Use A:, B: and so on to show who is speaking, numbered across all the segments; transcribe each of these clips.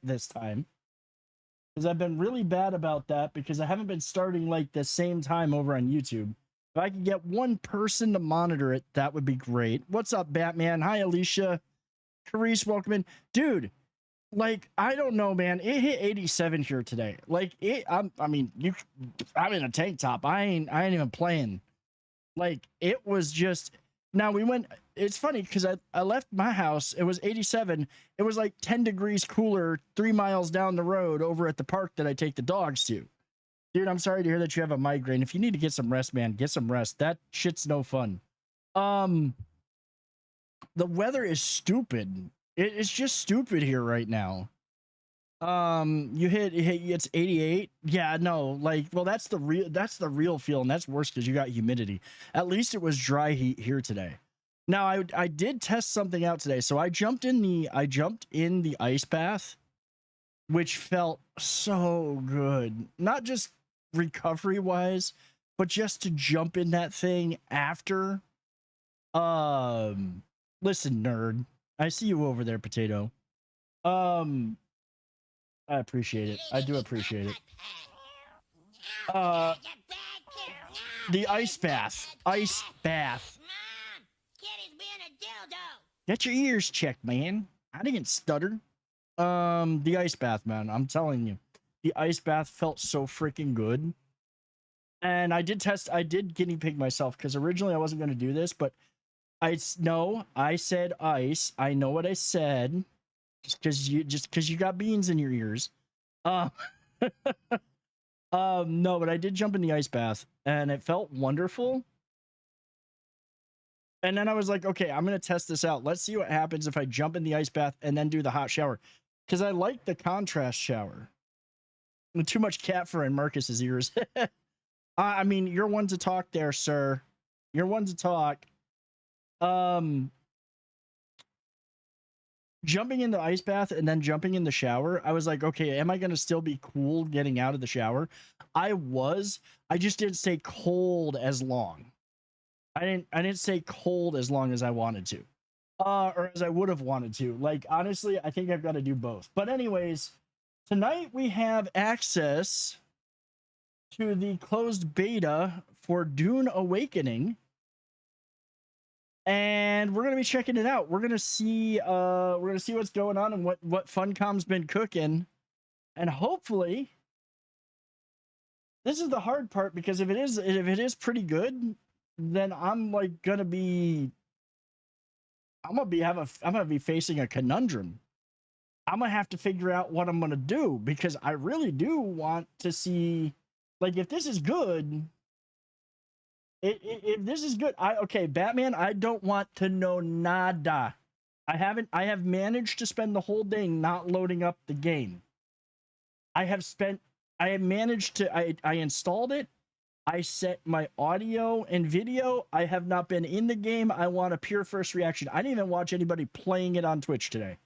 A: this time. Because I've been really bad about that because I haven't been starting like the same time over on YouTube. If I could get one person to monitor it, that would be great. What's up, Batman? Hi, Alicia. Carice, welcome in. Dude, like, I don't know, man. It hit 87 here today. Like, I'm in a tank top. I ain't even playing. Like, it was just, now we went, it's funny because I left my house. It was 87. It was like 10 degrees cooler 3 miles down the road over at the park that I take the dogs to. Dude, I'm sorry to hear that you have a migraine. If you need to get some rest, man, get some rest. That shit's no fun. The weather is stupid. It's just stupid here right now. It's 88. Yeah, no, like, well, that's the real feel, and that's worse because you got humidity. At least it was dry heat here today. Now I did test something out today. So I jumped in the ice bath, which felt so good. Not just recovery wise, but just to jump in that thing after. Listen, nerd. I see you over there, Potato. I appreciate it. I do appreciate it. The ice bath. Ice bath. Get your ears checked, man. I didn't stutter. The ice bath, man. I'm telling you. The ice bath felt so freaking good. And I did guinea pig myself because originally I wasn't going to do this, but I said ice. I know what I said. Just because you got beans in your ears. No, but I did jump in the ice bath and it felt wonderful. And then I was like, okay, I'm going to test this out. Let's see what happens if I jump in the ice bath and then do the hot shower. Because I like the contrast shower. Too much cat fur in Marcus's ears. I mean, you're one to talk there, sir. You're one to talk. Jumping in the ice bath and then jumping in the shower, I was like, okay, am I going to still be cool getting out of the shower? I just didn't stay cold as long. I didn't stay cold as long as I wanted to. Or as I would have wanted to. Like, honestly, I think I've got to do both. But anyways, tonight we have access to the closed beta for Dune Awakening. And we're gonna be checking it out. We're gonna see what's going on and what Funcom's been cooking. And hopefully, this is the hard part because if it is pretty good, then I'm gonna be facing a conundrum. I'm gonna have to figure out what I'm gonna do because I really do want to see, like, if this is good. If this is good, Batman, I don't want to know nada. I have managed to spend the whole day not loading up the game. I installed it. I set my audio and video. I have not been in the game. I want a pure first reaction. I didn't even watch anybody playing it on Twitch today.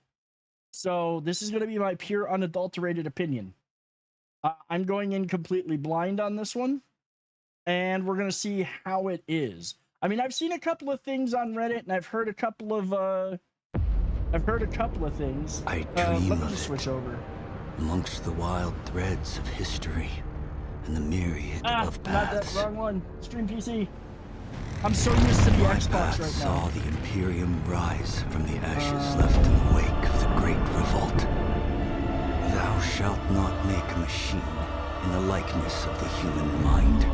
A: So this is going to be my pure unadulterated opinion. I'm going in completely blind on this one. And we're going to see how it is. I mean, I've seen a couple of things on Reddit, and I've heard a couple of things.
B: I dream
A: let me
B: of
A: just switch over.
B: Amongst the wild threads of history and the myriad of paths.
A: Not that wrong one. Stream PC. I'm so used to the
B: My
A: Xbox
B: path
A: right now.
B: saw the Imperium rise from the ashes left in the wake of the Great Revolt. Thou shalt not make a machine in the likeness of the human mind.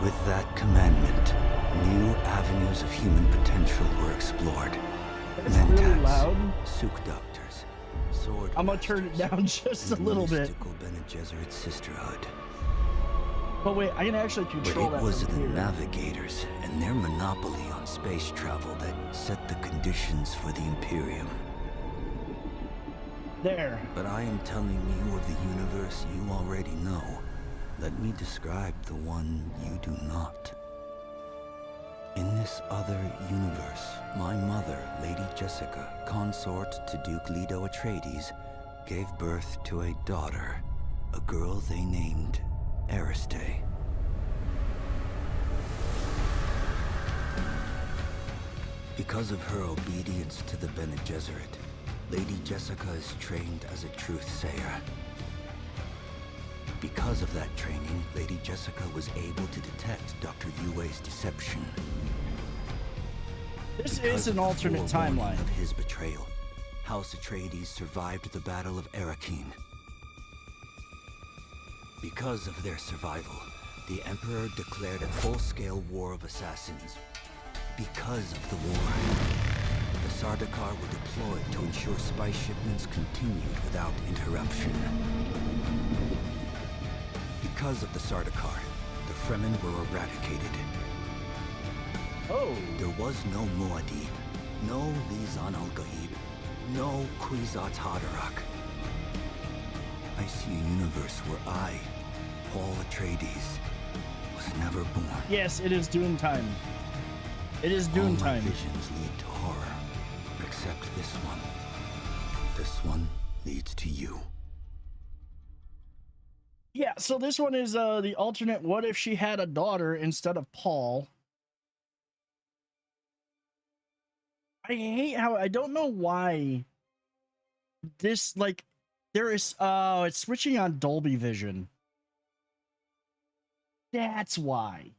B: With that commandment, new avenues of human potential were explored.
A: It's really loud.
B: Sucductors, sword
A: I'm gonna turn it down just a little bit.
B: Bene Gesserit sisterhood.
A: But wait, I can actually control that.
B: But it was
A: from
B: the
A: here.
B: navigators and their monopoly on space travel that set the conditions for the Imperium.
A: There.
B: But I am telling you of the universe you already know. Let me describe the one you do not. In this other universe, my mother, Lady Jessica, consort to Duke Leto Atreides, gave birth to a daughter, a girl they named Ariste. Because of her obedience to the Bene Gesserit, Lady Jessica is trained as a truth-sayer. Because of that training, Lady Jessica was able to detect Dr. Yue's deception.
A: This
B: Because
A: is an
B: of the
A: alternate
B: forewarning
A: timeline.
B: of his betrayal, House Atreides survived the Battle of Arakis. Because of their survival, the Emperor declared a full-scale war of assassins. Because of the war, the Sardaukar were deployed to ensure spy shipments continued without interruption. Because of the Sardaukar, the Fremen were eradicated.
A: Oh.
B: There was no Muad'Dib, no Lizan al-Gaib, no Kwisatz Haderach. I see a universe where I, Paul Atreides, was never born.
A: Yes, it is Dune time. It is Dune
B: All my
A: time.
B: visions lead to horror, except this one. This one leads to you.
A: Yeah, so this one is the alternate what if she had a daughter instead of Paul. I hate how I don't know why this like there is it's switching on Dolby Vision. That's why.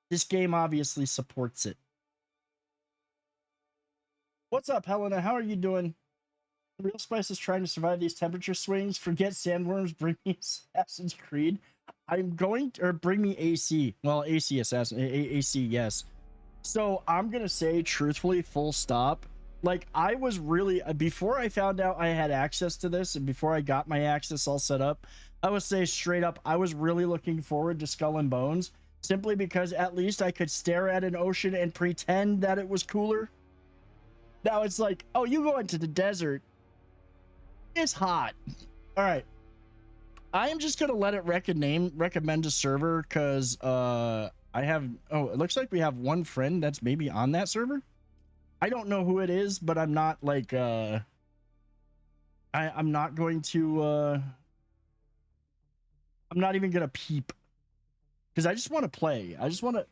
A: This game obviously supports it. What's up, Helena? How are you doing? The real spice is trying to survive these temperature swings. Forget sandworms, bring me Assassin's Creed. I'm going to, or bring me AC. Well, AC Assassin, AC, yes. So I'm going to say, truthfully, full stop. Like, I was really, before I found out I had access to this and before I got my access all set up, I would say straight up, I was really looking forward to Skull and Bones simply because at least I could stare at an ocean and pretend that it was cooler. Now it's like, oh, you go into the desert. It's hot. All right. I am just going to let it recommend a server because I have, oh, it looks like we have one friend that's maybe on that server. I don't know who it is, but I'm not like, I'm not going to, I'm not even going to peep because I just want to play. I just want to.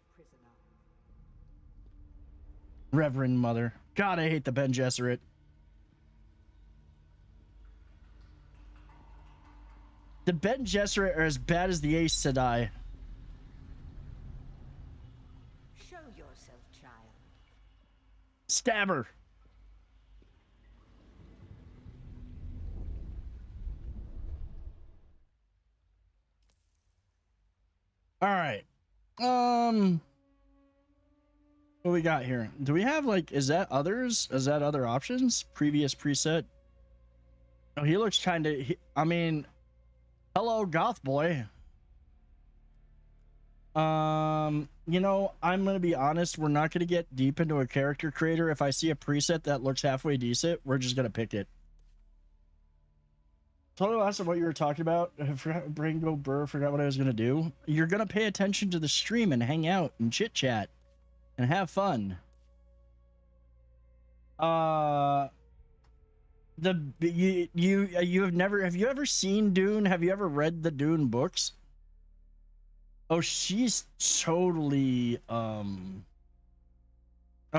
A: Reverend Mother. God, I hate the Ben Gesserit. The Ben Gesserit are as bad as the Aes Sedai.
C: Show yourself, child.
A: Stab her. All right. What we got here? Do we have like, is that others? Is that other options? Previous preset? Oh, he looks kind of, I mean, hello, goth boy. You know, I'm going to be honest. We're not going to get deep into a character creator. If I see a preset that looks halfway decent, we're just going to pick it. Totally lost of what you were talking about. I forgot, brain go burr, forgot what I was going to do. You're going to pay attention to the stream and hang out and chit chat and have fun. You have you ever seen Dune? Have you ever read the Dune books? Oh, she's totally oh,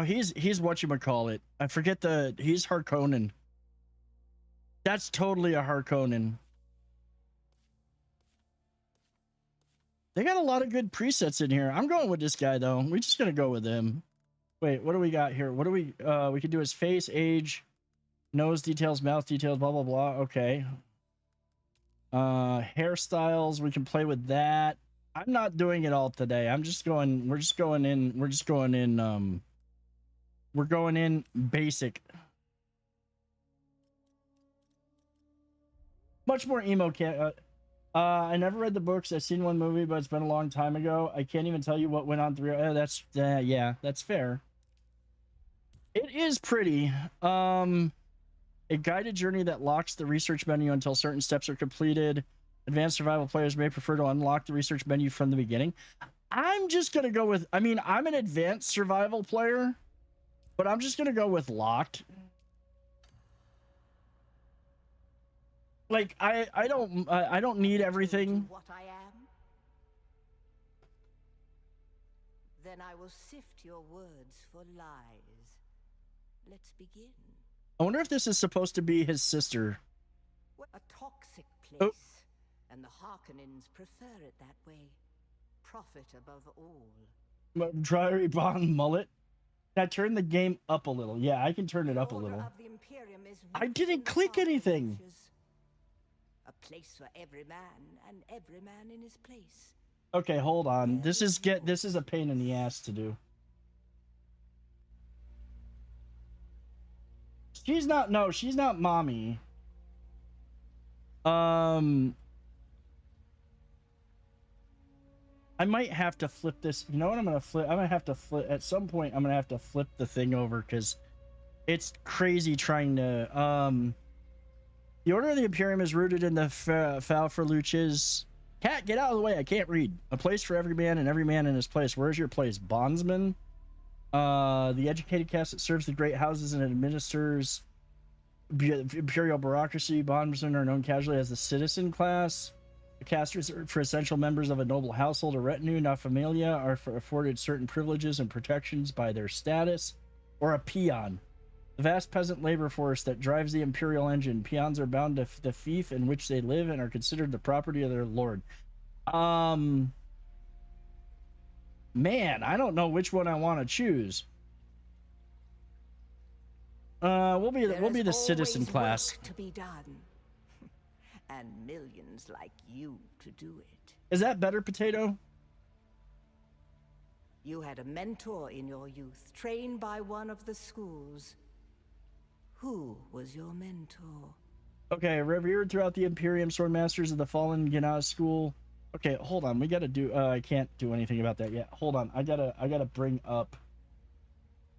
A: he's whatchamacallit. I forget he's Harkonnen. That's totally a Harkonnen. They got a lot of good presets in here. I'm going with this guy though. We're just gonna go with him. Wait, what do we got here? What do we can do his face, age, nose details, mouth details, blah blah blah. Okay. Hairstyles, we can play with that. I'm not doing it all today. We're going in basic. Much more emo I never read the books. I've seen one movie, but it's been a long time ago. I can't even tell you what went on through. Yeah, that's fair. It is pretty. A guided journey that locks the research menu until certain steps are completed. Advanced survival players may prefer to unlock the research menu from the beginning. I'm just going to go with, I mean, I'm an advanced survival player, but I'm just going to go with locked. Like, I don't need everything.
C: What I am? Then I will sift your words for lies. let's begin.
A: I wonder if this is supposed to be his sister.
C: A toxic place,
A: Oh.
C: and the Harkonnens prefer it that way. Profit above all.
A: Dry Bond mullet. Can I turn the game up a little? Yeah, I can turn it up a little. I didn't click anything.
C: A place for every man, and every man in his place.
A: Okay, hold on. This is a pain in the ass to do. She's not mommy. I might have to flip this. You know what I'm gonna flip? I'm gonna have to flip at some point. I'm gonna have to flip the thing over because it's crazy trying to. The Order of the Imperium is rooted in the Falferluches. Cat, get out of the way! I can't read. A place for every man and every man in his place. Where's your place, bondsman? The educated caste that serves the great houses and administers imperial bureaucracy. Bondsmen are known casually as the citizen class. The caste reserved for essential members of a noble household or retinue, not familia, are afforded certain privileges and protections by their status, or a peon. The vast peasant labor force that drives the imperial engine. Peons are bound to the fief in which they live and are considered the property of their lord. Man, I don't know which one I want to choose. We'll be the citizen class.
C: Work to be done. And millions like you to do it.
A: Is that better, Potato?
C: You had a mentor in your youth, trained by one of the schools. Who was your mentor?
A: Okay, revered throughout the Imperium, sword masters of the fallen Gnaz school. Okay, hold on. We gotta do. I can't do anything about that yet. Hold on. I gotta bring up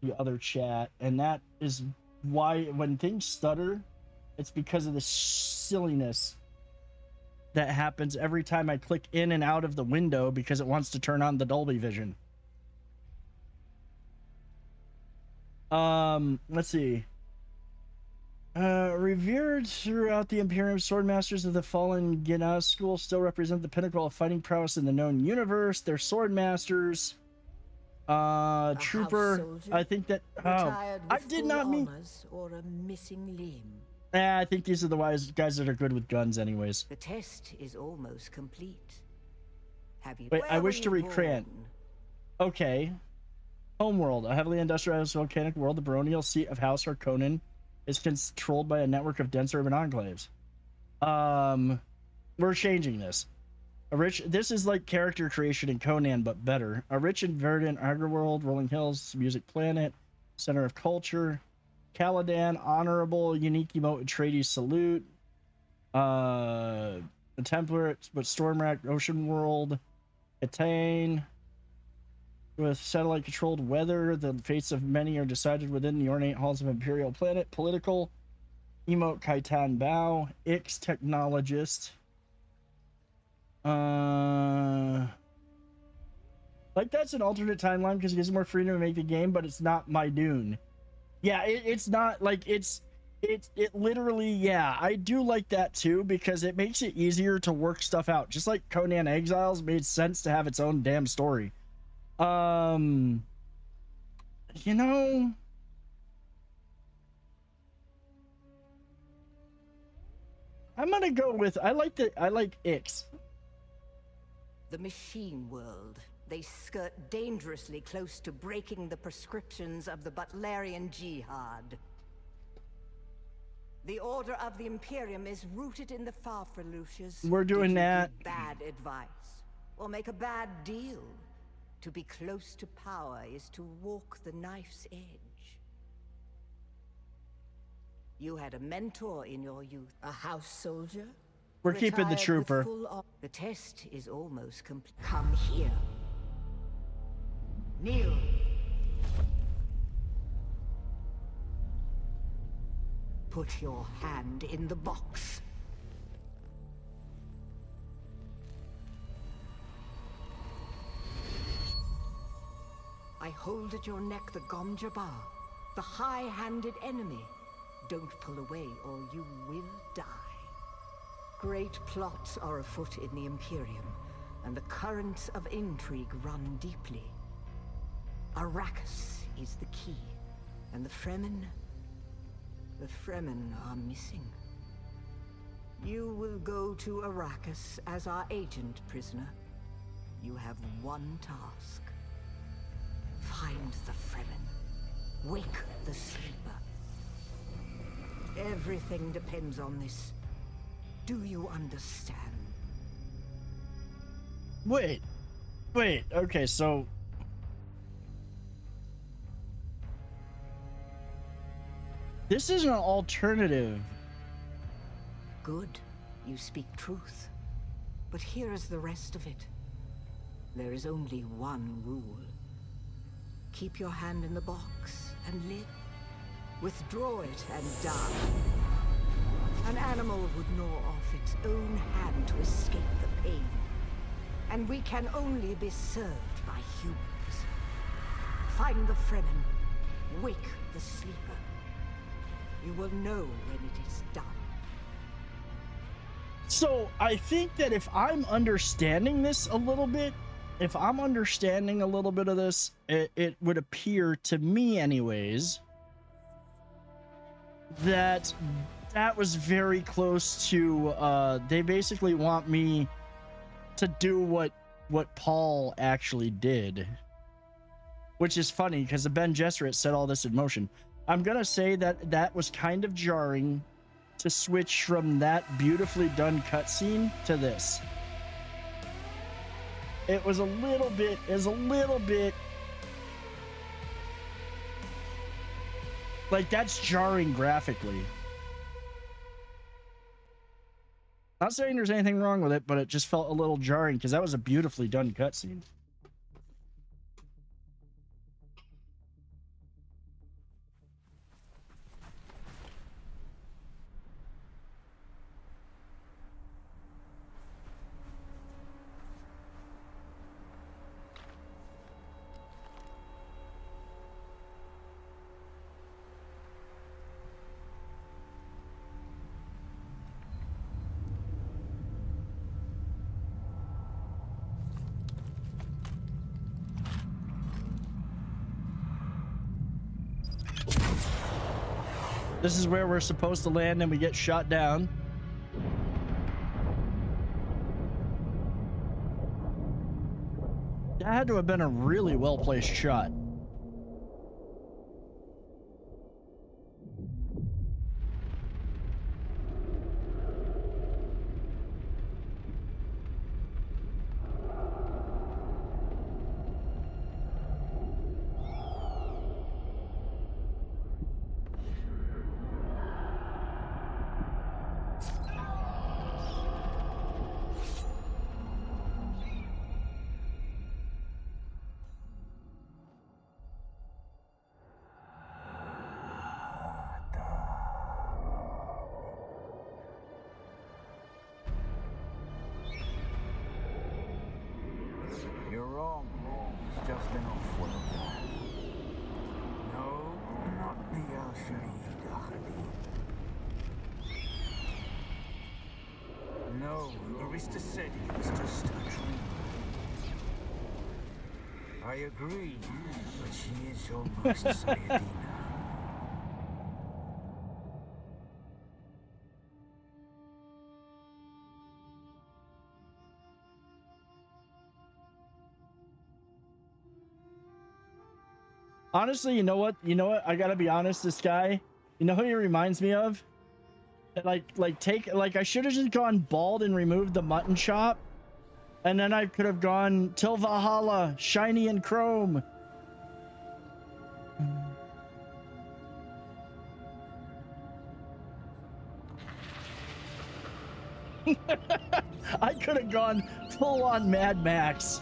A: the other chat, and that is why when things stutter, it's because of the silliness that happens every time I click in and out of the window because it wants to turn on the Dolby Vision. Let's see. Revered throughout the Imperium, swordmasters of the fallen Gnaz school still represent the pinnacle of fighting prowess in the known universe. They're swordmasters. Trooper. I think that. I did not mean.
C: Or a missing limb.
A: I think these are the guys that are good with guns, anyways.
C: The test is almost complete. Have you?
A: Wait, I wish to recreate. Okay. Homeworld, a heavily industrialized volcanic world. The baronial seat of House Harkonnen is controlled by a network of dense urban enclaves. We're changing this. This is like character creation in Conan, but better. A rich and verdant agri-world, rolling hills, music planet, center of culture. Caladan, honorable, unique emote, Atreides salute. A template, but Stormrack, ocean world. Attain. With satellite-controlled weather, the fates of many are decided within the ornate halls of Imperial Planet. Political, emote Kaitan Bao. Ix technologist. Like that's an alternate timeline because it gives more freedom to make the game, but it's not my Dune. Yeah, it's not like it literally, yeah, I do like that too because it makes it easier to work stuff out. Just like Conan Exiles made sense to have its own damn story. You know, I'm gonna go with I like Ix.
C: The machine world. They skirt dangerously close to breaking the prescriptions of the Butlerian Jihad. The Order of the Imperium is rooted in the Farfreluches.
A: We're doing that.
C: Bad advice, or make a bad deal. To be close to power is to walk the knife's edge. You had a mentor in your youth, a house soldier.
A: We're keeping the trooper.
C: The test is almost complete. Come here. Kneel. Put your hand in the box. I hold at your neck the Gom-Jabbar, the high-handed enemy. Don't pull away or you will die. Great plots are afoot in the Imperium, and the currents of intrigue run deeply. Arakis is the key. And the Fremen are missing. You will go to Arakis as our agent, prisoner. You have one task. Find the Fremen. Wake the sleeper. Everything depends on this. Do you understand?
A: Wait. Okay, so this is an alternative.
C: Good. You speak truth. But here is the rest of it. There is only one rule. Keep your hand in the box and live. Withdraw it and die. An animal would gnaw off its own hand to escape the pain. And we can only be served by humans. Find the Fremen. Wake the sleeper. You will know when it is done.
A: So I think that if I'm understanding this a little bit, of this, it would appear to me anyways that was very close to they basically want me to do what Paul actually did, which is funny because the Ben Gesserit set all this in motion. I'm gonna say that was kind of jarring to switch from that beautifully done cutscene to this. It was a little bit like that's jarring graphically. Not saying there's anything wrong with it, but it just felt a little jarring because that was a beautifully done cutscene. This is where we're supposed to land and we get shot down. That had to have been a really well-placed shot.
D: I agree, but she is almost a Sayadina.
A: Honestly, you know what? I gotta be honest, this guy, you know who he reminds me of? I should have just gone bald and removed the mutton chop. And then I could have gone till Valhalla, shiny and chrome. I could have gone full on Mad Max.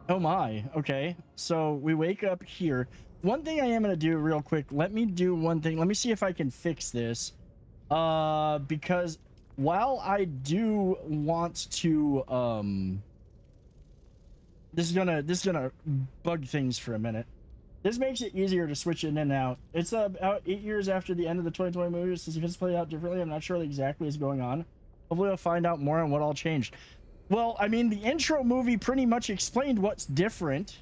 A: Oh my, okay. So we wake up here. One thing I am going to do real quick, let me do one thing. Let me see if I can fix this. Because while I do want to, this is gonna bug things for a minute. This makes it easier to switch in and out. It's about 8 years after the end of the 2020 movie, since if it's played out differently, I'm not sure what exactly is going on. Hopefully I'll find out more on what all changed. Well, I mean, the intro movie pretty much explained what's different.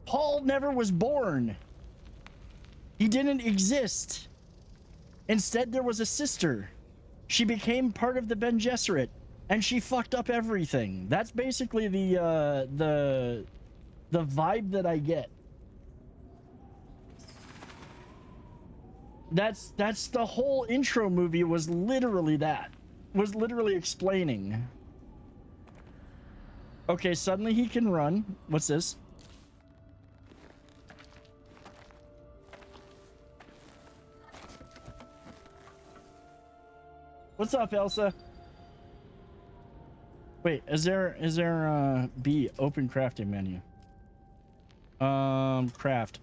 A: Paul never was born. He didn't exist. Instead, there was a sister. She became part of the Ben Gesserit, and she fucked up everything. That's basically the vibe that I get. That's the whole intro movie was literally that. Was literally explaining. Okay, suddenly he can run. What's this? What's up, Elsa? Wait, is there B open crafting menu? Craft.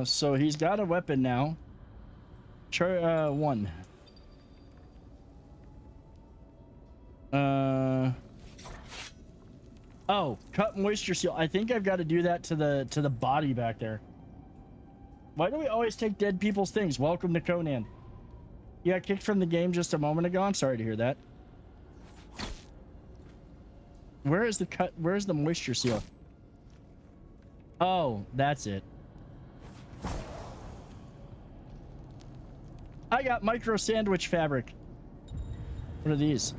A: So he's got a weapon now. One. Oh, cut moisture seal. I think I've got to do that to the body back there. Why do we always take dead people's things? Welcome to Conan. You got kicked from the game just a moment ago. I'm sorry to hear that. Where is the cut? Where's the moisture seal? Oh, that's it. I got micro sandwich fabric. What are these?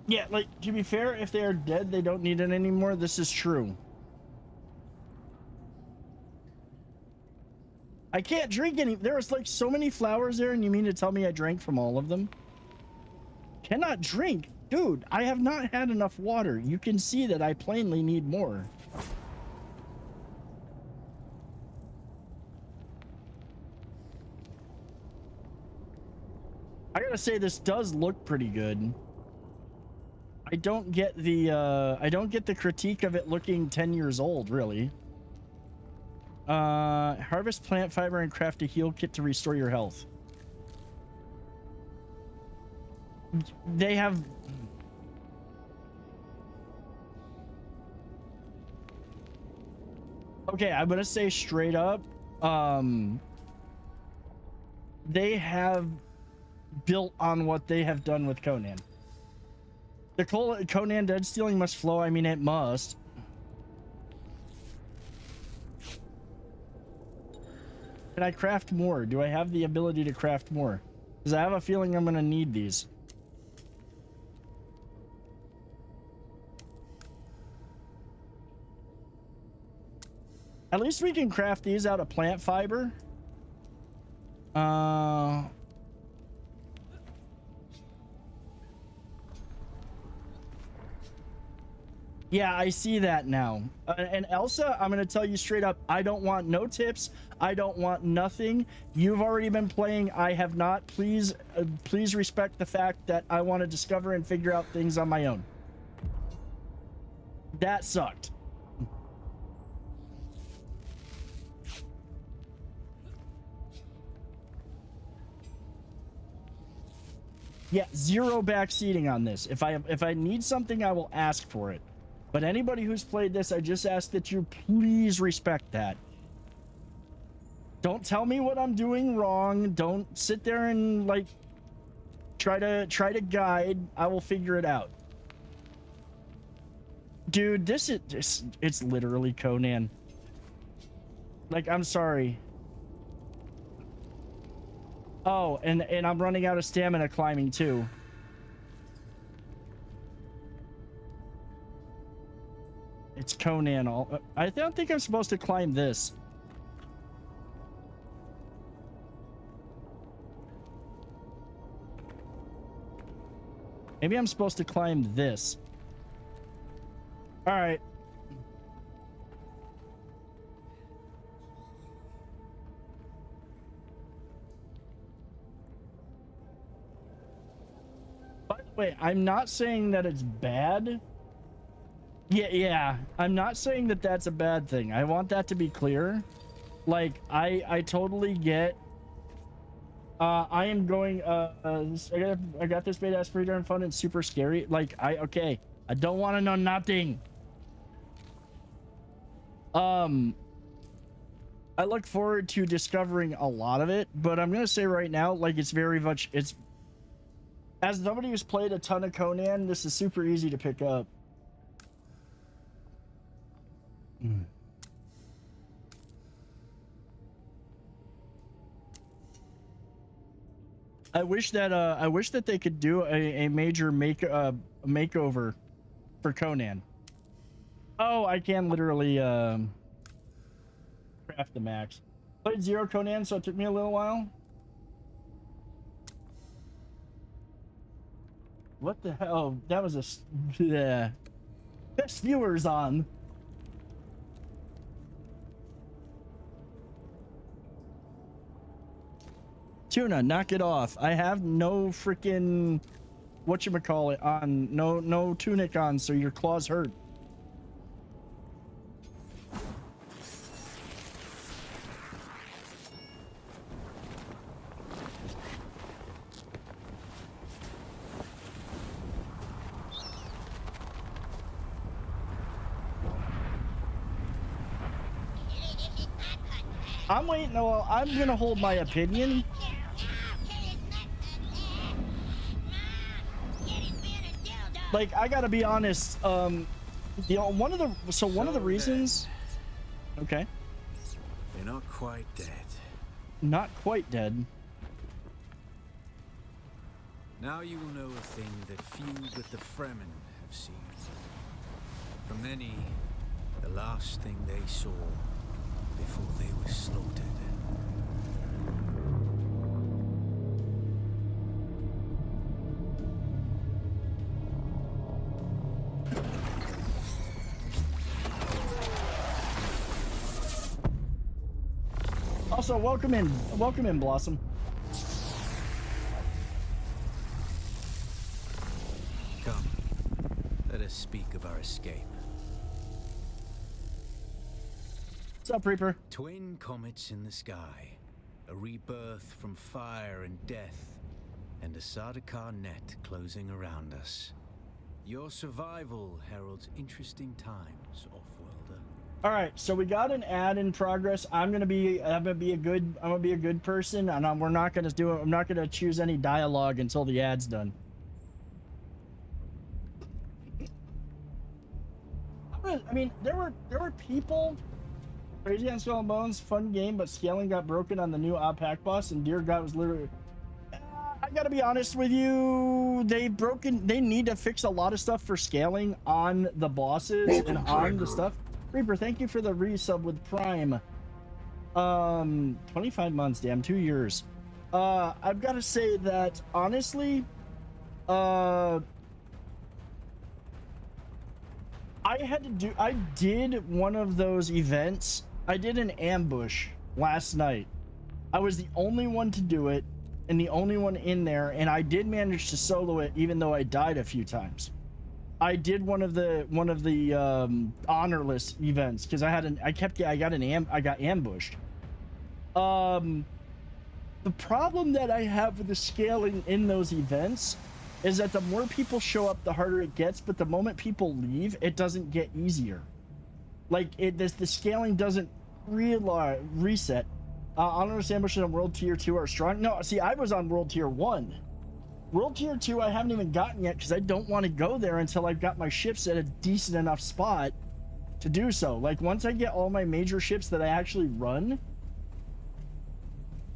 A: Yeah, like, to be fair, if they are dead, they don't need it anymore. This is true. I can't drink any. There was like so many flowers there, and you mean to tell me I drank from all of them? Cannot drink? Dude, I have not had enough water. You can see that I plainly need more. I gotta say, this does look pretty good. I don't get the critique of it looking 10 years old, really. Harvest plant fiber and craft a heal kit to restore your health. They have... Okay, I'm gonna say straight up, they have built on what they have done with Conan. The Conan dead stealing must flow. I mean, it must. Can I craft more? Do I have the ability to craft more? Because I have a feeling I'm going to need these. At least we can craft these out of plant fiber. Yeah, I see that now. And Elsa, I'm going to tell you straight up, I don't want no tips. I don't want nothing. You've already been playing. I have not. Please respect the fact that I want to discover and figure out things on my own. That sucked. Yeah, zero backseating on this. If I need something, I will ask for it. But anybody who's played this, I just ask that you please respect that. Don't tell me what I'm doing wrong. Don't sit there and like try to guide. I will figure it out. Dude, it's literally Conan. Like, I'm sorry. Oh, and I'm running out of stamina climbing too. It's Conan. I don't think I'm supposed to climb this. Maybe I'm supposed to climb this. All right. By the way, I'm not saying that it's bad. Yeah, I'm not saying that that's a bad thing. I want that to be clear. Like, I totally get. I am going. I got this beta ass pretty darn fun and super scary. Like, okay. I don't want to know nothing. I look forward to discovering a lot of it, but I'm gonna say right now, like, it's very much, it's, as somebody who's played a ton of Conan, this is super easy to pick up. I wish that they could do a major makeover for Conan. Oh, I can literally craft the max. Played Zero Conan, so it took me a little while. What the hell? Oh, that was a yeah. Best viewers on. Tuna, knock it off. I have no freaking whatchamacallit on. No tunic on, so your claws hurt. I'm waiting. No, I'm gonna hold my opinion. Like, I gotta be honest. One of the reasons. Okay.
D: You're not quite dead.
A: Not quite dead.
D: Now you will know a thing that few but the Fremen have seen. For many, the last thing they saw before they were slaughtered.
A: Also, welcome in, Blossom.
D: Come, let us speak of our escape.
A: What's up, Reaper?
D: Twin comets in the sky, a rebirth from fire and death, and a Sardaukar net closing around us. Your survival heralds interesting times, Offworlder.
A: All right, so we got an ad in progress. I'm gonna be a good person, and I'm not gonna choose any dialogue until the ad's done. I mean, there were people. Crazy on Skull and Bones, fun game, but scaling got broken on the new pack boss, and dear God, was literally. I gotta be honest with you, they need to fix a lot of stuff for scaling on the bosses and on the stuff. Reaper, thank you for the resub with Prime. 25 months, damn, 2 years. I've got to say that honestly, I did one of those events. I did an ambush last night. I was the only one to do it and the only one in there, and I did manage to solo it even though I died a few times. I did one of the honorless events because I got ambushed. The problem that I have with the scaling in those events is that the more people show up, the harder it gets, but the moment people leave, it doesn't get easier. Like, the scaling doesn't reset. Honorless ambushes on World Tier 2 are strong. No, see, I was on World Tier 1. World Tier 2 I haven't even gotten yet because I don't want to go there until I've got my ships at a decent enough spot to do so. Like, once I get all my major ships that I actually run,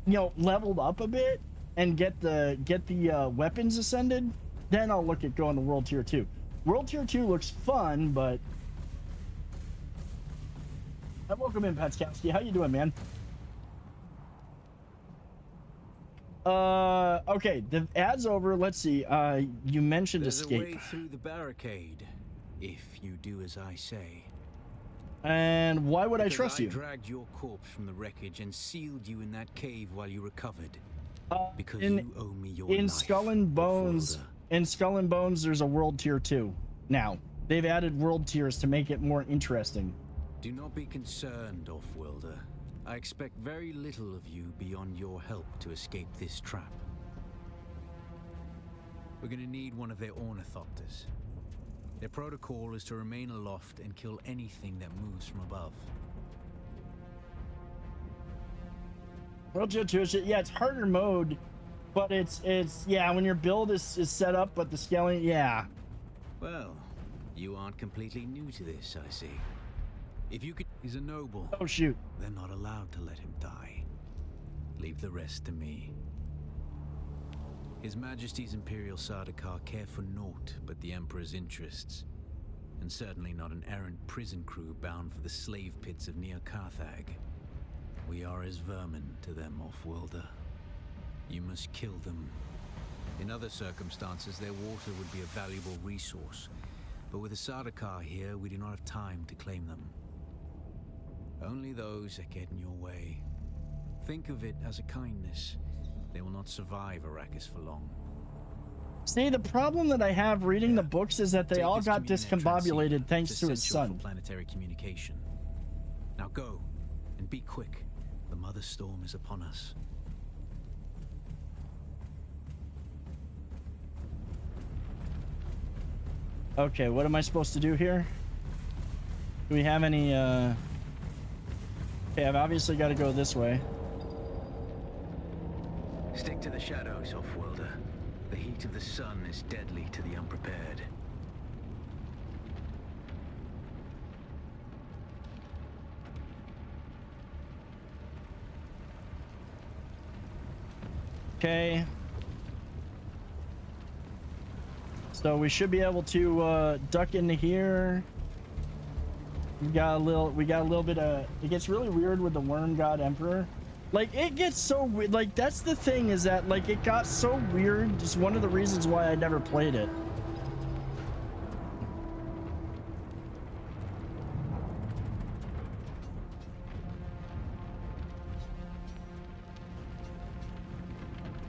A: leveled up a bit and get the weapons ascended, then I'll look at going to World Tier 2. World Tier 2 looks fun, but... Welcome in, Patskowski. How you doing, man? Okay, the ad's over. Let's see. You mentioned escape.
D: There's a way through the barricade, if you do as I say.
A: And why would I trust you?
D: I dragged your corpse from the wreckage and sealed you in that cave while you recovered. Because you owe me your life.
A: In Skull and Bones, there's a World Tier 2 now. They've added world tiers to make it more interesting.
D: Do not be concerned, Offworlder. I expect very little of you beyond your help to escape this trap. We're gonna need one of their ornithopters. Their protocol is to remain aloft and kill anything that moves from above.
A: World Geo 2, yeah, it's harder mode, but it's yeah, when your build is set up, but the scaling, yeah.
D: Well, you aren't completely new to this, I see. If you could, he's a noble.
A: Oh shoot.
D: They're not allowed to let him die. Leave the rest to me. His Majesty's Imperial Sardaukar care for naught but the Emperor's interests, and certainly not an errant prison crew bound for the slave pits of Neo Carthag. We are as vermin to them, off-worlder. You must kill them. In other circumstances, their water would be a valuable resource, but with the Sardaukar here, we do not have time to claim them. Only those that get in your way. Think of it as a kindness. They will not survive Arakis for long.
A: See, the problem that I have reading the books is that they
D: Take
A: all
D: his
A: got
D: communion
A: discombobulated
D: transceiver.
A: thanks
D: It's
A: to his
D: essential
A: son.
D: for planetary communication. Now go, and be quick. The Mother Storm is upon us.
A: Okay, what am I supposed to do here? Do we have any, Okay, I've obviously got to go this way.
D: Stick to the shadows, off-worlder. The heat of the sun is deadly to the unprepared.
A: Okay. So we should be able to duck into here. We got a little bit of, it gets really weird with the Worm God Emperor. Like, it gets so weird. Like, that's the thing, is that, like, it got so weird. Just one of the reasons why I never played it.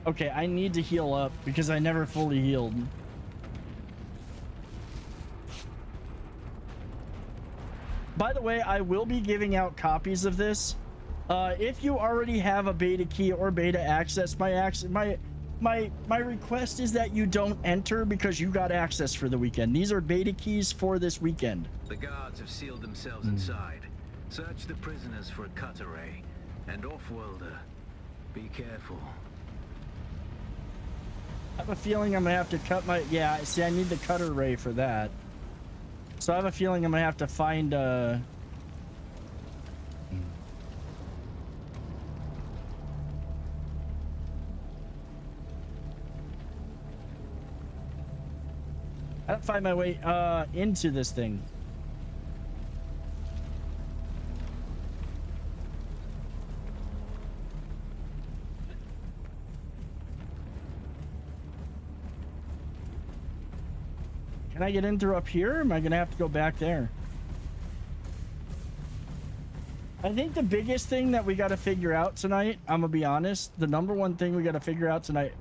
A: Okay, I need to heal up because I never fully healed. By the way, I will be giving out copies of this. If you already have a beta key or beta access, my request is that you don't enter because you got access for the weekend. These are beta keys for this weekend.
D: The guards have sealed themselves inside. Search the prisoners for a cut array. And off-worlder, be careful.
A: I have a feeling I'm gonna have to cut my, yeah, see, I need the cutter ray for that. So I have a feeling I'm gonna have to find I have to find my way into this thing. Can I get in through up here? Or am I gonna have to go back there? I think the biggest thing that we got to figure out tonight, I'm gonna be honest, the number one thing we got to figure out tonight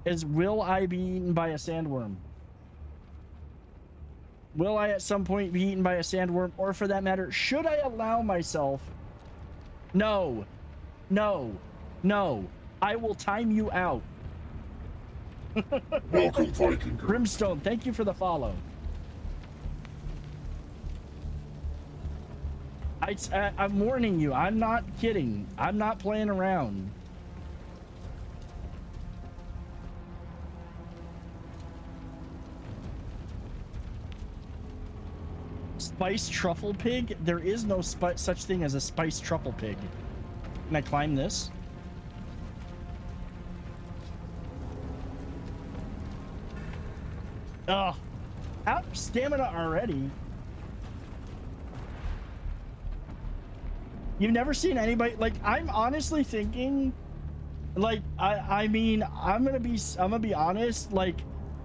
A: is, will I be eaten by a sandworm? Will I at some point be eaten by a sandworm? Or for that matter, should I allow myself? No. No. No. I will time you out.
E: Welcome, Viking.
A: Brimstone, thank you for the follow. I'm warning you. I'm not kidding. I'm not playing around. Spice truffle pig? There is no such thing as a spice truffle pig. Can I climb this? Ugh. Out of stamina already. You've never seen anybody, like, I'm honestly thinking, like, I mean, I'm gonna be honest, like,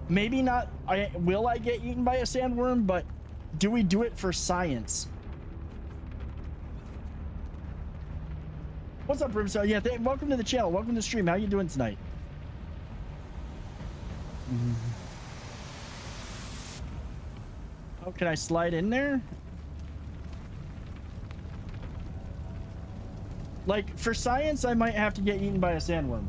A: maybe not, will I get eaten by a sandworm, but do we do it for science? What's up, Brimstone? Yeah, welcome to the channel. Welcome to the stream. How you doing tonight? Oh, can I slide in there? Like, for science, I might have to get eaten by a sandworm.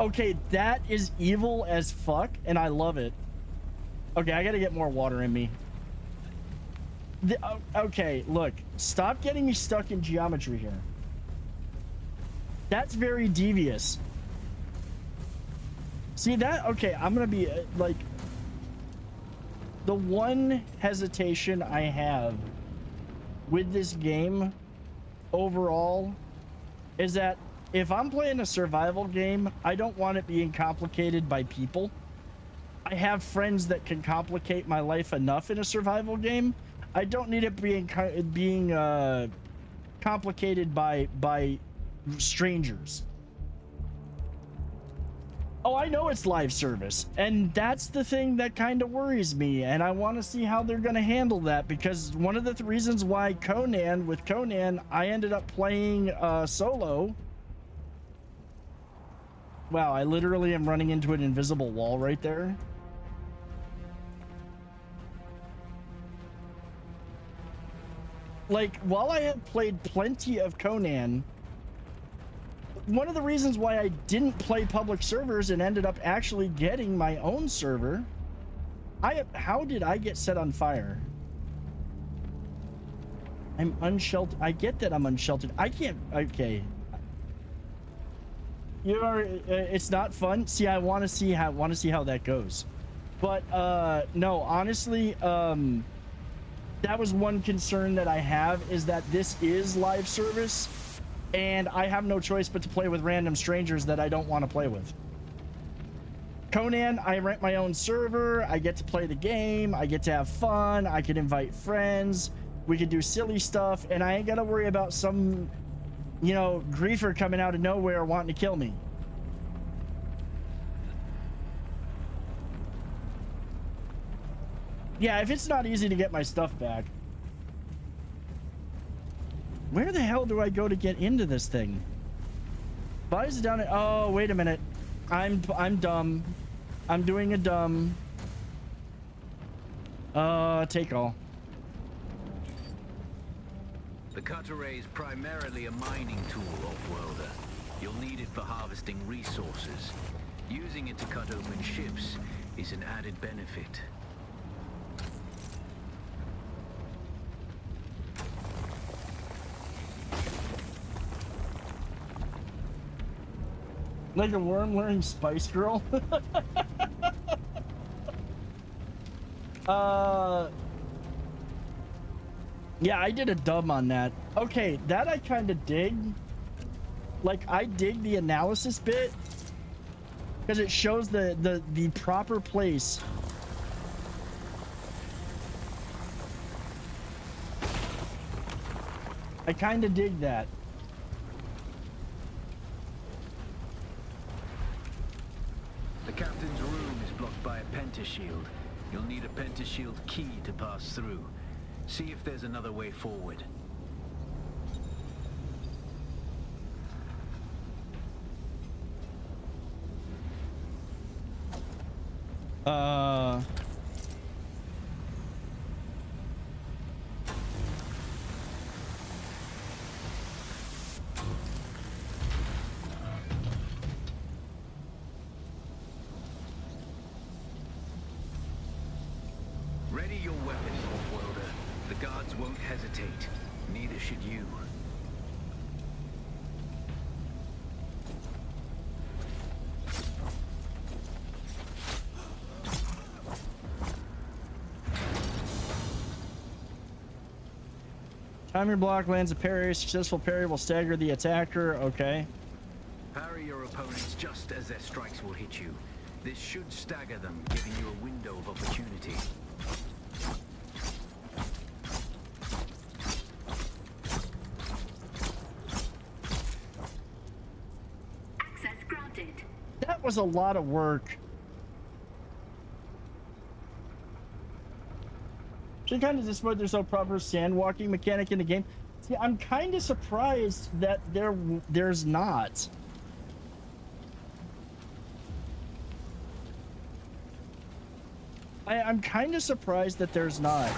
A: Okay, that is evil as fuck, and I love it. Okay, I gotta get more water in me. Okay, look. Stop getting me stuck in geometry here. That's very devious. See that? Okay, I'm gonna be like... The one hesitation I have with this game overall is that if I'm playing a survival game, I don't want it being complicated by people. I have friends that can complicate my life enough in a survival game. I don't need it being complicated by strangers. Oh, I know it's live service, and that's the thing that kind of worries me, and I want to see how they're going to handle that, because one of the reasons why with Conan, I ended up playing solo. Wow, I literally am running into an invisible wall right there. Like, while I have played plenty of Conan, one of the reasons why I didn't play public servers and ended up actually getting my own server, how did I get set on fire? I'm unsheltered. I get that I'm unsheltered. I can't. Okay. You are. It's not fun. See, I want to see how that goes. But no, honestly, that was one concern that I have, is that this is live service, and I have no choice but to play with random strangers that I don't want to play with. Conan, I rent my own server, I get to play the game, I get to have fun, I can invite friends, we can do silly stuff, and I ain't gotta worry about some, you know, griefer coming out of nowhere wanting to kill me. Yeah, if it's not easy to get my stuff back. Where the hell do I go to get into this thing? Why is it down? Oh, wait a minute. I'm dumb. I'm doing a dumb. Take all.
D: The cut array is primarily a mining tool, off-worlder. You'll need it for harvesting resources. Using it to cut open ships is an added benefit.
A: Like a worm wearing Spice Girl? Yeah, I did a dub on that. Okay, that I kind of dig. Like, I dig the analysis bit, because it shows the proper place. I kind of dig that.
D: The captain's room is blocked by a pentashield. You'll need a pentashield key to pass through. See if there's another way forward. Ready your weapon, off-worlder. The guards won't hesitate. Neither should you.
A: Time your block lands a parry. Successful parry will stagger the attacker. Okay.
D: Parry your opponents just as their strikes will hit you. This should stagger them, giving you a window of opportunity.
E: Access granted.
A: That was a lot of work. Should kind of disappoint there's no proper sand walking mechanic in the game. See, I'm kind of surprised that there's not. I'm kind of surprised that there's not.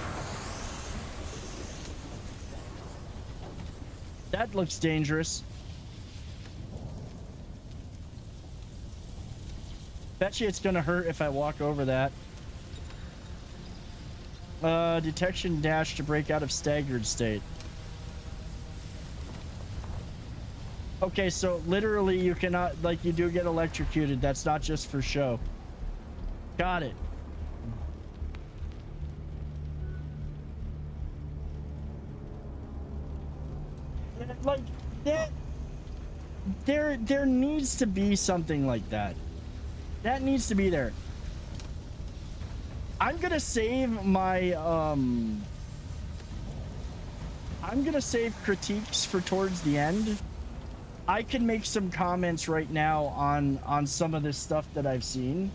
A: That looks dangerous. Bet you it's gonna hurt if I walk over that. Detection dash to break out of staggered state. Okay, so literally you cannot, like, you do get electrocuted. That's not just for show. Got it. Like that, there needs to be something like that. That needs to be there. I'm gonna save my I'm gonna save critiques for towards the end. I can make some comments right now on some of this stuff that I've seen.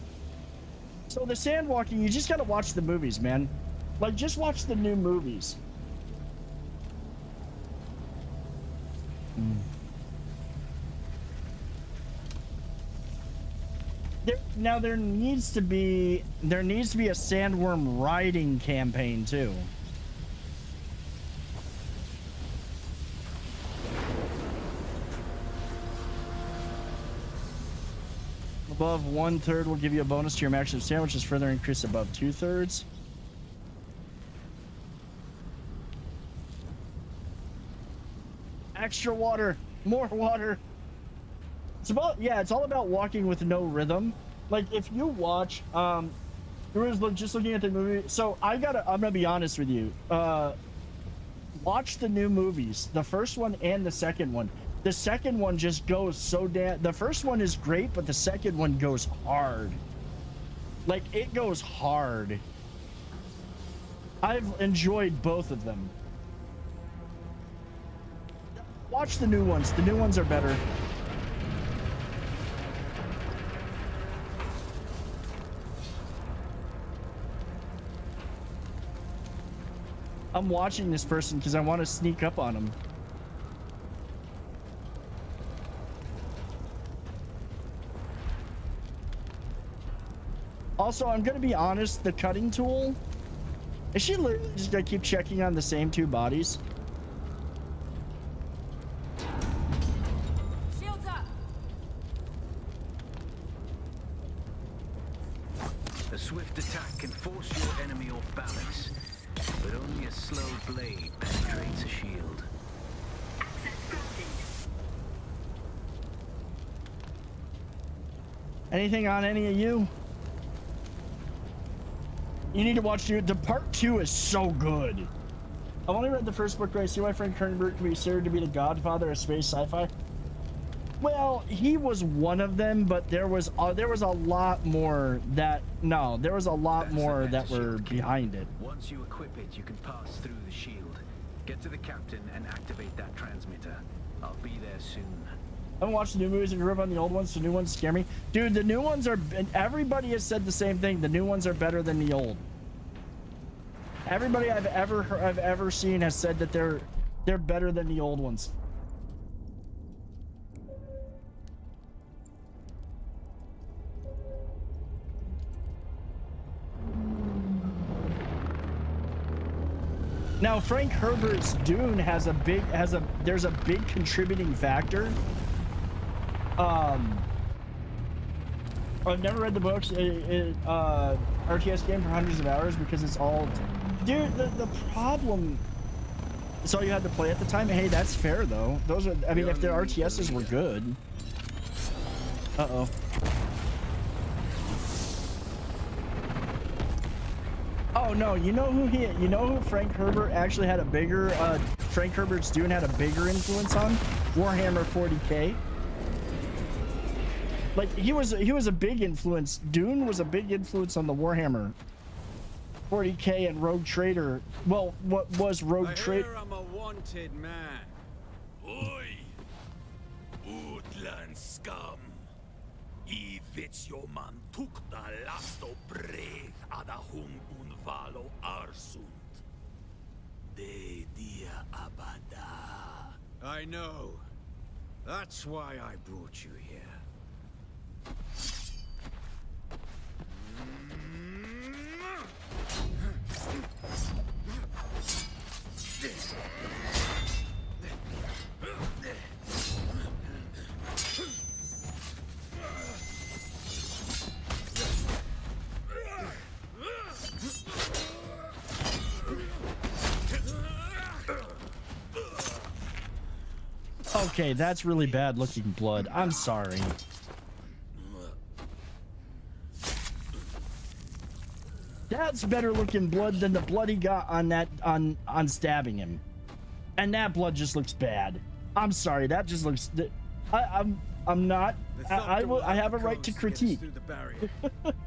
A: So the sand walking, you just gotta watch the movies, man. Like, just watch the new movies. Now there needs to be a sandworm riding campaign too. Above 1/3 will give you a bonus to your maximum sandwiches, further increase above 2/3. Extra water, more water. It's about, yeah, it's all about walking with no rhythm. Like, if you watch, just looking at the movie. So I'm gonna be honest with you. Watch the new movies, the first one and the second one. The second one just goes so damn. The first one is great, but the second one goes hard. Like, it goes hard. I've enjoyed both of them. Watch the new ones. The new ones are better. I'm watching this person because I want to sneak up on him. Also, I'm gonna be honest, the cutting tool, is she literally just gonna keep checking on the same two bodies?
F: Shields up.
D: A swift attack can force your enemy off balance, but only a slow blade penetrates a shield.
E: Access granted.
A: Anything on any of you? You need to watch the part 2 is so good. I've only read the first book, but I see why Frank Herbert can be considered to be the godfather of space sci-fi. Well, he was one of them, but there was a lot more that there was a lot more that were behind it.
D: Once you equip it, you can pass through the shield. Get to the captain and activate that transmitter. I'll be there soon.
A: I haven't watched the new movies and grew up on the old ones, so new ones scare me. Dude, the new ones are, and everybody has said the same thing, the new ones are better than the old. Everybody I've ever seen has said that they're better than the old ones. Now, Frank Herbert's Dune there's a big contributing factor. I've never read the books. RTS game for hundreds of hours because it's all, dude. The problem. So you had to play at the time. Hey, that's fair though. Those are. I mean, if their RTSs were good. Uh-oh. Oh no, you know who Frank Herbert actually had a bigger Frank Herbert's Dune had a bigger influence on? Warhammer 40K. Like he was a big influence. Dune was a big influence on the Warhammer 40K and Rogue Trader. Well, what was Rogue Trader?
G: I'm a wanted man. Oi! Utland scum! I vits jo man tukta lasto breg ada hum unvalo arsund. De dia abada.
D: I know. That's why I brought you here.
A: Okay, that's really bad looking blood. I'm sorry. That's better looking blood than the blood he got on that on stabbing him. And that blood just looks bad. I'm sorry, that just looks I'm not I have a right to critique.
D: Through the barrier.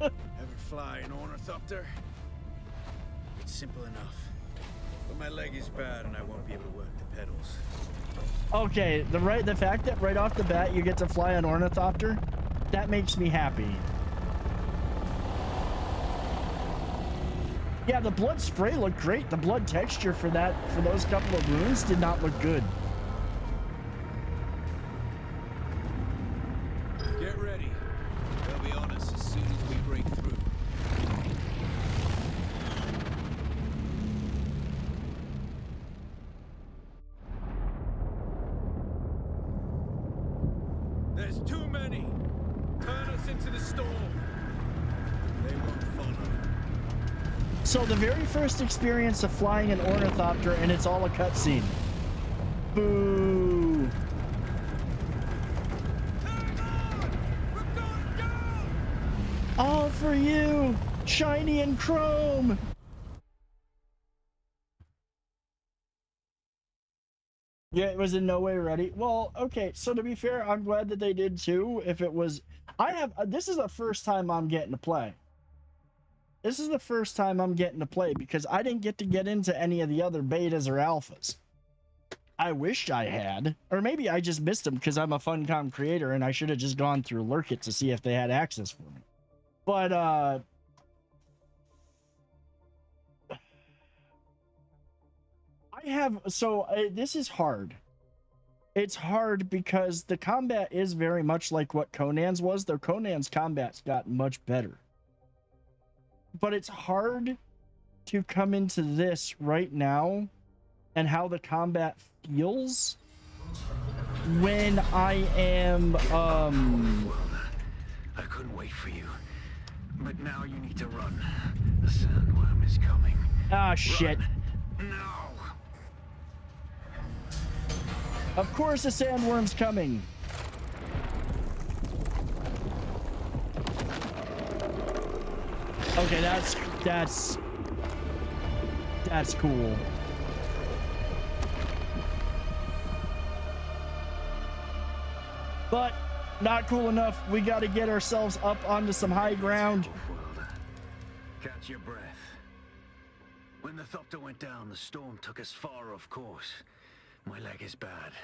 D: Ever fly an ornithopter? It's simple enough. But my leg is bad and I won't be able to work the pedals.
A: Okay, the fact that right off the bat you get to fly an ornithopter, that makes me happy. Yeah, the blood spray looked great. The blood texture for those couple of runes did not look good.
D: Get ready. They'll be on us as soon as we break through. There's too many. Turn us into the storm. They won't follow.
A: So the very first experience of flying an ornithopter and it's all a cutscene. Boo.
D: Hang on! We're going down!
A: All for you, shiny and chrome. Yeah, it was in no way ready. Well, okay, so to be fair, I'm glad that they did too. If it was, this is the first time I'm getting to play. This is the first time I'm getting to play because I didn't get to get into any of the other betas or alphas. I wished I had, or maybe I just missed them because I'm a Funcom creator and I should have just gone through Lurk It to see if they had access for me. But, I have, so this is hard. It's hard because the combat is very much like what Conan's was, though Conan's combat's gotten much better. But it's hard to come into this right now and how the combat feels when I am
D: I couldn't wait for you. But now you need to run. The sandworm is coming.
A: Ah, shit.
D: Run. Now.
A: Of course the sandworm's coming. Okay, that's cool. But not cool enough. We got to get ourselves up onto some high ground.
D: Catch your breath. When the Thopter went down, the storm took us far off course. My leg is bad.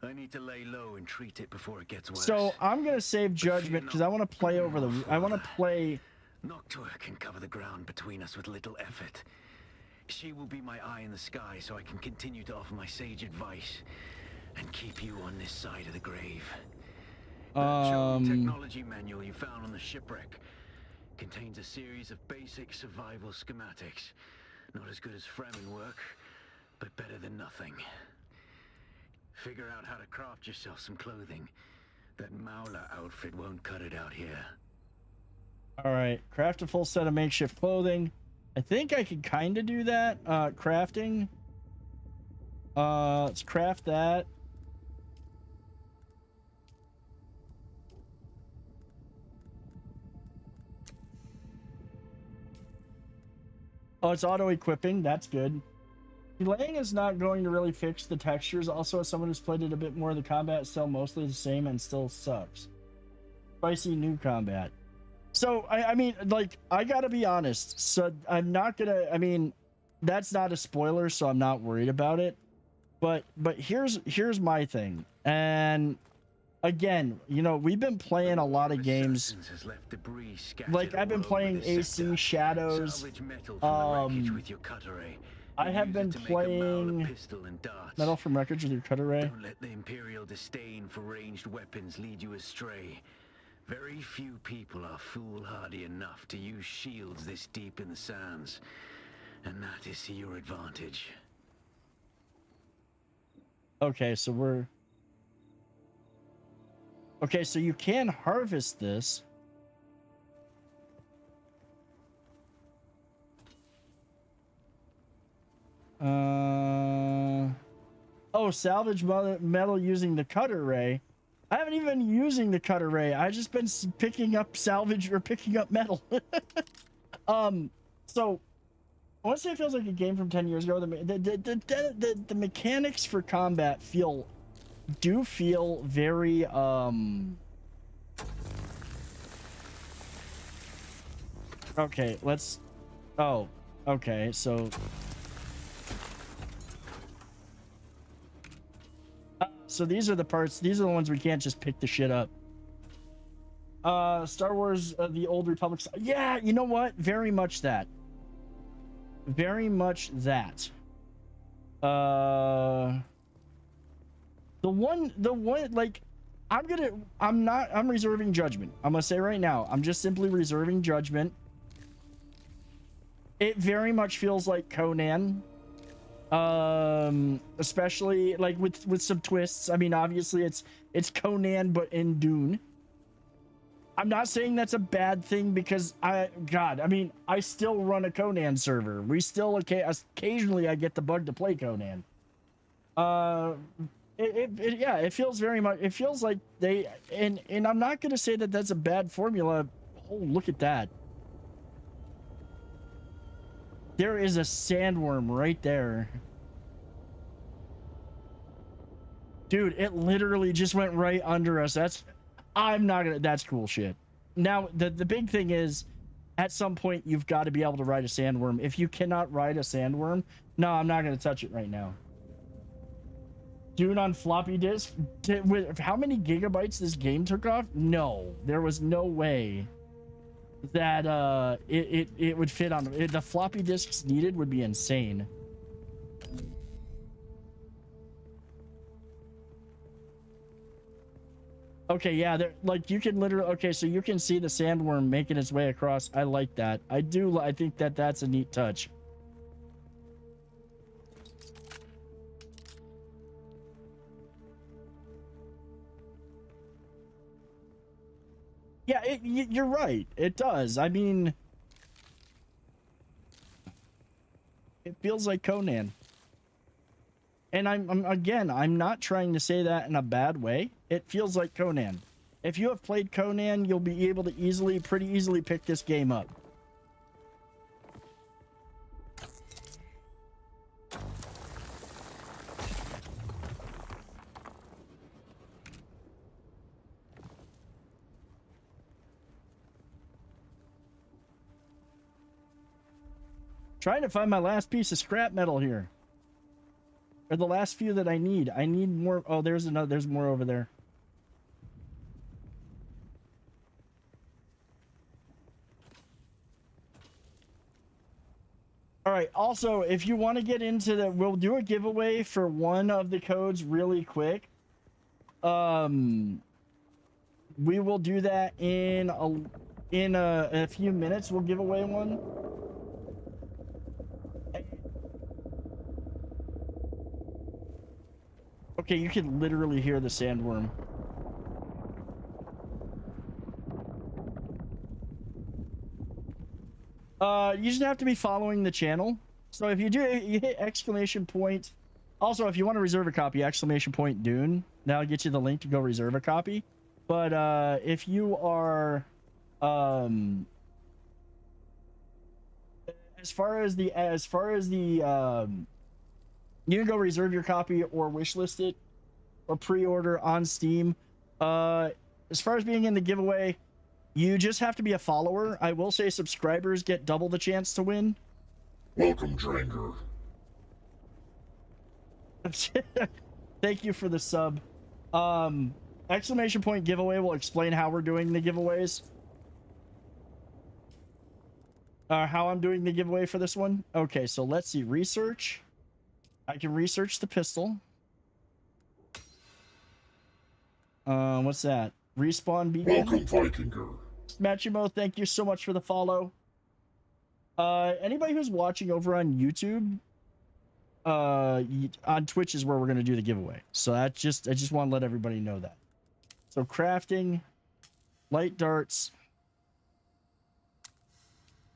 D: I need to lay low and treat it before it gets worse.
A: So I'm gonna save judgment because I want to play over the. I want to play.
D: Noctua can cover the ground between us with little effort. She will be my eye in the sky so I can continue to offer my sage advice and keep you on this side of the grave. The technology manual you found on the shipwreck contains a series of basic survival schematics. Not as good as Fremen work, but better than nothing. Figure out how to craft yourself some clothing. That Mauler outfit won't cut it out here.
A: All right, craft a full set of makeshift clothing. I think I could kind of do that. Crafting. Let's craft that. Oh, it's auto-equipping. That's good. Delaying is not going to really fix the textures. Also, as someone who's played it a bit more, the combat is still mostly the same and still sucks. Spicy new combat. So, I mean, like, I gotta be honest. So, I'm not gonna... I mean, that's not a spoiler, so I'm not worried about it. But here's my thing. And... again, you know, we've been playing a lot of games. Like, I've been playing AC Shadows. I have been playing Metal from Wreckage with your cutter ray.
D: Don't let the Imperial disdain for ranged weapons lead you astray. Very few people are foolhardy enough to use shields this deep in the sands, and that is to your advantage.
A: Okay, so we're... okay, so you can harvest this. Oh, Oh, salvage metal using the cutter ray. I haven't even been using the cutter ray. I just been picking up salvage or picking up metal. So I want to say it feels like a game from 10 years ago. The mechanics for combat do feel very okay, let's okay, so these are the parts, these are the ones we can't just pick the shit up. Star Wars, the Old Republic. Yeah, you know what? Very much that. Very much that. The one, like, I'm reserving judgment. I'm gonna say right now, I'm just simply reserving judgment. It very much feels like Conan. Especially like with some twists. I mean, obviously it's Conan, but in Dune. I'm not saying that's a bad thing because I mean, I still run a Conan server. We still occasionally I get the bug to play Conan. Yeah, it feels very much. It feels like they and I'm not gonna say that that's a bad formula. Oh, look at that. There is a sandworm right there. Dude, it literally just went right under us. That's cool shit. Now, the big thing is, at some point, you've got to be able to ride a sandworm. If you cannot ride a sandworm, no, I'm not going to touch it right now. Dune on floppy disk? With how many gigabytes this game took off? No, there was no way that it would fit on the floppy disks needed would be insane. Okay, yeah, like you can literally, okay, so you can see the sandworm making its way across. I like that. I think that that's a neat touch. Yeah, you're right. It does. I mean, it feels like Conan. And I'm not trying to say that in a bad way. It feels like Conan. If you have played Conan, you'll be able to pretty easily pick this game up. Trying to find my last piece of scrap metal here. Or the last few that I need. I need more. Oh, there's more over there. All right. Also, if you want to get into we'll do a giveaway for one of the codes really quick. We will do that in a few minutes. We'll give away one. Okay, you can literally hear the sandworm. You just have to be following the channel. So if you hit exclamation point. Also, if you want to reserve a copy, exclamation point Dune. That'll get you the link to go reserve a copy. But if you are as far as the you can go reserve your copy or wishlist it or pre-order on Steam. As far as being in the giveaway, you just have to be a follower. I will say subscribers get double the chance to win.
F: Welcome, Dranger.
A: Thank you for the sub. Exclamation point giveaway will explain how we're doing the giveaways. How I'm doing the giveaway for this one. Okay, so let's see. Research. I can research the pistol. What's that? Respawn beacon.
F: Welcome, Vikinger.
A: Machimo, thank you so much for the follow. Anybody who's watching over on YouTube, on Twitch is where we're gonna do the giveaway. So I just want to let everybody know that. So crafting, light darts.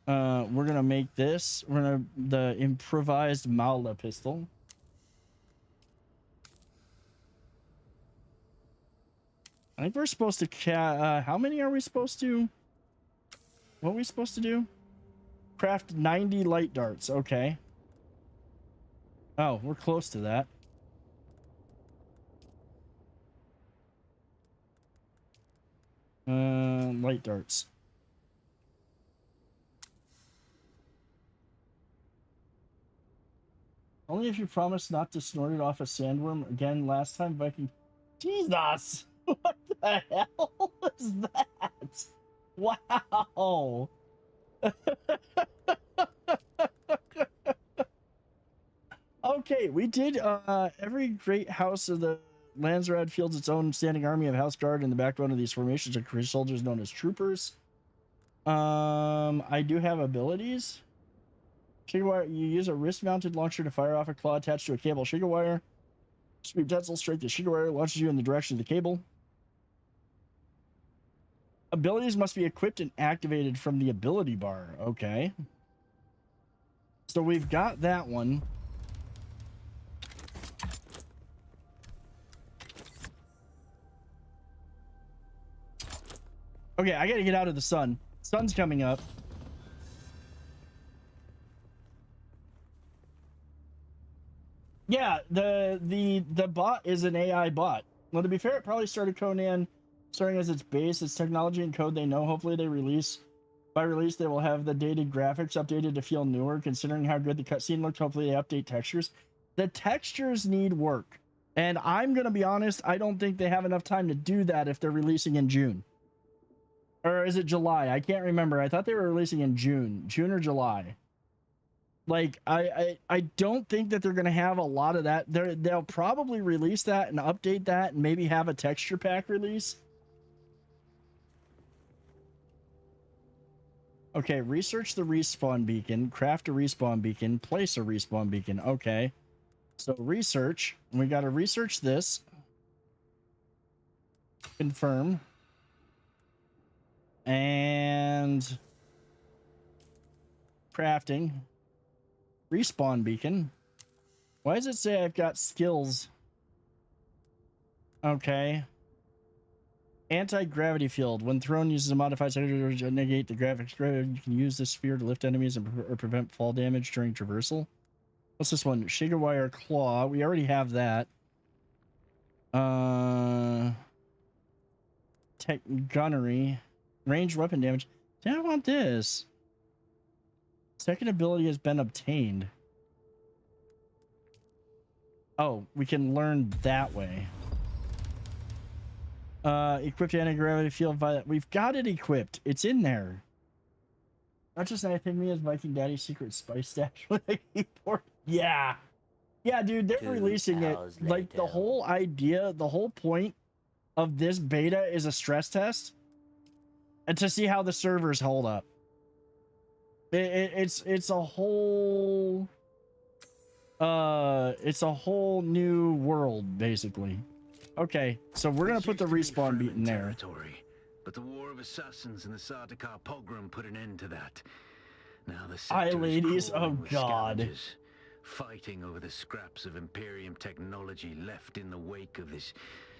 A: We're gonna make this. The improvised Mauler pistol. I think we're supposed to how many are we supposed to? What are we supposed to do? Craft 90 light darts. Okay. Oh, we're close to that. Light darts. Only if you promise not to snort it off a sandworm again last time, Viking. Jesus! What the hell is that? Wow! Okay, we did every great house of the Landsrad fields its own standing army of house guard in the backbone of these formations are soldiers known as troopers. I do have abilities. Sugar wire, you use a wrist-mounted launcher to fire off a claw attached to a cable sugar wire. Sweep tensile straight to sugar wire, launches you in the direction of the cable. Abilities must be equipped and activated from the ability bar. Okay. So we've got that one. Okay, I gotta get out of the sun. Sun's coming up. Yeah, the bot is an AI bot. Well, to be fair, it probably started Conan starting as its base, its technology and code they know. Hopefully they release. By release, they will have the dated graphics updated to feel newer, considering how good the cutscene looked. Hopefully they update textures. The textures need work. And I'm going to be honest, I don't think they have enough time to do that if they're releasing in June. Or is it July? I can't remember. I thought they were releasing in June. June or July. Like, I don't think that they're going to have a lot of that. They'll probably release that and update that and maybe have a texture pack release. Okay, research the respawn beacon, craft a respawn beacon, place a respawn beacon. Okay. So research, and we got to research this. Confirm. And crafting. Respawn beacon. Why does it say I've got skills? Okay. Anti-gravity field. When thrown, uses a modified secondary to negate the graphics. You can use this sphere to lift enemies or prevent fall damage during traversal. What's this one? Sugar wire claw. We already have that. Tech gunnery. Ranged weapon damage. Yeah, I want this. Second ability has been obtained. Oh, we can learn that way. Equipped anti-gravity field violet. We've got it equipped. It's in there. Not just anything me as Viking Daddy's secret spice stash with a keyboard. Yeah. Yeah, dude, they're releasing it. Like, the whole idea, the whole point of this beta is a stress test. And to see how the servers hold up. It's a whole new world, basically. Okay, so we're gonna put the respawn beacon there.
D: But the war of assassins and the Sardaukar pogrom put an end to that. Now the
A: Hi, ladies. Oh God.
D: Fighting over the scraps of Imperium technology left in the wake of this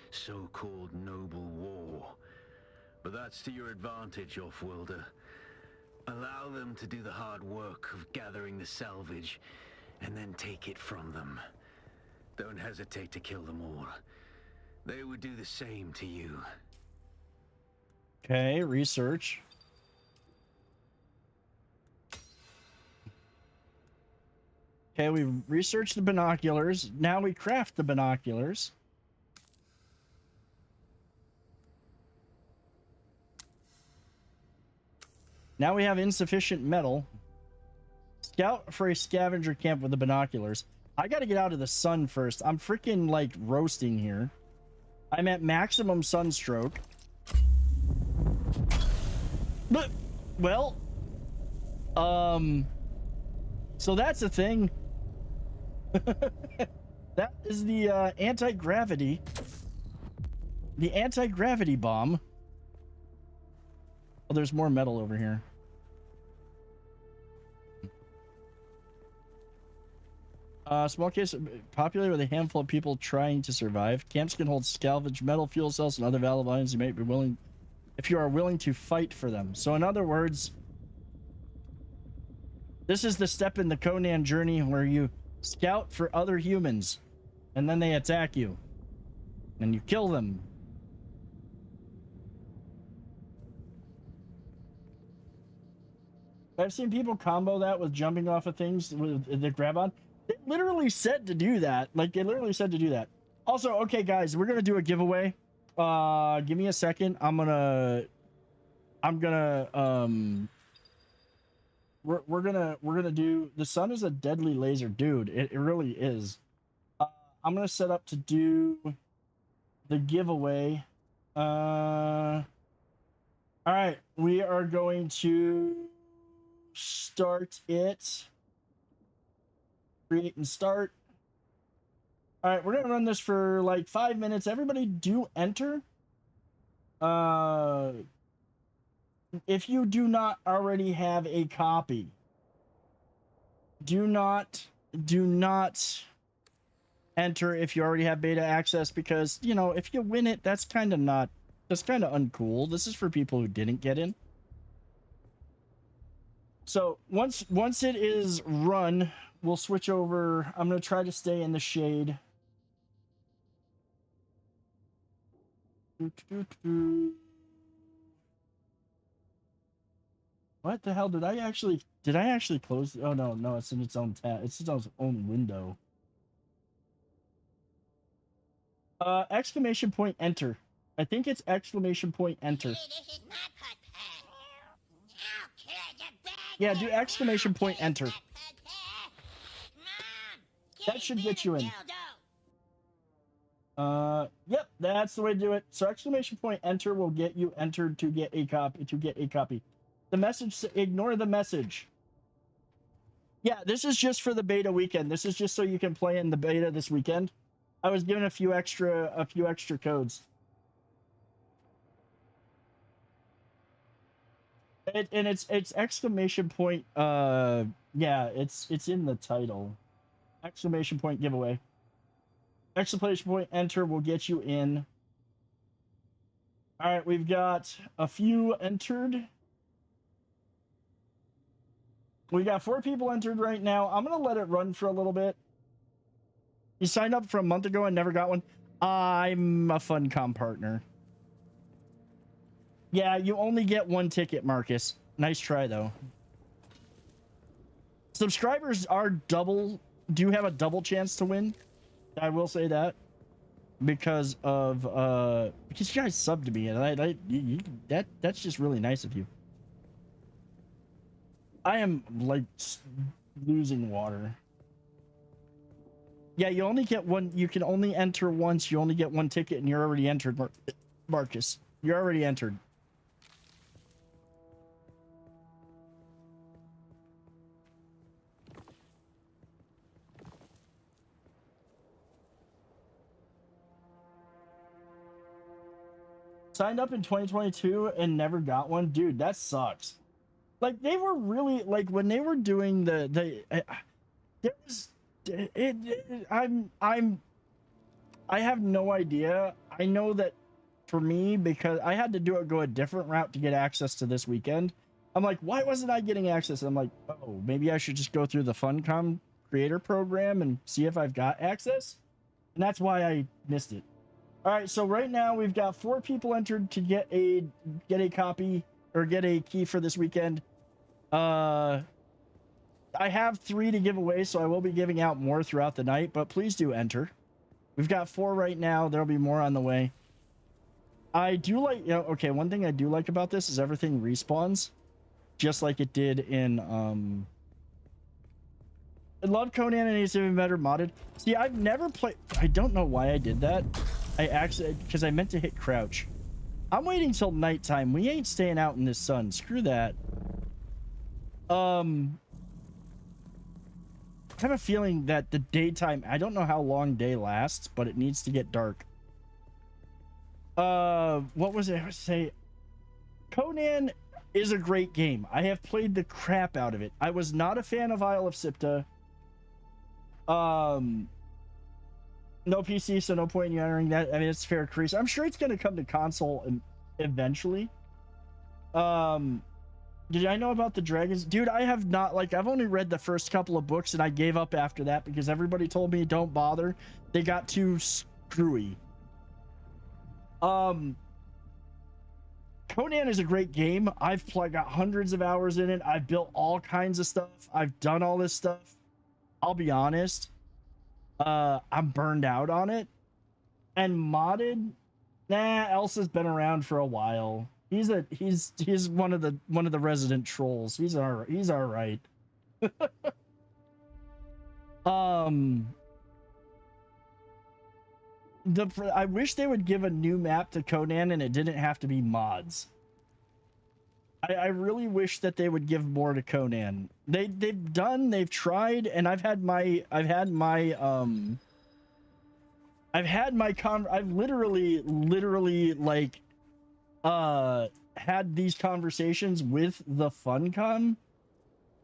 D: so-called noble war. But that's to your advantage, Offworlder. Allow them to do the hard work of gathering the salvage, and then take it from them. Don't hesitate to kill them all. They would do the same to you.
A: Okay, research. Okay, we researched the binoculars. Now we craft the binoculars. Now we have insufficient metal. Scout for a scavenger camp with the binoculars. I gotta get out of the sun first. I'm freaking, like, roasting here. I'm at maximum sunstroke. But, well, so that's a thing. That is the anti-gravity. The anti-gravity bomb. Oh, there's more metal over here. Small case populated with a handful of people trying to survive. Camps can hold salvage metal, fuel cells, and other valuable items you may be willing, if you are willing to fight for them. So in other words, this is the step in the Conan journey where you scout for other humans, and then they attack you, and you kill them. I've seen people combo that with jumping off of things with the grab on. They literally said to do that. Like, they literally said to do that. Also, okay, guys, we're gonna do a giveaway. Give me a second. We're gonna do, the sun is a deadly laser, dude. It really is. I'm gonna set up to do the giveaway. All right, we are going to start it. Create and start. All right, we're gonna run this for like 5 minutes. Everybody do enter. If you do not already have a copy, do not enter if you already have beta access, because, you know, if you win it, that's kind of uncool. This is for people who didn't get in. So once it is run, we'll switch over. I'm going to try to stay in the shade. What the hell did I actually close? Oh no, it's in its own tab. It's its own window. Exclamation point enter. I think it's exclamation point enter. Yeah, do exclamation point enter. That should get you in. Yep, that's the way to do it. So exclamation point enter will get you entered to get a copy. The message, ignore the message. Yeah, this is just for the beta weekend. This is just so you can play in the beta this weekend. I was given a few extra codes. And it's exclamation point, yeah, it's in the title. Exclamation point giveaway. Exclamation point enter will get you in. All right, we've got a few entered. We got 4 people entered right now. I'm gonna let it run for a little bit. You signed up for a month ago and never got one. I'm a Funcom partner. Yeah, you only get 1 ticket, Marcus. Nice try, though. Subscribers are do have a double chance to win. I will say that. Because you guys subbed to me, and that's just really nice of you. I am, like, losing water. Yeah, you only get 1. You can only enter once. You only get 1 ticket, and you're already entered, Marcus. You're already entered. Signed up in 2022 and never got one? Dude, that sucks. Like, they were really, like, when they were doing I have no idea. I know that for me, because I had to go a different route to get access to this weekend. I'm like, why wasn't I getting access? I'm like, oh, maybe I should just go through the Funcom creator program and see if I've got access. And that's why I missed it. All right, so right now we've got 4 people entered to get a copy or get a key for this weekend. I have 3 to give away, so I will be giving out more throughout the night, but please do enter. We've got 4 right now. There'll be more on the way. I do like, you know, okay, one thing I do like about this is everything respawns, just like it did in, I love Conan and it's even better modded. See, I've never played, I don't know why I did that. I actually, because I meant to hit crouch. I'm waiting till nighttime. We ain't staying out in this sun. Screw that. I have a feeling that the daytime, I don't know how long day lasts, but it needs to get dark. What was it I was say? Conan is a great game. I have played the crap out of it. I was not a fan of Isle of Sipta. No PC, so no point in you entering that. I mean, it's fair crease. I'm sure it's gonna come to console eventually. Did I know about the dragons? Dude, I have not, like, I've only read the first couple of books and I gave up after that because everybody told me don't bother. They got too screwy. Conan is a great game. I've got hundreds of hours in it. I've built all kinds of stuff. I've done all this stuff. I'll be honest. I'm burned out on it. And modded, nah, Elsa's been around for a while. He's one of the resident trolls. He's all right. I wish they would give a new map to Conan and it didn't have to be mods. I really wish that they would give more to Conan. They've tried, and I've literally like had these conversations with the Funcom.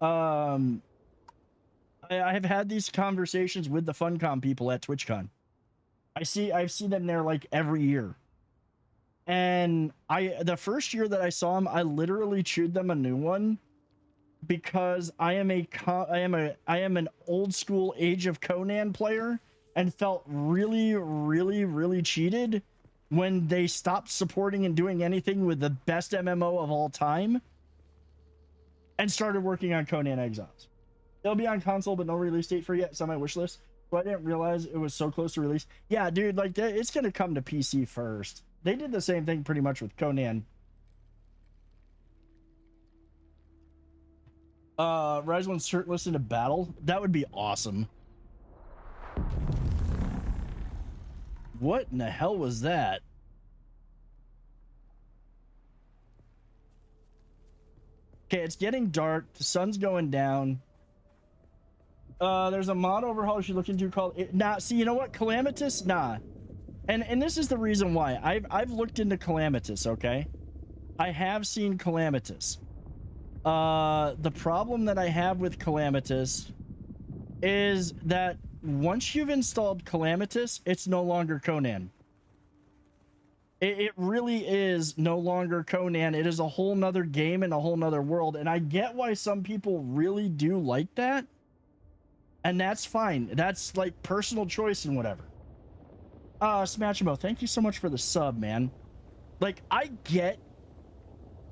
A: I have had these conversations with the Funcom people at TwitchCon. I've seen them there like every year. And the first year that I saw them, I literally chewed them a new one because I am an old school Age of Conan player and felt really, really, really cheated when they stopped supporting and doing anything with the best MMO of all time and started working on Conan Exiles. It'll be on console, but no release date for it yet. It's on my wish list. So I didn't realize it was so close to release. Yeah, dude, like it's gonna come to PC first. They did the same thing pretty much with Conan. Rise one shirtless into battle. That would be awesome. What in the hell was that? Okay, it's getting dark. The sun's going down. There's a mod overhaul you should look into called see, you know what? Calamitous? Nah. And this is the reason why. I've looked into Calamitous, okay? I have seen Calamitous. The problem that I have with Calamitous is that once you've installed Calamitous, it's no longer Conan. It really is no longer Conan. It is a whole nother game and a whole nother world. And I get why some people really do like that. And that's fine. That's like personal choice and whatever. Smashimo, thank you so much for the sub, man. Like, I get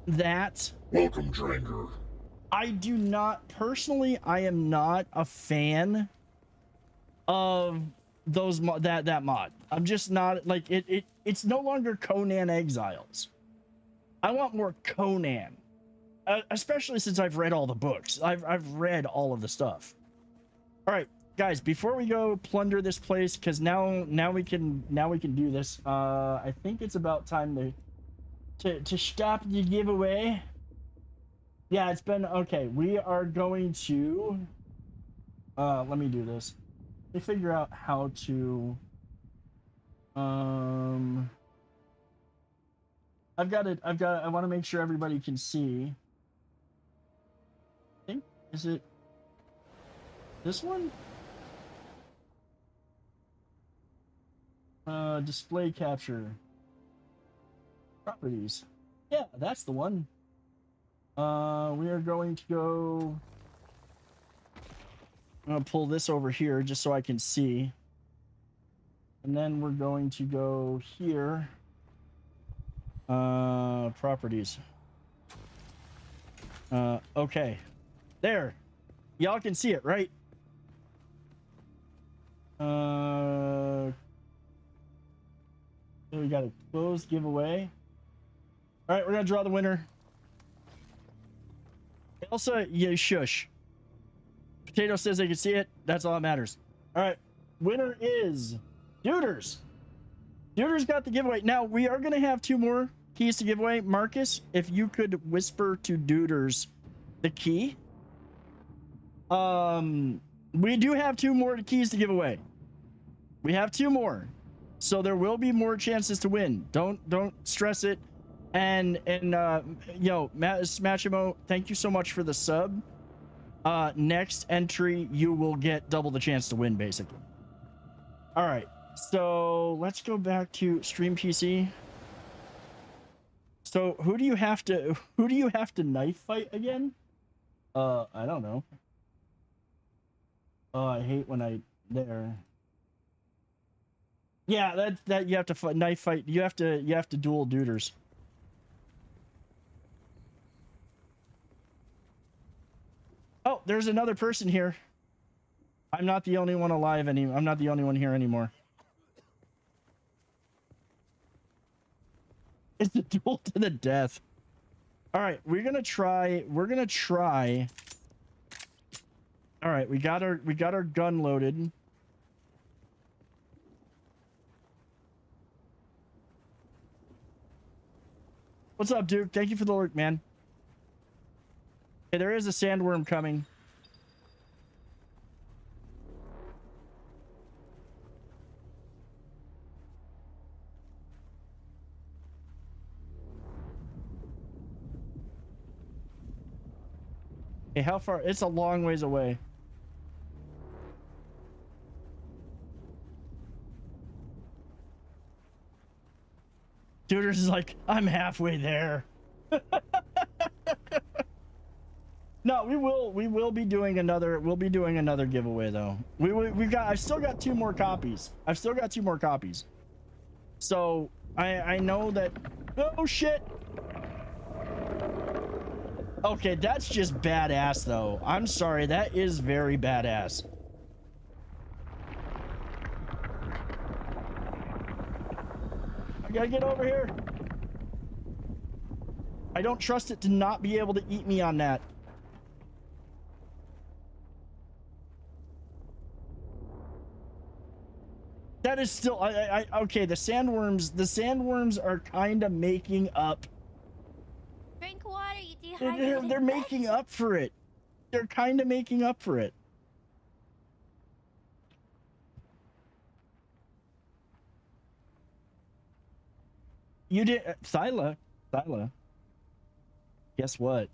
A: that.
F: Welcome, Dranger.
A: I do not, personally, I am not a fan of those that mod. I'm just not, like, it's no longer Conan Exiles. I want more Conan. Especially since I've read all the books. I've read all of the stuff. All right, guys, before we go plunder this place, because now we can do this. I think it's about time to stop the giveaway. Yeah, it's been okay. We are going to let me do this. Let me figure out how to I want to make sure everybody can see. I think, is it this one? Display capture. Properties. Yeah, that's the one. We are going to go. I'm gonna pull this over here just so I can see. And then we're going to go here. Properties. Okay. There. Y'all can see it, right? So we got a closed giveaway. All right, we're gonna draw the winner. Elsa, you shush. Potato says they can see it. That's all that matters. All right, winner is Duders. Duders got the giveaway. Now we are gonna have 2 more keys to give away. Marcus, if you could whisper to Duders the key. We do have 2 more keys to give away. We have 2 more. So there will be more chances to win. Don't stress it. And yo, Matt Smashimo, thank you so much for the sub. next entry, you will get double the chance to win, basically. All right, so let's go back to Stream PC. So who do you have to knife fight again? I don't know. Oh, I hate when there. Yeah, that you have to knife fight. You have to duel duders. Oh, there's another person here. I'm not the only one alive I'm not the only one here anymore. It's a duel to the death. All right, we're gonna try. All right, we got our gun loaded. What's up, Duke? Thank you for the lurk, man. Okay, there is a sandworm coming. Okay, how far? It's a long ways away. Duders is like, I'm halfway there. No, we will be doing another. We'll be doing another giveaway though. I've still got 2 more copies. So I know that. Oh shit. Okay, that's just badass though. I'm sorry, that is very badass. I gotta get over here. I don't trust it to not be able to eat me on that. That is still okay. The sandworms are kind of making up.
H: Drink water, you dehydrated.
A: They're making up for it. They're kind of making up for it. You did, Thyla. Guess what?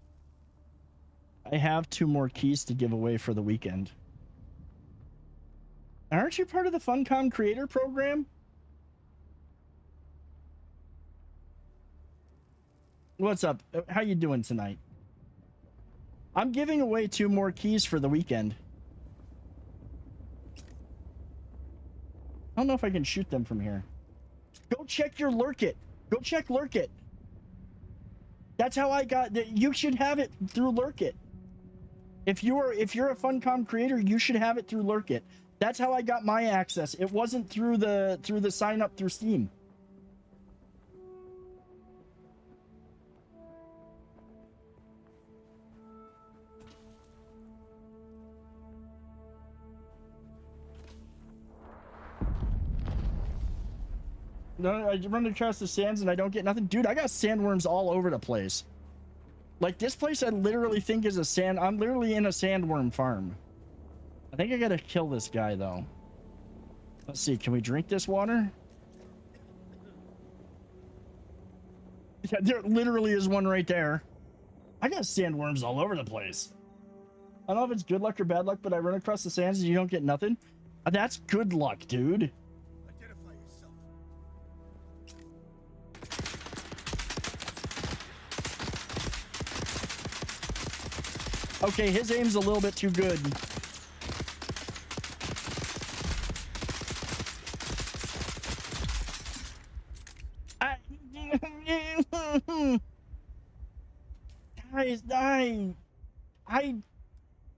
A: I have 2 more keys to give away for the weekend. Aren't you part of the Funcom creator program? What's up? How you doing tonight? I'm giving away 2 more keys for the weekend. I don't know if I can shoot them from here. Go check your lurk it. Go check lurk it. That's how I got that. You should have it through lurk it. If you're a Funcom creator, you should have it through lurk it. That's how I got my access. It wasn't through the sign up through Steam. No, I run across the sands and I don't get nothing. Dude, I got sandworms all over the place. Like, this place I literally think is I'm literally in a sandworm farm. I think I gotta kill this guy, though. Let's see, can we drink this water? Yeah, there literally is one right there. I got sandworms all over the place. I don't know if it's good luck or bad luck, but I run across the sands and you don't get nothing. That's good luck, dude.
G: Identify yourself.
A: Okay, his aim's a little bit too good.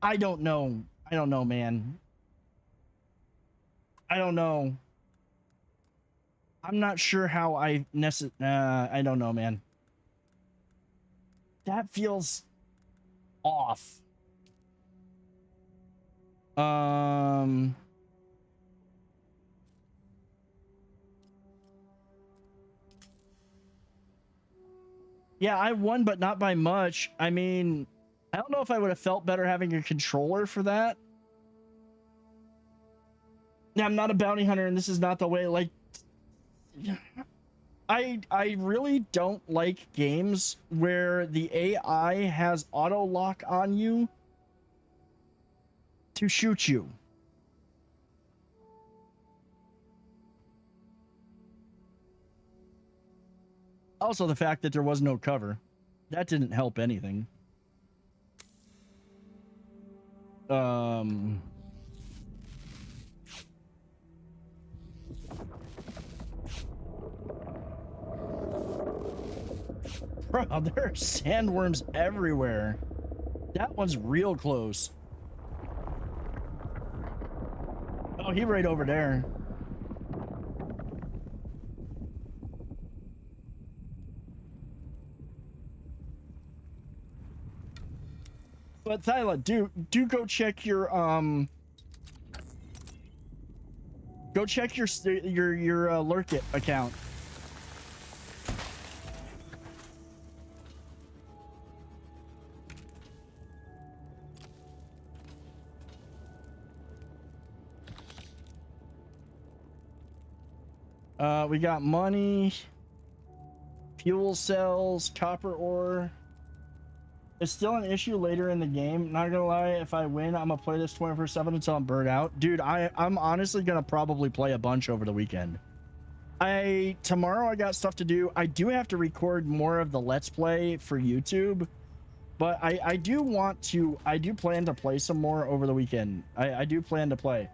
A: I don't know. I don't know, man. I don't know. I'm not sure how I don't know, man. That feels off. Yeah, I won, but not by much. I mean, I don't know if I would have felt better having a controller for that. Yeah, I'm not a bounty hunter, and this is not the way. Like, I really don't like games where the AI has auto lock on you to shoot you. Also, the fact that there was no cover, that didn't help anything. Bro, there are sandworms everywhere. That one's real close. Oh, he right over there. But Thyla, do go check your go check your Lurkit account. We got money, fuel cells, copper ore. It's still an issue later in the game. Not gonna lie, if I win, I'm gonna play this 24/7 until I'm burnt out. Dude, I'm honestly gonna probably play a bunch over the weekend. Tomorrow I got stuff to do. I do have to record more of the Let's Play for YouTube, but I do plan to play some more over the weekend. I do plan to play.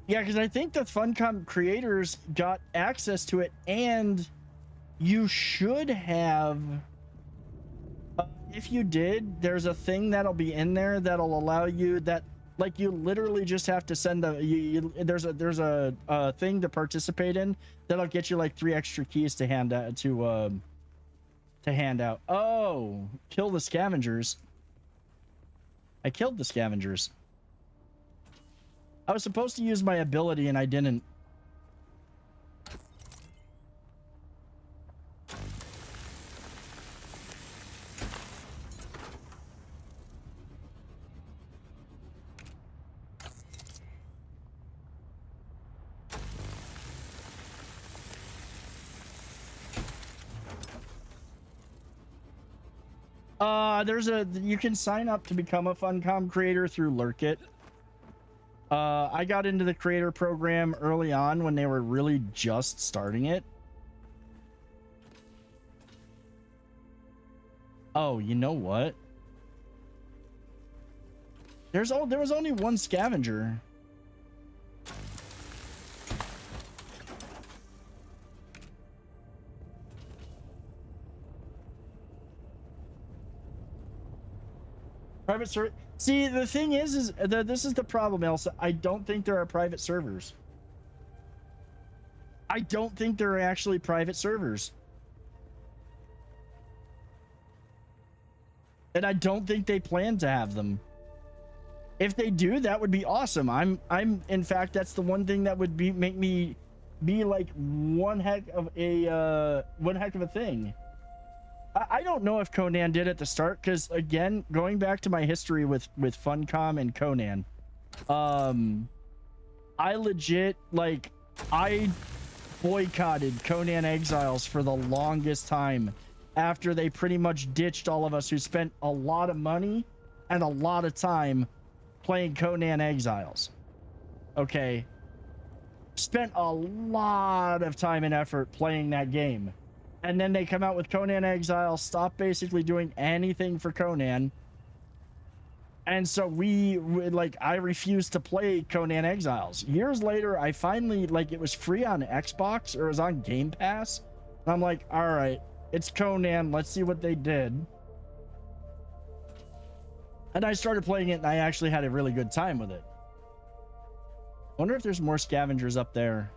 A: Yeah, because I think the Funcom creators got access to it, and you should have. If you did, there's a thing that'll be in there that'll allow you that, like, you literally just have to send there's a thing to participate in that'll get you like 3 extra keys to hand out to hand out. Oh, kill the scavengers. I killed the scavengers. I was supposed to use my ability and I didn't. You can sign up to become a Funcom creator through Lurkit. I got into the creator program early on when they were really just starting it. Oh, you know what? There was only one scavenger. Private server. See, the thing is that this is the problem, Elsa. I don't think there are private servers. I don't think there are actually private servers. And I don't think they plan to have them. If they do, that would be awesome. In fact, that's the one thing that would make me be like one heck of a thing. I don't know if Conan did at the start, because again, going back to my history with Funcom and Conan, I legit, like, I boycotted Conan Exiles for the longest time after they pretty much ditched all of us who spent a lot of money and a lot of time playing Conan Exiles. Okay, spent a lot of time and effort playing that game. And then they come out with Conan Exile, stop basically doing anything for Conan. And so I refused to play Conan Exiles. Years later, I finally, it was free on Xbox, or it was on Game Pass. And I'm like, all right, it's Conan. Let's see what they did. And I started playing it, and I actually had a really good time with it. Wonder if there's more scavengers up there.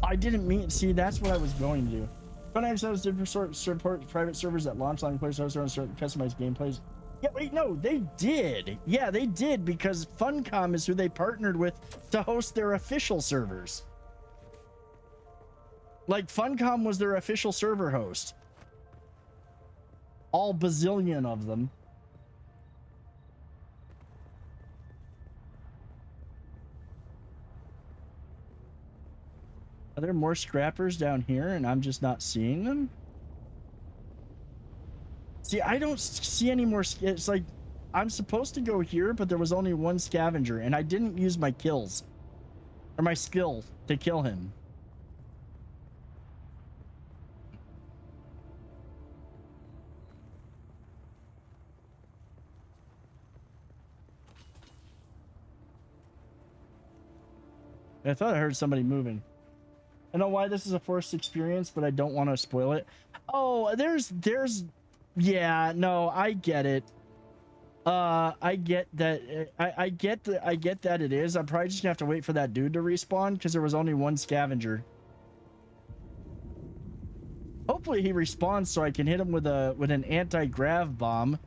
A: I didn't mean. See, that's what I was going to do. Conan Exiles did support private servers that launch online players and customized gameplays. Yeah, wait, no, they did. Yeah, they did, because Funcom is who they partnered with to host their official servers. Like, Funcom was their official server host. All bazillion of them. Are there more scrappers down here and I'm just not seeing them? See, I don't see any more. It's like I'm supposed to go here, but there was only one scavenger, and I didn't use my kills or my skill to kill him. I thought I heard somebody moving. I know why this is a forced experience, but I don't want to spoil it. Oh, yeah, no, I get it. I get that. I get that it is. I'm probably just gonna have to wait for that dude to respawn because there was only one scavenger. Hopefully he respawns so I can hit him with an anti-grav bomb.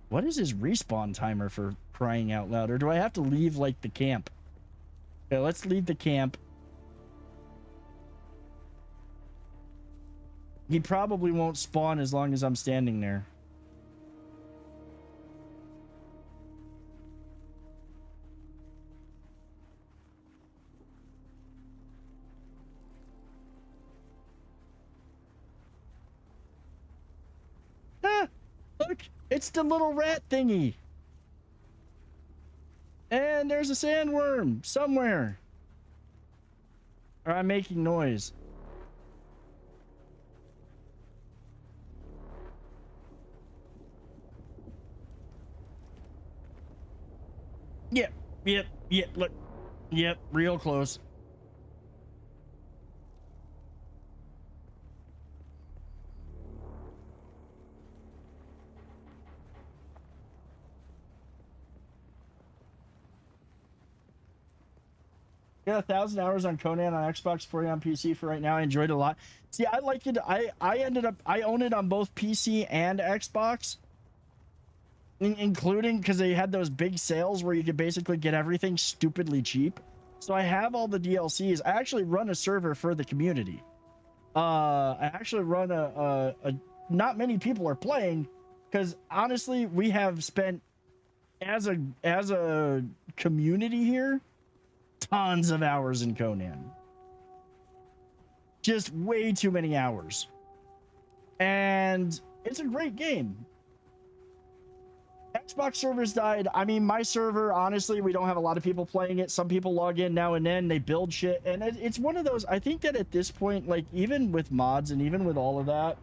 A: What is his respawn timer, for crying out loud? Or do I have to leave like the camp? Okay, let's leave the camp. He probably won't spawn as long as I'm standing there. Ah, look, it's the little rat thingy. And there's a sandworm somewhere. Or I'm making noise. Yep, look. Yep, real close. Got 1,000 hours on Conan on Xbox, 40 on PC for right now. I enjoyed it a lot. See, I like it. I own it on both PC and Xbox. Including because they had those big sales where you could basically get everything stupidly cheap. So I have all the DLCs. I actually run a server for the community. I actually run a not many people are playing because honestly we have spent as a community here tons of hours in Conan. Just way too many hours. And it's a great game. Xbox servers died. I mean, my server, honestly, we don't have a lot of people playing it. Some people log in now and then, they build shit, and it's one of those. I think that at this point, like, even with mods and even with all of that,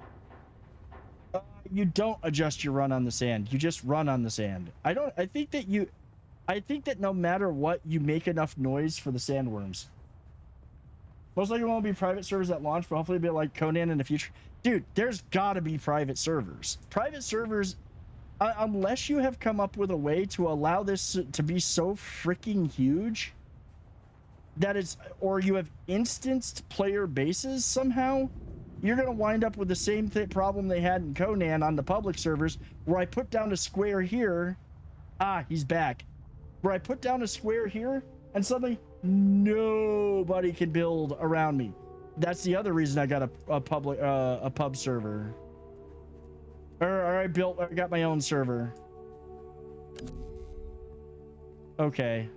A: you don't adjust your run on the sand. You just run on the sand. I think that no matter what, you make enough noise for the sandworms. Most likely won't be private servers at launch, but hopefully it'll be like Conan in the future. Dude, there's gotta be private servers. Private servers, unless you have come up with a way to allow this to be so freaking huge that it's, or you have instanced player bases somehow, you're going to wind up with the same problem they had in Conan on the public servers, where I put down a square here. Ah, he's back. Where I put down a square here, and suddenly nobody can build around me. That's the other reason I got a pub server. Or I got my own server. Okay.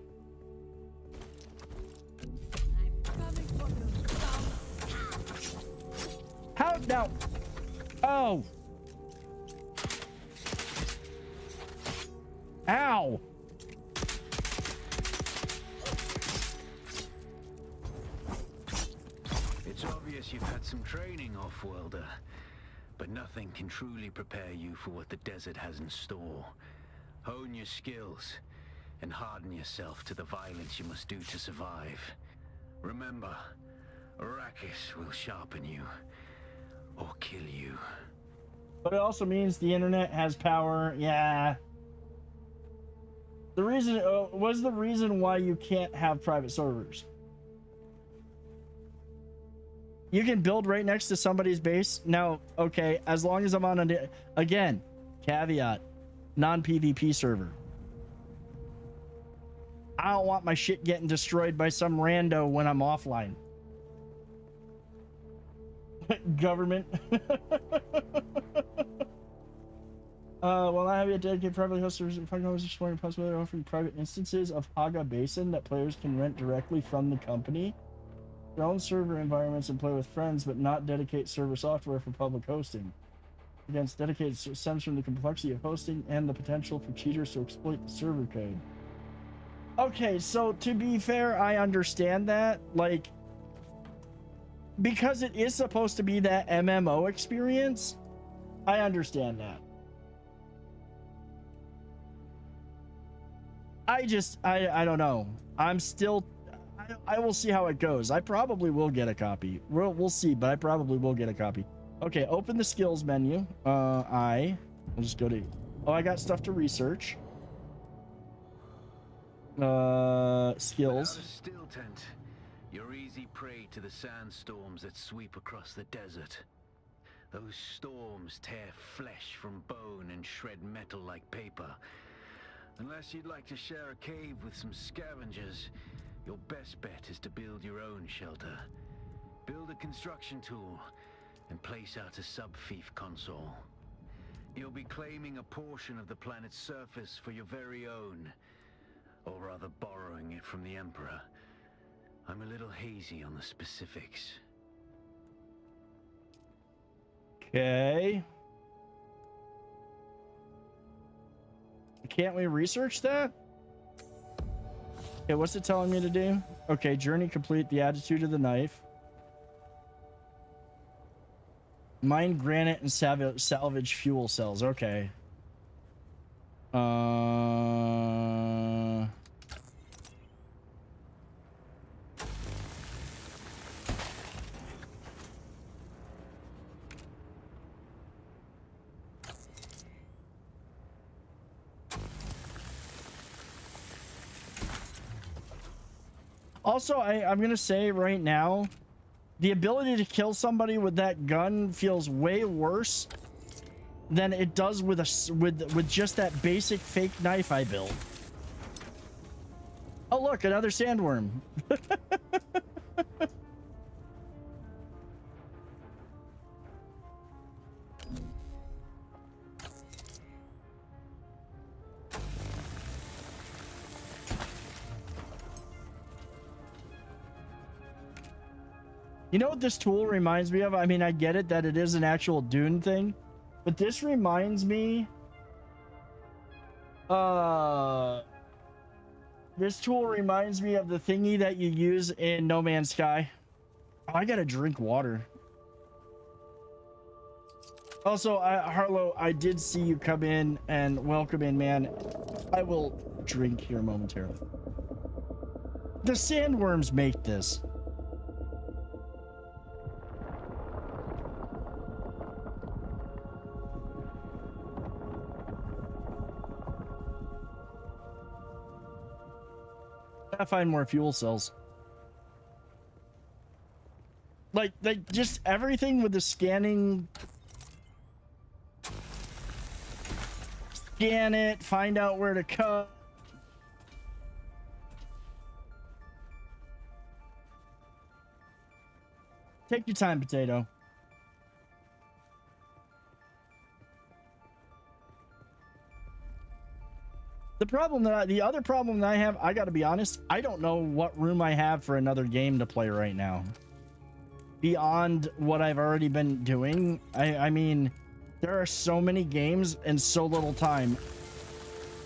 A: How now? Oh. Ow.
D: It's obvious you've had some training, off-worlder. But nothing can truly prepare you for what the desert has in store. Hone your skills and harden yourself to the violence you must do to survive. Remember, Arakis will sharpen you or kill you.
A: But it also means the internet has power. Yeah. The reason was the reason why you can't have private servers. You can build right next to somebody's base. Now, okay, as long as I'm on again, caveat, non-PvP server. I don't want my shit getting destroyed by some rando when I'm offline. Government. Well, I have a dedicated privately hosted servers. Funcom is exploring the possibility of offering private instances of Haga Basin that players can rent directly from the company. Your own server environments and play with friends, but not dedicate server software for public hosting. Against dedicated stems from the complexity of hosting and the potential for cheaters to exploit the server code. Okay, so to be fair, I understand that. Like, because it is supposed to be that MMO experience, I understand that. I don't know. I'm still, I will see how it goes. I probably will get a copy. We'll see, but I probably will get a copy. Okay, open the skills menu. I'll just go to, oh, I got stuff to research. Skills.
D: Without a still tent, you're easy prey to the sandstorms that sweep across the desert. Those storms tear flesh from bone and shred metal like paper. Unless you'd like to share a cave with some scavengers, your best bet is to build your own shelter. Build a construction tool and place out a sub-fief console. You'll be claiming a portion of the planet's surface for your very own, or rather borrowing it from the Emperor. I'm a little hazy on the specifics.
A: Okay. Can't we research that? Okay, what's it telling me to do? Okay, journey complete, the attitude of the knife. Mine granite and salvage fuel cells. Okay. Also, I'm gonna say right now, the ability to kill somebody with that gun feels way worse than it does with with just that basic fake knife I built. Oh look, another sandworm. You know what this tool reminds me of? I mean, I get it that it is an actual Dune thing, but this reminds me... This tool reminds me of the thingy that you use in No Man's Sky. Oh, I gotta drink water. Also, Harlow, I did see you come in, and welcome in, man. I will drink here momentarily. The sandworms make this. I find more fuel cells. Like just everything with the scanning. Scan it, find out where to cut. Take your time, potato. The other problem that I have, I gotta be honest, I don't know what room I have for another game to play right now. Beyond what I've already been doing. I mean, there are so many games and so little time.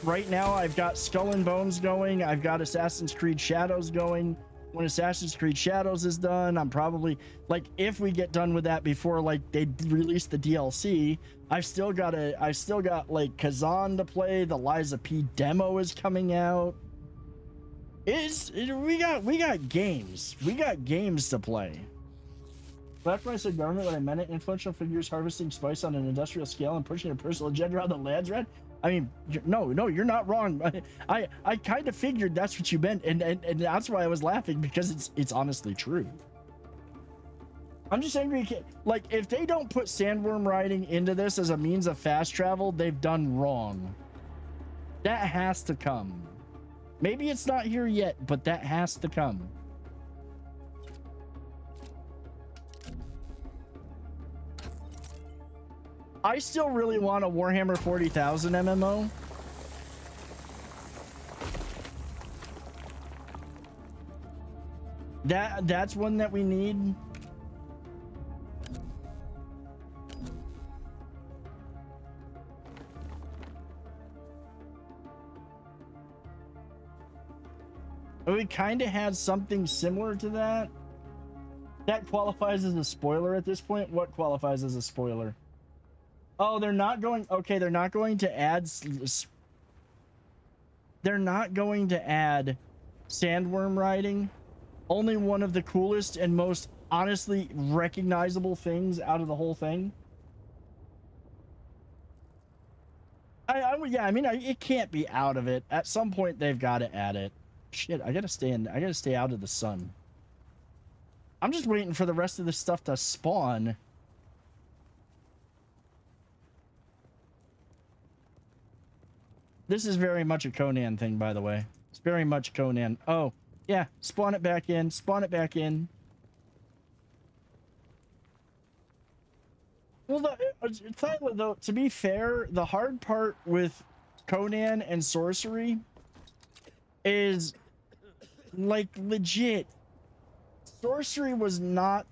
A: Right now, I've got Skull and Bones going. I've got Assassin's Creed Shadows going. When Assassin's Creed Shadows is done, I'm probably, like, if we get done with that before, like, they release the DLC, I've still got like Kazan to play. The Liza P demo is coming out. We got games. We got games to play. That's why I said government, what I meant it. Influential figures harvesting spice on an industrial scale and pushing a personal agenda on the land's red. I mean, no, you're not wrong. I kind of figured that's what you meant, and that's why I was laughing, because it's honestly true. I'm just angry. Like, if they don't put sandworm riding into this as a means of fast travel, they've done wrong. That has to come. Maybe it's not here yet, but that has to come. I still really want a Warhammer 40,000 MMO. That's one that we need. We kind of had something similar to that. That qualifies as a spoiler at this point. What qualifies as a spoiler? Oh, they're not going. Okay, they're not going to add. They're not going to add sandworm riding. Only one of the coolest and most honestly recognizable things out of the whole thing. Yeah, I mean, it can't be out of it. At some point, they've got to add it. Shit, I gotta stay out of the sun. I'm just waiting for the rest of this stuff to spawn. This is very much a Conan thing, by the way. It's very much Conan. Oh, yeah, spawn it back in, spawn it back in. Well, Tyler, though, to be fair, the hard part with Conan and sorcery is, like, legit. Sorcery was not...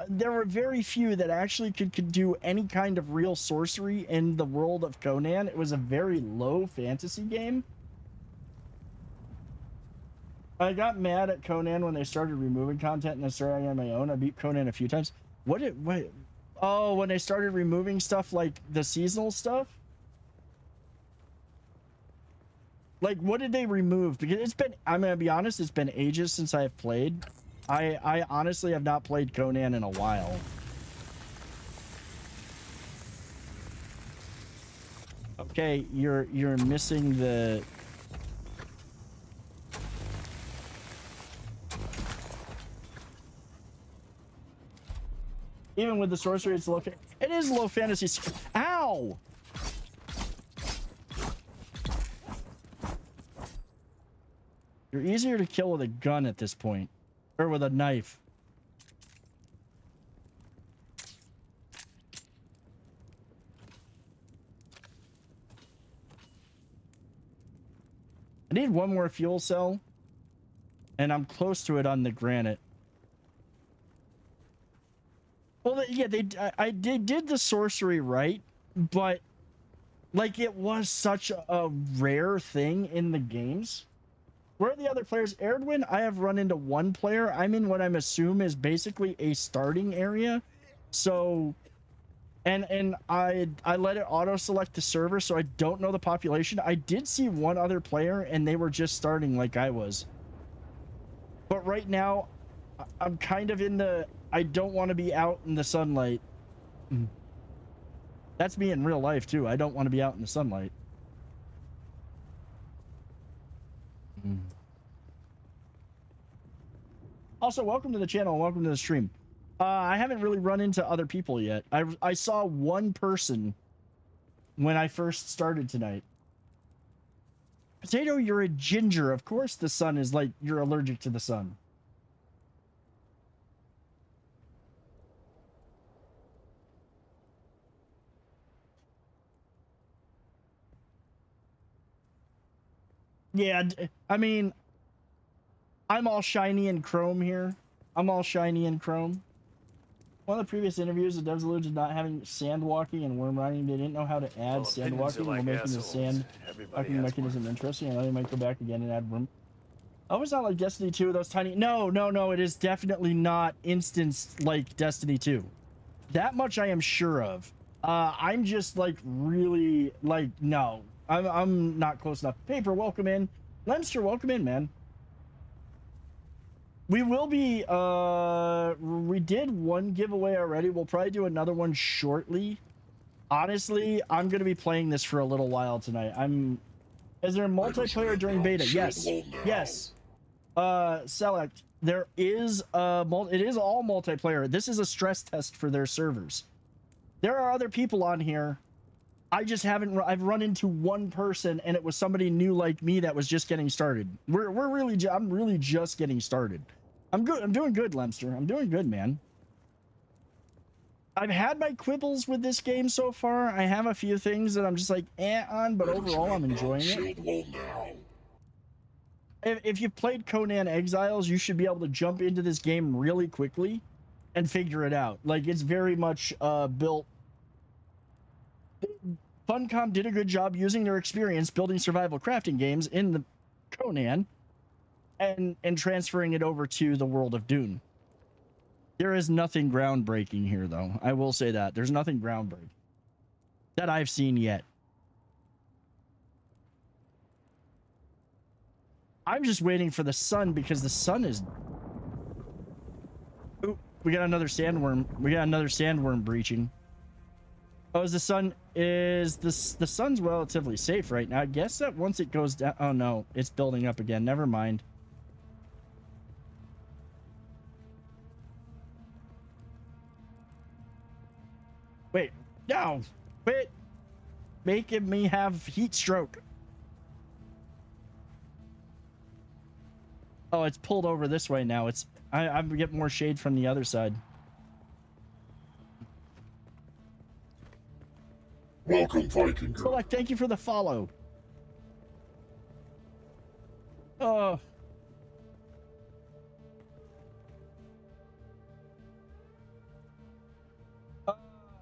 A: There were very few that actually could do any kind of real sorcery in the world of Conan. It was a very low fantasy game. I got mad at Conan when they started removing content and I started on my own. I beat Conan a few times. What? Oh, when they started removing stuff like the seasonal stuff? Like, what did they remove? Because it's been, I'm gonna be honest, it's been ages since I've played. I honestly have not played Conan in a while. Okay, you're missing the... Even with the sorcery, it's low. It is low fantasy. Ow! You're easier to kill with a gun at this point. Or with a knife. I need one more fuel cell. And I'm close to it on the granite. Well, yeah, they did the sorcery right, but like it was such a rare thing in the games. Where are the other players? Erdwin, I have run into one player. I'm in what I'm assume is basically a starting area. So, and I let it auto select the server, so I don't know the population. I did see one other player, and they were just starting like I was. But right now, I'm kind of in the... I don't want to be out in the sunlight. That's me in real life, too. I don't want to be out in the sunlight. Also, welcome to the channel and welcome to the stream. I haven't really run into other people yet. I saw one person when I first started tonight. Potato, you're a ginger. Of course the sun is like, you're allergic to the sun. Yeah, I mean, I'm all shiny and chrome here. I'm all shiny and chrome. One of the previous interviews, the devs alluded to not having sand walking and worm riding. They didn't know how to add sand walking while making the sand walking mechanism interesting. I know they might go back again and add worm. Oh, it's not like Destiny 2, those tiny... No, it is definitely not instanced like Destiny 2. That much I am sure of. I'm just like really like, no. I'm not close enough. Paper, welcome in. Lemster, welcome in, man. We will be, we did one giveaway already. We'll probably do another one shortly. Honestly, I'm going to be playing this for a little while tonight. Is there a multiplayer during beta? Yes. Yes. Select. There is, it is all multiplayer. This is a stress test for their servers. There are other people on here. I just haven't, I've run into one person and it was somebody new like me that was just getting started. I'm really just getting started. I'm good. I'm doing good, Lemster. I'm doing good, man. I've had my quibbles with this game so far. I have a few things that I'm just like, on, but overall I'm enjoying it. If you've played Conan Exiles, you should be able to jump into this game really quickly and figure it out. Like, it's very much built. Funcom did a good job using their experience building survival crafting games in the Conan and transferring it over to the world of Dune. There is nothing groundbreaking here, though. I will say that. There's nothing groundbreaking that I've seen yet. I'm just waiting for the sun because the sun is... Ooh, we got another sandworm. We got another sandworm breaching. Oh, is the sun... Is the sun's relatively safe right now? I guess that once it goes down... Oh, no. It's building up again. Never mind. Wait. No. Quit making me have heat stroke. Oh, it's pulled over this way now. It's... I get more shade from the other side.
F: Welcome, Viking.
A: Select, thank you for the follow. Oh.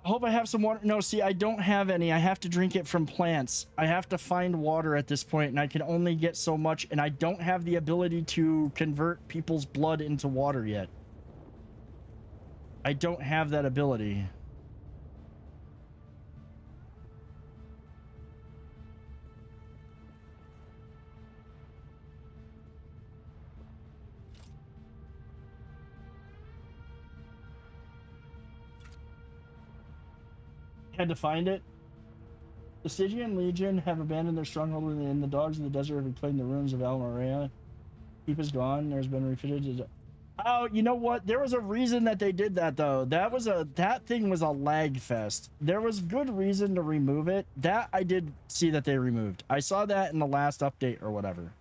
A: Hope I have some water. No, see, I don't have any. I have to drink it from plants. I have to find water at this point, and I can only get so much, and I don't have the ability to convert people's blood into water yet. I don't have that ability. Had to find it. The Stygian Legion have abandoned their stronghold in the dogs of the desert have reclaimed the ruins of Almaria. Keep is gone. There's been refitted. Oh, you know what? There was a reason that they did that, though. That thing was a lag fest. There was good reason to remove it. That I did see that they removed. I saw that in the last update or whatever.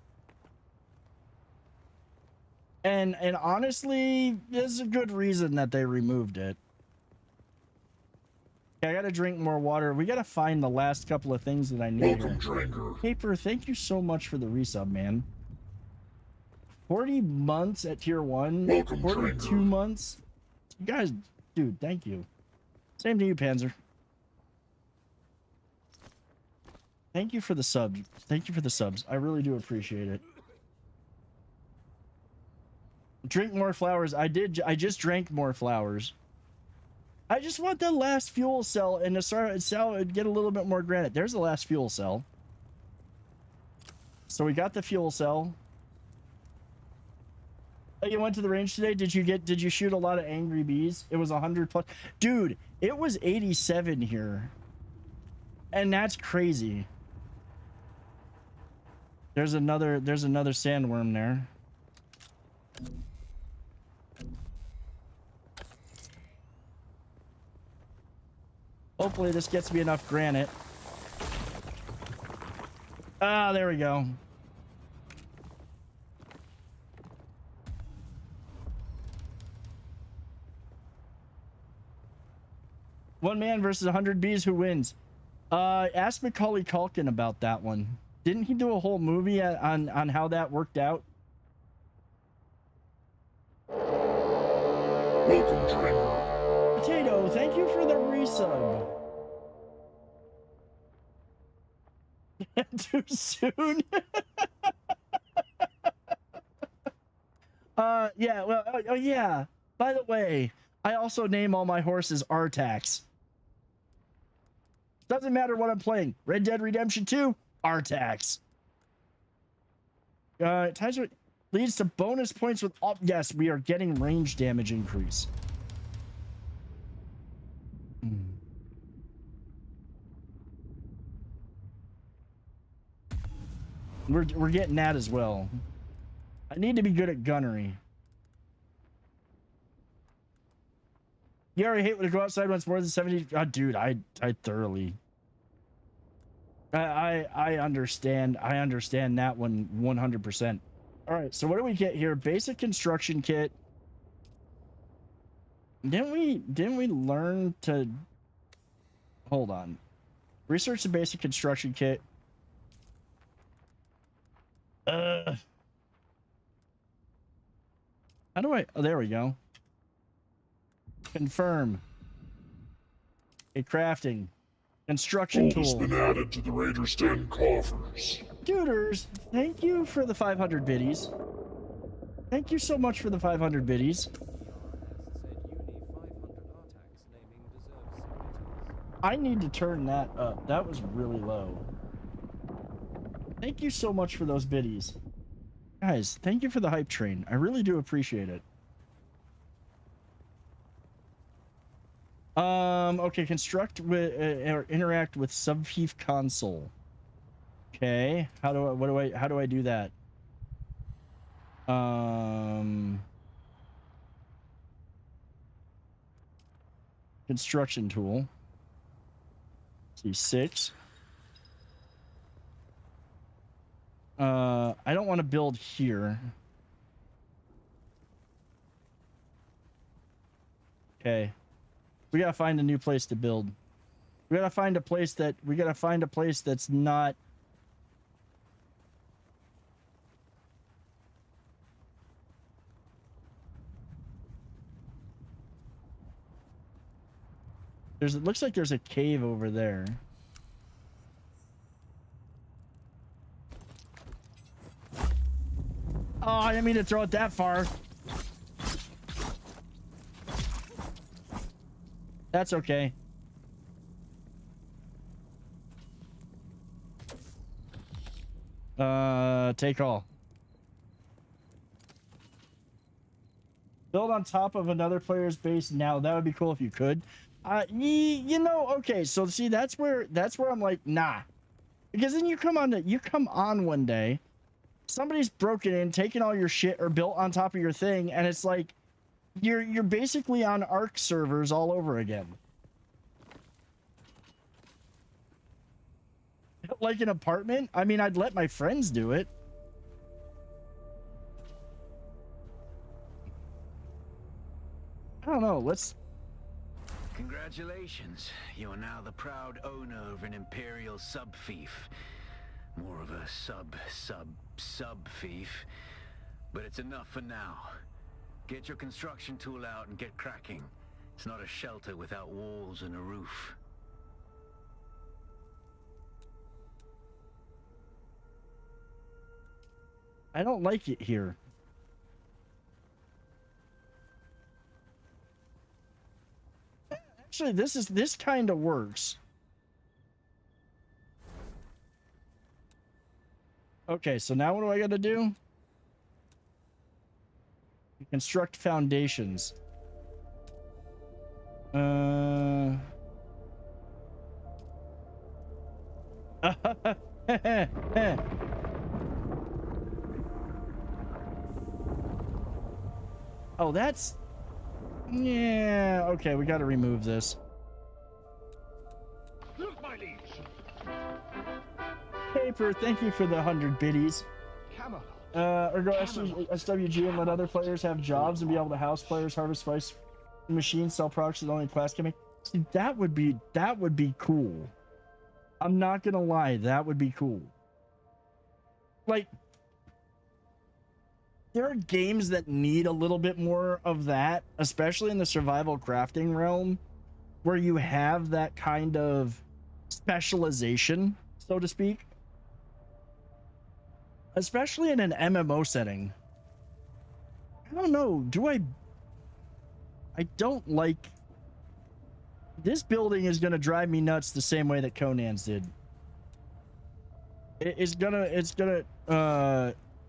A: And honestly, there's a good reason that they removed it. I gotta drink more water. We gotta find the last couple of things that I need.
F: Welcome, Dranger.
A: Paper, thank you so much for the resub, man. 40 months at tier 1.
F: Welcome,
A: 42
F: Dranger.
A: months. You guys, dude, thank you. Same to you, Panzer. Thank you for the subs. Thank you for the subs. I really do appreciate it. Drink more flowers. I just drank more flowers. I just want the last fuel cell and to get a little bit more granite. There's the last fuel cell. So we got the fuel cell. Oh, you went to the range today? Did you shoot a lot of angry bees? It was 100 plus. Dude, it was 87 here. And that's crazy. There's another sandworm there. Hopefully this gets me enough granite. Ah, there we go. One man versus 100 bees, who wins? Ask Macaulay Culkin about that one. Didn't he do a whole movie on how that worked out?
F: Welcome, Dranger.
A: Potato, thank you for the resub. Too soon. Yeah, well, oh yeah. By the way, I also name all my horses Artax. Doesn't matter what I'm playing. Red Dead Redemption 2, Artax. Times leads to bonus points with all. Yes, we are getting range damage increase. We're getting that as well. I need to be good at gunnery. You already hate when I go outside when it's more than 70. Oh, dude, I thoroughly. I understand. I understand that one 100%. All right, so what do we get here? Basic construction kit. Didn't we learn to? Hold on. Research the basic construction kit. How do I? Oh, there we go. Confirm. A crafting. Construction
F: Gold has
A: tool.
F: been added to the Raider's Den coffers.
A: Duders, thank you for the 500 biddies. Thank you so much for the 500 biddies. I need to turn that up. That was really low. Thank you so much for those biddies. Guys, thank you for the hype train. I really do appreciate it. Okay, construct with or interact with subfief console. Okay, how do I do that? Construction tool. C6. I don't want to build here. Okay. We gotta find a new place to build. We gotta find a place that's not. It looks like there's a cave over there. Oh, I didn't mean to throw it that far. That's okay. Take all. Build on top of another player's base now. That would be cool if you could. You know, okay, so see, that's where I'm like, nah. Because then you come on one day, somebody's broken in, taken all your shit or built on top of your thing, and it's like you're basically on Ark servers all over again. Like an apartment? I mean, I'd let my friends do it. I don't know, let's...
D: Congratulations. You are now the proud owner of an Imperial sub-fief. More of a sub-fief. But it's enough for now. Get your construction tool out and get cracking. It's not a shelter without walls and a roof.
A: I don't like it here. Actually, this kind of works. Okay, so now what do I got to do? Construct foundations. Oh, that's... Yeah, okay, we got to remove this.
F: Look, my liege.
A: Paper, thank you for the 100 biddies. Or go SWG and let other players have jobs and be able to house players, harvest spice machines, sell products that only class can make. See, that would be cool. I'm not gonna lie, that would be cool. Like, there are games that need a little bit more of that, especially in the survival crafting realm, where you have that kind of specialization, so to speak. Especially in an MMO setting. I don't know, I don't like... This building is gonna drive me nuts the same way that Conan's did. It's gonna,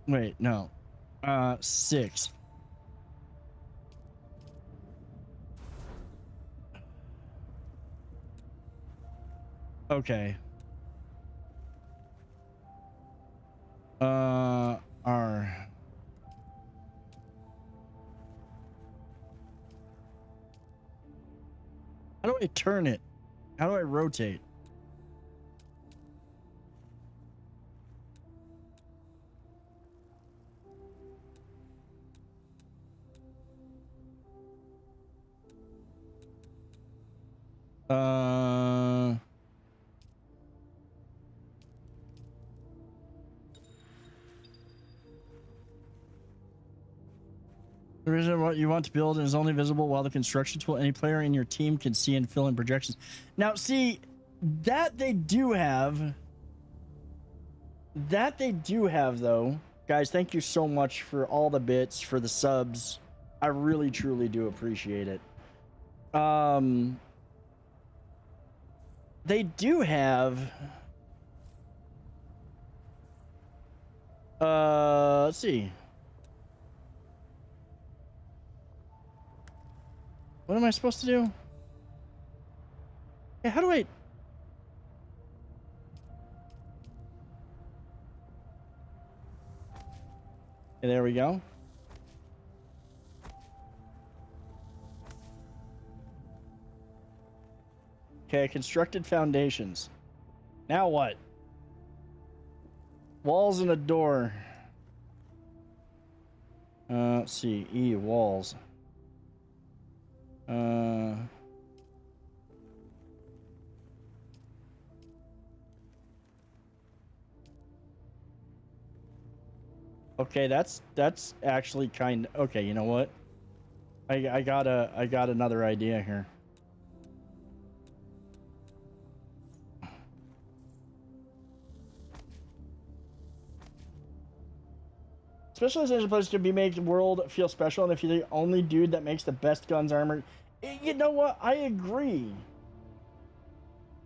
A: wait, no. 6. Okay. R. How do I turn it? How do I rotate? The reason what you want to build is only visible while the construction tool any player in your team can see and fill in projections. Now, see, that they do have. That they do have, though. Guys, thank you so much for all the bits, for the subs. I really, truly do appreciate it. They do have... let's see. What am I supposed to do? Yeah, how do I... Okay, there we go. Okay, constructed foundations. Now what? Walls and a door. Let's see. E, walls. Okay, that's actually kind of... Okay, you know what? I got another idea here. Specialization players can be make the world feel special, and if you're the only dude that makes the best guns armor, you know what? I agree.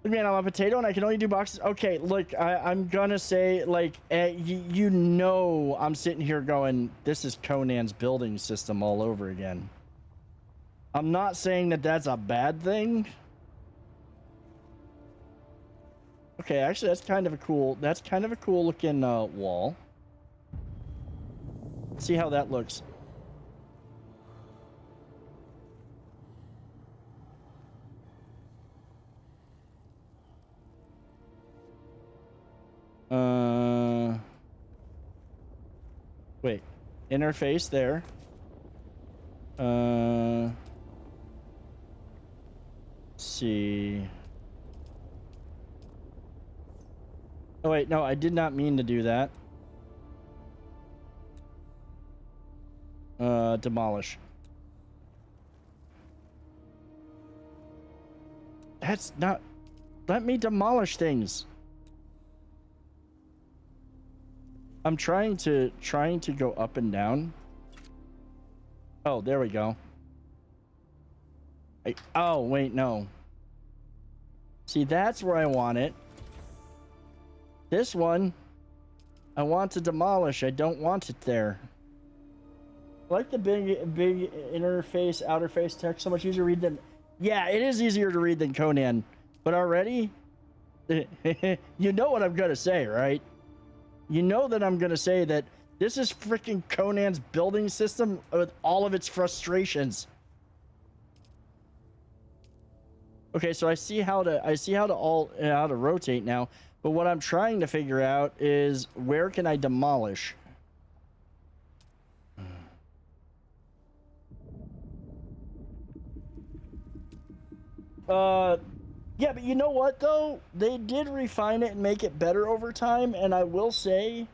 A: Man, I'm a potato and I can only do boxes. Okay, look, I'm gonna say, like, you know, I'm sitting here going, this is Conan's building system all over again. I'm not saying that that's a bad thing. Okay, actually, that's kind of a cool looking wall. See how that looks. Wait, interface there. Let's see. Oh wait, no, I did not mean to do that. Demolish. That's not... Let me demolish things. I'm trying to go up and down. Oh, there we go. Oh, wait, no. See, that's where I want it. This one, I want to demolish. I don't want it there. I like the big interface, outer face text so much easier to read than... Yeah, it is easier to read than Conan. But already, you know what I'm going to say, right? You know that I'm going to say that this is freaking Conan's building system with all of its frustrations. Okay, so I see how to rotate now, but what I'm trying to figure out is where can I demolish? Yeah, but you know what, though? They did refine it and make it better over time, and I will say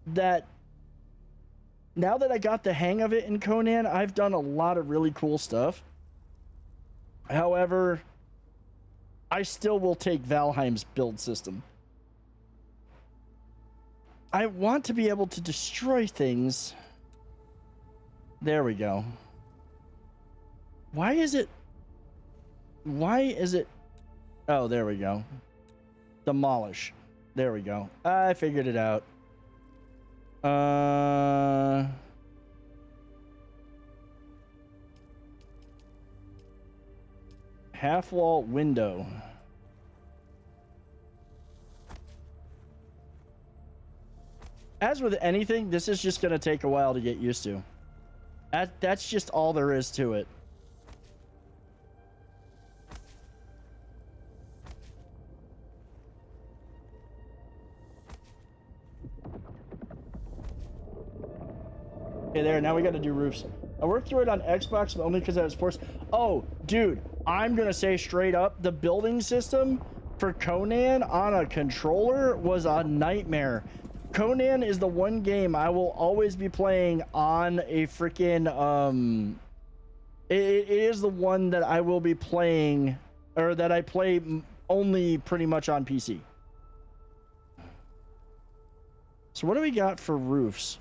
A: that now that I got the hang of it in Conan, I've done a lot of really cool stuff. However, I still will take Valheim's build system. I want to be able to destroy things. There we go. Why is it... Oh, there we go. Demolish. There we go. I figured it out. Half wall window. As with anything, this is just going to take a while to get used to. That's just all there is to it. Okay, there, now we gotta do roofs. I worked through it on Xbox, but only because I was forced. Oh, dude, I'm gonna say straight up, the building system for Conan on a controller was a nightmare. Conan is the one game I will always be playing on a freaking it is the one that I will be playing, or that I play only pretty much on PC. So what do we got for roofs?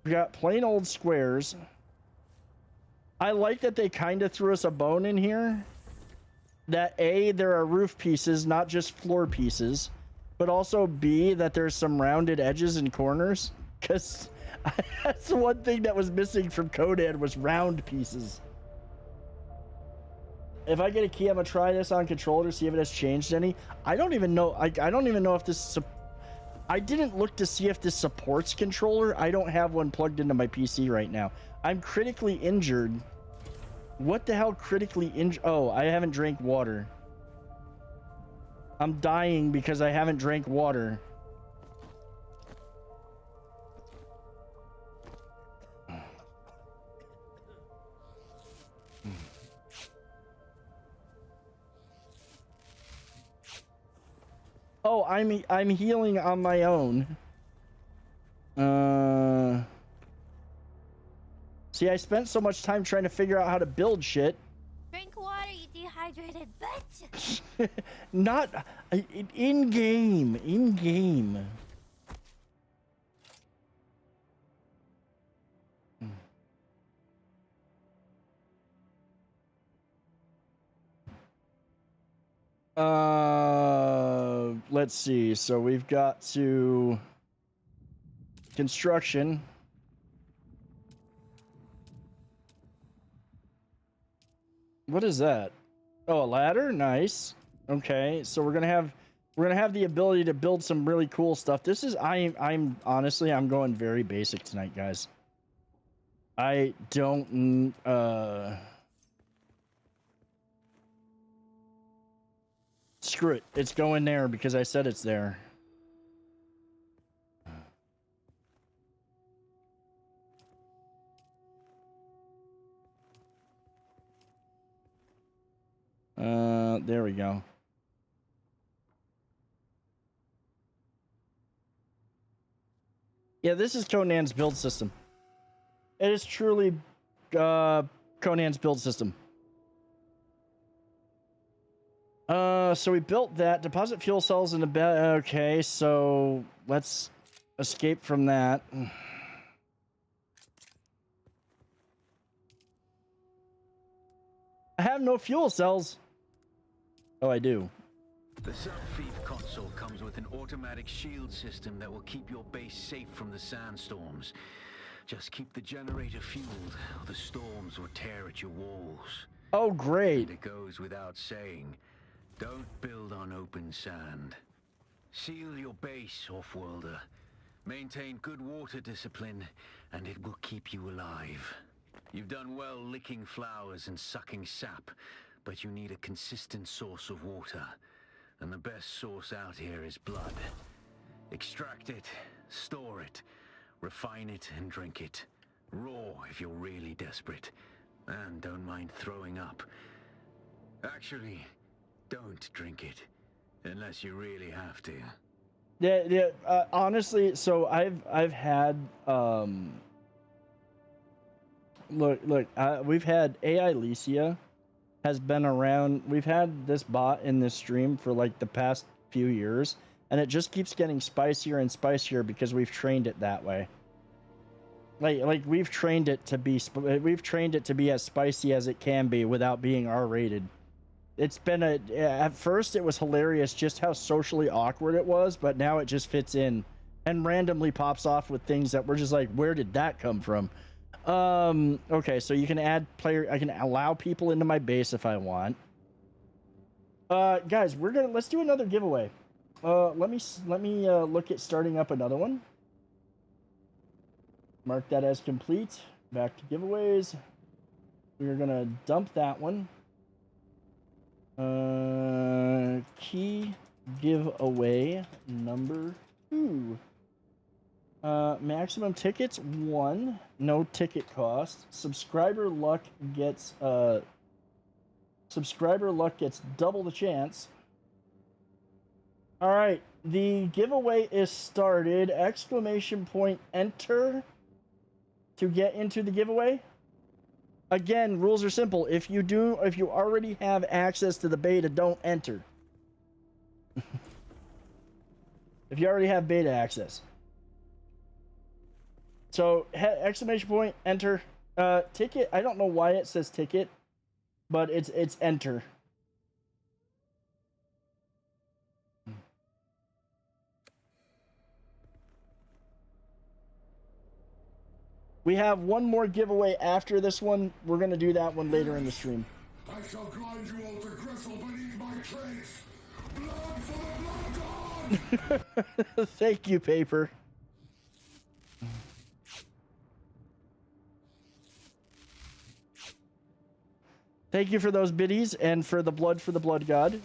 A: We got plain old squares. I like that they kind of threw us a bone in here. That A, there are roof pieces, not just floor pieces, but also B, that there's some rounded edges and corners. Because that's one thing that was missing from Conan was round pieces. If I get a key, I'm gonna try this on controller to see if it has changed any. I don't even know. I don't even know if this. I didn't look to see if this supports controller. I don't have one plugged into my PC right now. I'm critically injured. What the hell critically injured? Oh, I haven't drank water. I'm dying because I haven't drank water. Oh, I'm healing on my own. See, I spent so much time trying to figure out how to build shit.
H: Drink water, you dehydrated bitch.
A: Not in game. In game. Let's see. So we've got to construction. What is that? Oh, a ladder? Nice. Okay, so we're gonna have the ability to build some really cool stuff. This is I'm honestly I'm going very basic tonight, guys. I don't screw it. It's going there because I said it's there. There we go. Yeah, this is Conan's build system. It is truly Conan's build system. So we built that. Deposit fuel cells in the bed. Okay, so let's escape from that. I have no fuel cells. Oh, I do.
D: The sub-thief console comes with an automatic shield system that will keep your base safe from the sandstorms. Just keep the generator fueled, or the storms will tear at your walls.
A: Oh, great.
D: And it goes without saying, don't build on open sand. Seal your base, off-worlder. Maintain good water discipline, and it will keep you alive. You've done well licking flowers and sucking sap, but you need a consistent source of water. And the best source out here is blood. Extract it, store it, refine it, and drink it. Raw if you're really desperate. And don't mind throwing up. Actually, don't drink it. Unless you really have to.
A: Yeah, honestly, so I've had look, we've had AI Licia has been around. We've had this bot in this stream for like the past few years, and it just keeps getting spicier and spicier because we've trained it that way. Like we've trained it to be as spicy as it can be without being R-rated. It's been at first it was hilarious just how socially awkward it was, but now it just fits in and randomly pops off with things that we're just like, where did that come from? Okay, so you can add I can allow people into my base if I want. Guys, let's do another giveaway. Let me look at starting up another one. Mark that as complete. Back to giveaways. We're gonna dump that one. Key giveaway number 2. Maximum tickets 1, no ticket cost. Subscriber luck gets Subscriber luck gets double the chance. All right, the giveaway is started. Exclamation point enter to get into the giveaway. Again, rules are simple. If you already have access to the beta, don't enter. If you already have beta access. So, exclamation point enter. Ticket, I don't know why it says ticket, but it's enter. We have one more giveaway after this one. We're going to do that one later in the stream.
F: I shall grind you all to gristle beneath my trace. Blood for the blood god!
A: Thank you, Paper. Thank you for those biddies and for the blood god.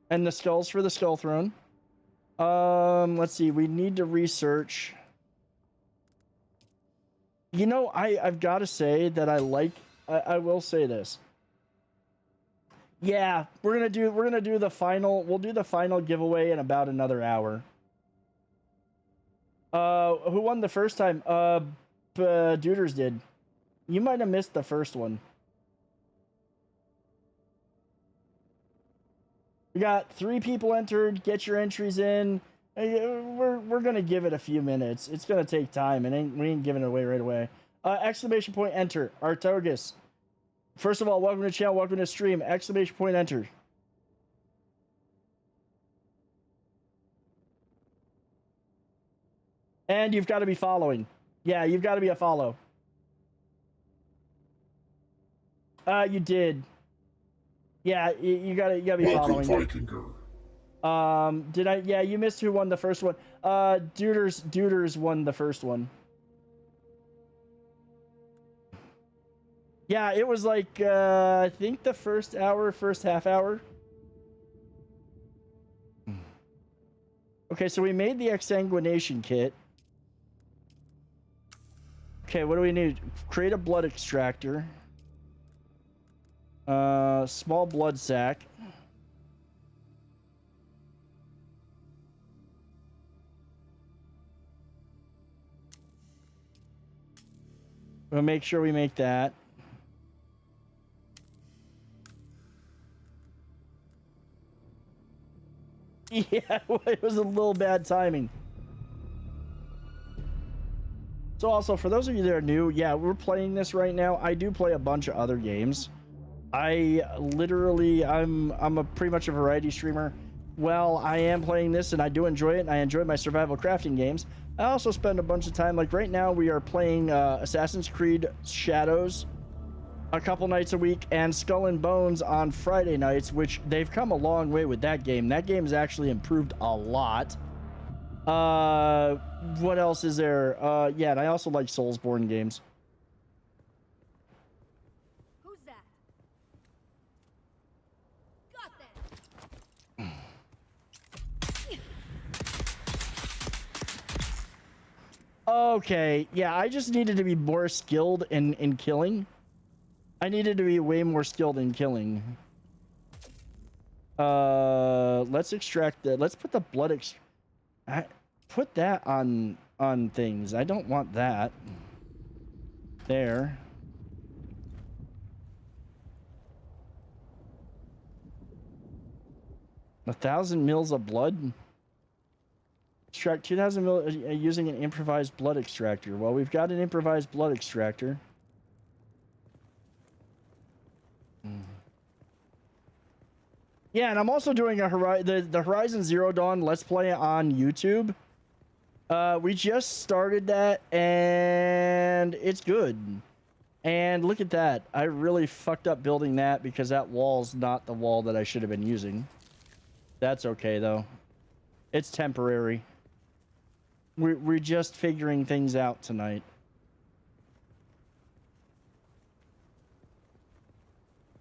A: And the skulls for the skull throne. Let's see. We need to research. You know, I've got to say that I will say this. Yeah, we're gonna do the final. We'll do the final giveaway in about another hour. Who won the first time? Duders did. You might have missed the first one. We got 3 people entered. Get your entries in. We're gonna give it a few minutes. It's gonna take time, and we ain't giving it away right away. Exclamation point enter. Artogus. First of all, welcome to the channel. Welcome to the stream. Exclamation point enter. And you've got to be following. Yeah, you've got to be a follow. You did. Yeah, you gotta be following.
F: Vikinger.
A: Did I? Yeah, you missed who won the first one. Duders won the first one. Yeah, it was like I think the first half hour. Okay, so we made the exsanguination kit. Okay, what do we need? Create a blood extractor. Small blood sac. We'll make sure we make that. Yeah, it was a little bad timing. So also, for those of you that are new, yeah, we're playing this right now. I do play a bunch of other games. I'm pretty much a variety streamer. Well, I am playing this and I do enjoy it, and I enjoy my survival crafting games. I also spend a bunch of time, like right now we are playing Assassin's Creed Shadows a couple nights a week, and Skull and Bones on Friday nights, which they've come a long way with that game. That game has actually improved a lot. What else is there? Yeah, and I also like Soulsborne games.
H: Who's that? Got that.
A: Okay, yeah, I just needed to be more skilled in killing. I needed to be way more skilled in killing. Let's extract that. Let's put the blood put that on things. I don't want that. There. A 1,000 mils of blood. Extract 2,000 mil using an improvised blood extractor. Well, we've got an improvised blood extractor. Yeah, and I'm also doing the Horizon Zero Dawn Let's Play on YouTube. We just started that, and it's good. And look at that. I really fucked up building that because that wall's not the wall that I should have been using. That's okay, though. It's temporary. We're just figuring things out tonight.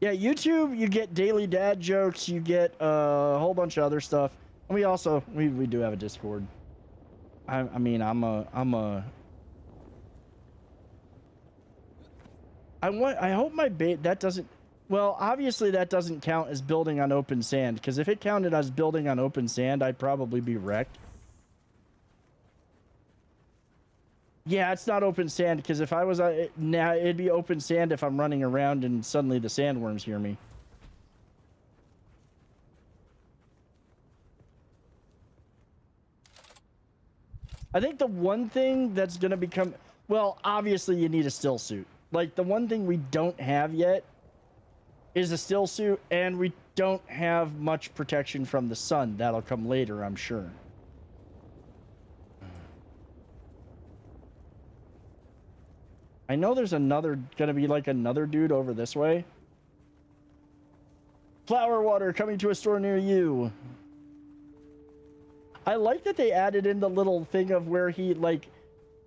A: Yeah, YouTube, you get daily dad jokes, you get a whole bunch of other stuff. And we also, we do have a Discord. I mean, I'm a... I hope my bait that doesn't. Well, obviously that doesn't count as building on open sand, because if it counted as building on open sand, I'd probably be wrecked. Yeah, it's not open sand, because if I was now it'd be open sand if I'm running around and suddenly the sandworms hear me. I think the one thing that's gonna become, well, obviously you need a still suit. Like, the one thing we don't have yet is a still suit, and we don't have much protection from the sun. That'll come later, I'm sure. I know there's gonna be like another dude over this way. Flower water coming to a store near you. I like that they added in the little thing of where he, like,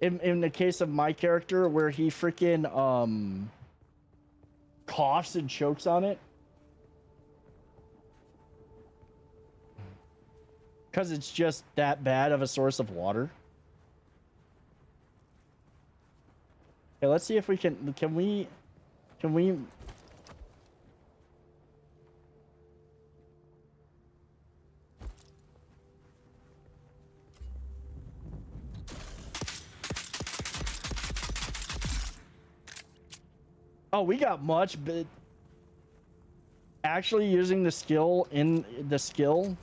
A: in the case of my character, where he freaking coughs and chokes on it. Because it's just that bad of a source of water. Okay, let's see if we can we... Oh, we got much, but actually using the skill in the skill.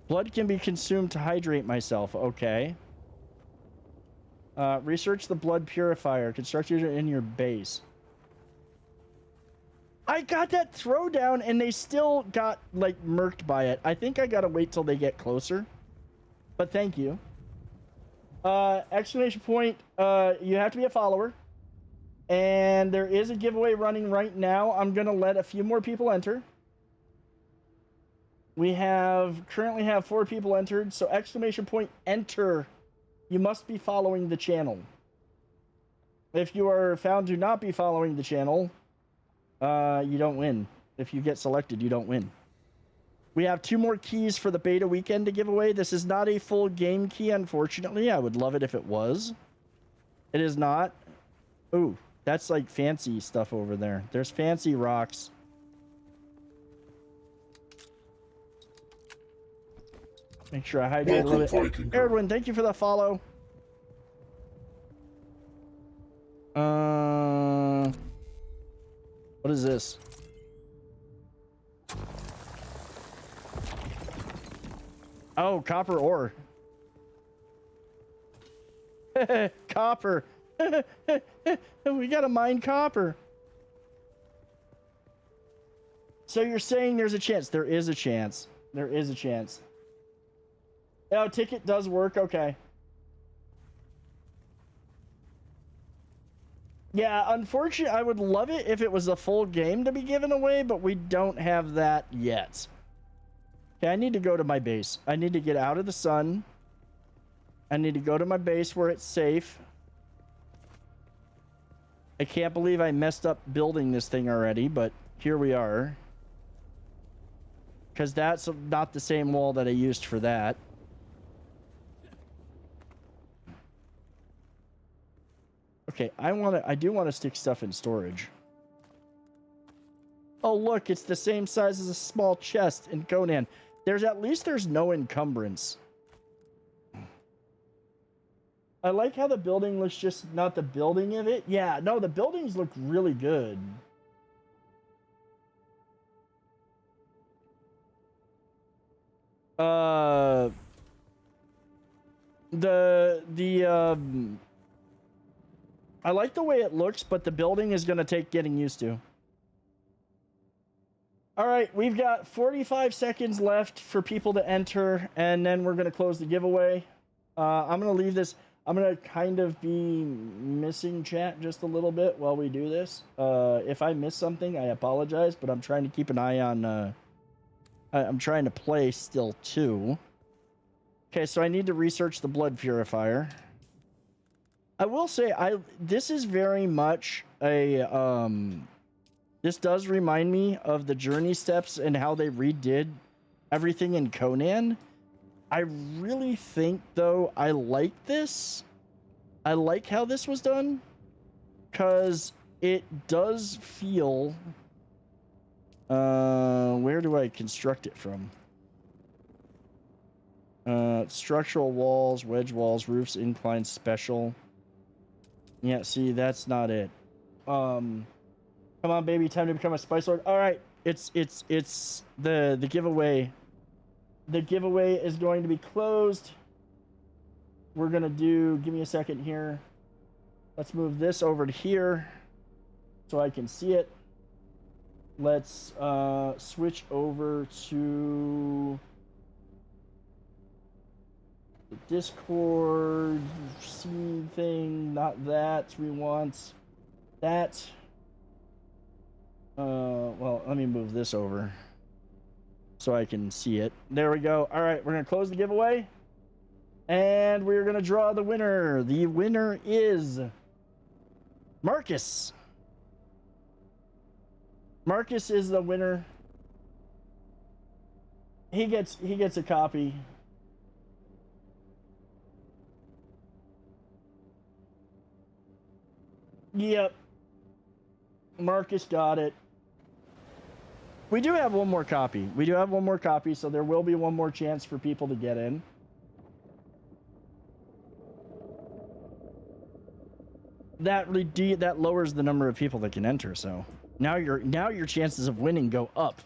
A: Blood can be consumed to hydrate myself. Okay. Research the blood purifier. Construct it in your base. I got that throwdown and they still got, like, murked by it. I think I gotta wait till they get closer. But thank you. Exclamation point, you have to be a follower. And there is a giveaway running right now. I'm gonna let a few more people enter. We currently have 4 people entered, so exclamation point, enter. You must be following the channel. If you are found to not be following the channel, you don't win. If you get selected, you don't win. We have 2 more keys for the beta weekend to give away. This is not a full game key, unfortunately. I would love it if it was. It is not. Ooh, that's like fancy stuff over there. There's fancy rocks. Make sure I hydrate a little bit. Erwin, thank you for the follow. What is this? Oh, copper ore. Copper. We gotta mine copper. So you're saying there's a chance? There is a chance. There is a chance. Oh, ticket does work. Okay. Yeah, unfortunately, I would love it if it was a full game to be given away, but we don't have that yet. Okay, I need to go to my base. I need to get out of the sun. I need to go to my base where it's safe. I can't believe I messed up building this thing already, but here we are. Because that's not the same wall that I used for that. Okay, I do want to stick stuff in storage. Oh, look, it's the same size as a small chest in Conan. At least there's no encumbrance. I like how the building looks, just not the building of it. Yeah, no, the buildings look really good. I like the way it looks, but the building is going to take getting used to. All right, we've got 45 seconds left for people to enter, and then we're going to close the giveaway. I'm going to leave this. I'm going to kind of be missing chat just a little bit while we do this. If I miss something, I apologize, but I'm trying to keep an eye on... I'm trying to play still, too. Okay, so I need to research the blood purifier. I will say, this is very much a... This does remind me of the journey steps and how they redid everything in Conan. I really think, though, I like this. I like how this was done, because it does feel... where do I construct it from? Structural walls, wedge walls, roofs, incline, special. Yeah, see, that's not it. Come on, baby, time to become a spice lord. All right, it's the giveaway. The giveaway is going to be closed. We're gonna do. Give me a second here. Let's move this over to here so I can see it. Let's switch over to the Discord scene thing. Not that. We want that. Well, let me move this over so I can see it. There we go. All right, we're gonna close the giveaway, and we're gonna draw the winner. The winner is Marcus. Marcus is the winner. He gets a copy. Yep. Marcus got it. We do have one more copy. We do have one more copy, so there will be one more chance for people to get in. That lowers the number of people that can enter, so now your chances of winning go up.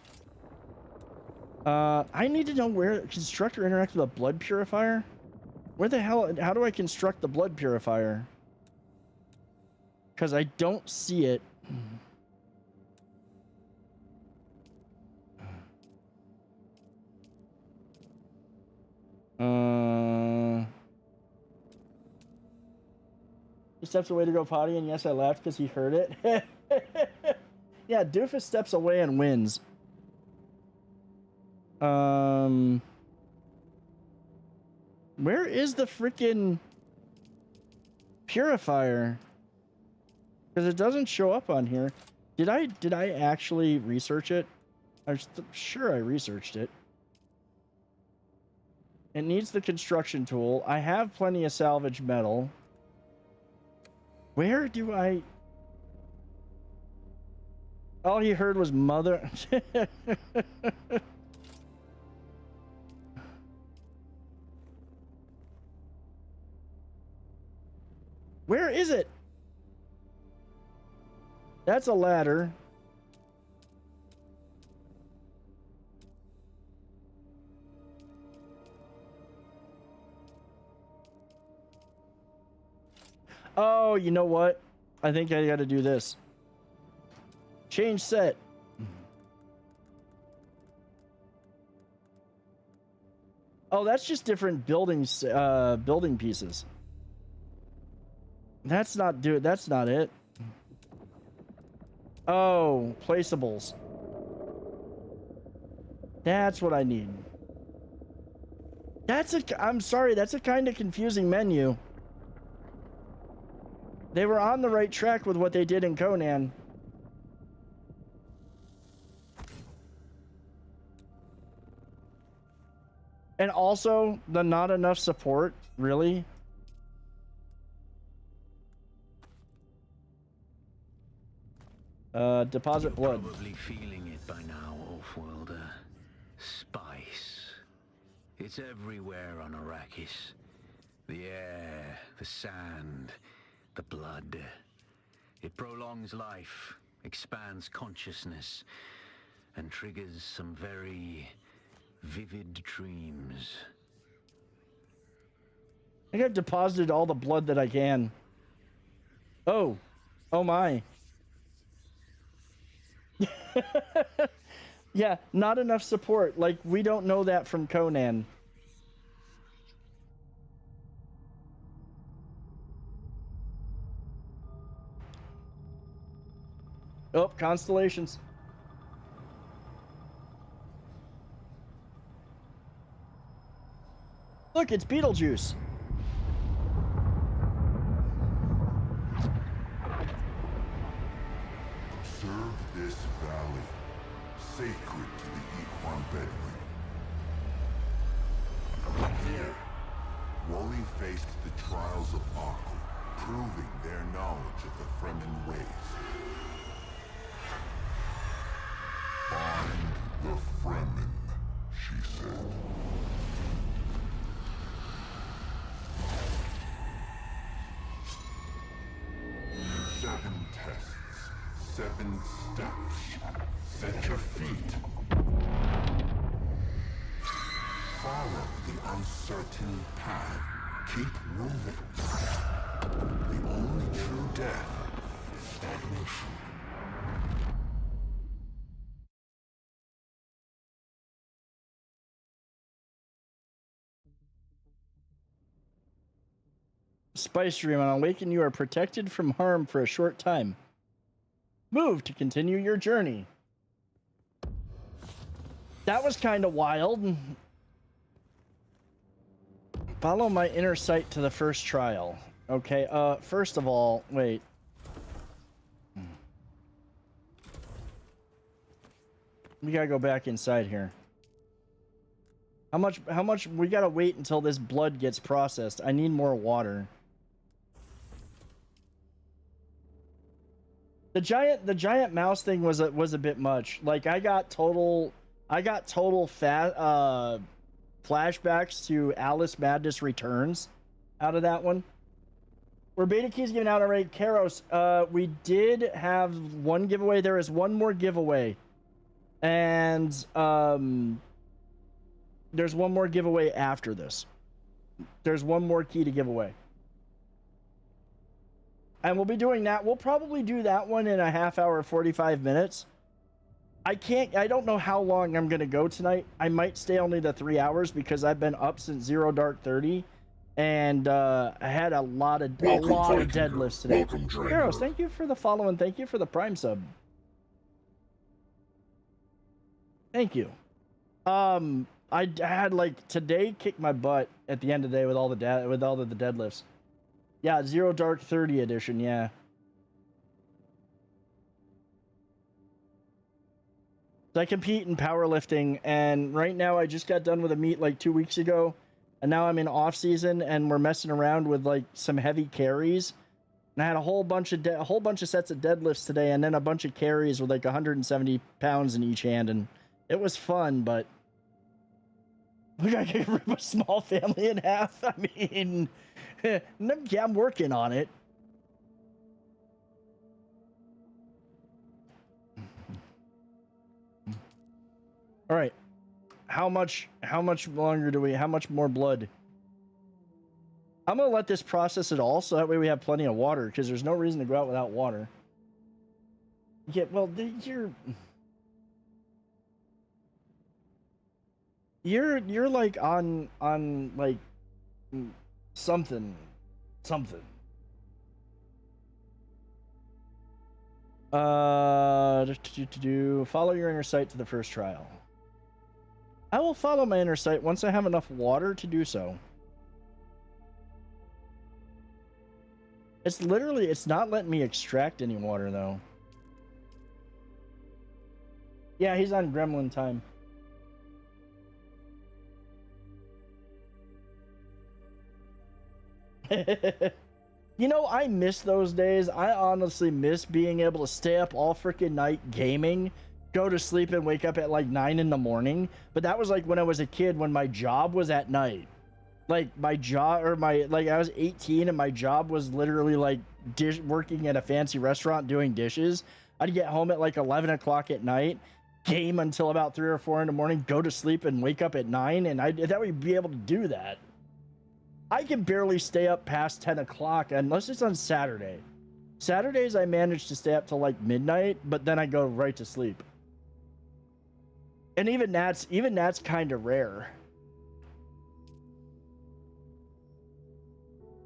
A: I need to know where construct or interact with a blood purifier. Where the hell? How do I construct the blood purifier? Because I don't see it. He steps away to go potty, and yes, I laughed because he heard it. Yeah, Doofus steps away and wins. Where is the freaking purifier? Because it doesn't show up on here. Did I actually research it? I'm sure I researched it. It needs the construction tool. I have plenty of salvage metal. Where do I... All he heard was mother... Where is it? That's a ladder. Oh, you know what? I think I gotta do this. Change set. Oh, that's just different buildings, building pieces. That's not it. Oh, placeables. That's what I need. I'm sorry, that's a kind of confusing menu. They were on the right track with what they did in Conan. And also, the not enough support, really? Deposit blood.
D: Probably feeling it by now, Off-worlder. Spice. It's everywhere on Arakis. The air, the sand, the blood. It prolongs life, expands consciousness, and triggers some very vivid dreams.
A: I think I've deposited all the blood that I can. Oh. Oh my. Yeah, not enough support. Like, we don't know that from Conan. Oh, constellations. Look, it's Beetlejuice.
F: Observe this valley, sacred to the Equan Bedouin. Here, Wally faced the trials of Aku, proving their knowledge of the Fremen ways. Find the Fremen, she said. Seven tests, 7 steps. Set your feet. Follow the uncertain path. Keep moving. The only true death is stagnation.
A: Spice Dream, on Awaken, you are protected from harm for a short time. Move to continue your journey. That was kind of wild. Follow my inner sight to the first trial. Okay, first of all, wait. We gotta go back inside here. How much, we gotta wait until this blood gets processed. I need more water. The giant mouse thing was a bit much. Like I got total flashbacks to Alice Madness Returns out of that one. Were beta keys given out already? Karos, we did have one giveaway. There is one more giveaway. And there's one more giveaway after this. There's one more key to give away. And we'll be doing that. We'll probably do that one in a half hour, 45 minutes. I don't know how long I'm going to go tonight. I might stay only the 3 hours because I've been up since 0 Dark 30. And I had a lot of deadlifts today. Heroes, thank you for the follow and thank you for the Prime sub. Thank you. I had like today kicked my butt at the end of the day with all the deadlifts. Yeah, 0 Dark 30 edition, yeah. So I compete in powerlifting, and right now I just got done with a meet like 2 weeks ago, and now I'm in off season, and we're messing around with like some heavy carries. And I had a whole bunch of sets of deadlifts today, and then a bunch of carries with like 170 pounds in each hand, and it was fun, but look, I can rip a small family in half. I mean, yeah, I'm working on it. All right. How much longer do we, how much more blood? I'm going to let this process it all so that way we have plenty of water because there's no reason to go out without water. Yeah, well, you're like on like something. Follow your inner sight to the first trial. I will follow my inner sight once I have enough water to do so. It's not letting me extract any water though. Yeah, he's on gremlin time. You know, I miss those days. I honestly miss being able to stay up all freaking night gaming, go to sleep and wake up at like 9 in the morning. But that was like when I was a kid, when my job was at night. Like I was 18 and my job was literally like working at a fancy restaurant doing dishes. I'd get home at like 11 o'clock at night, game until about 3 or 4 in the morning, go to sleep and wake up at 9, and that would be able to do that. I can barely stay up past 10 o'clock unless it's on Saturday. Saturdays I manage to stay up till like midnight, but then I go right to sleep. And even that's kind of rare.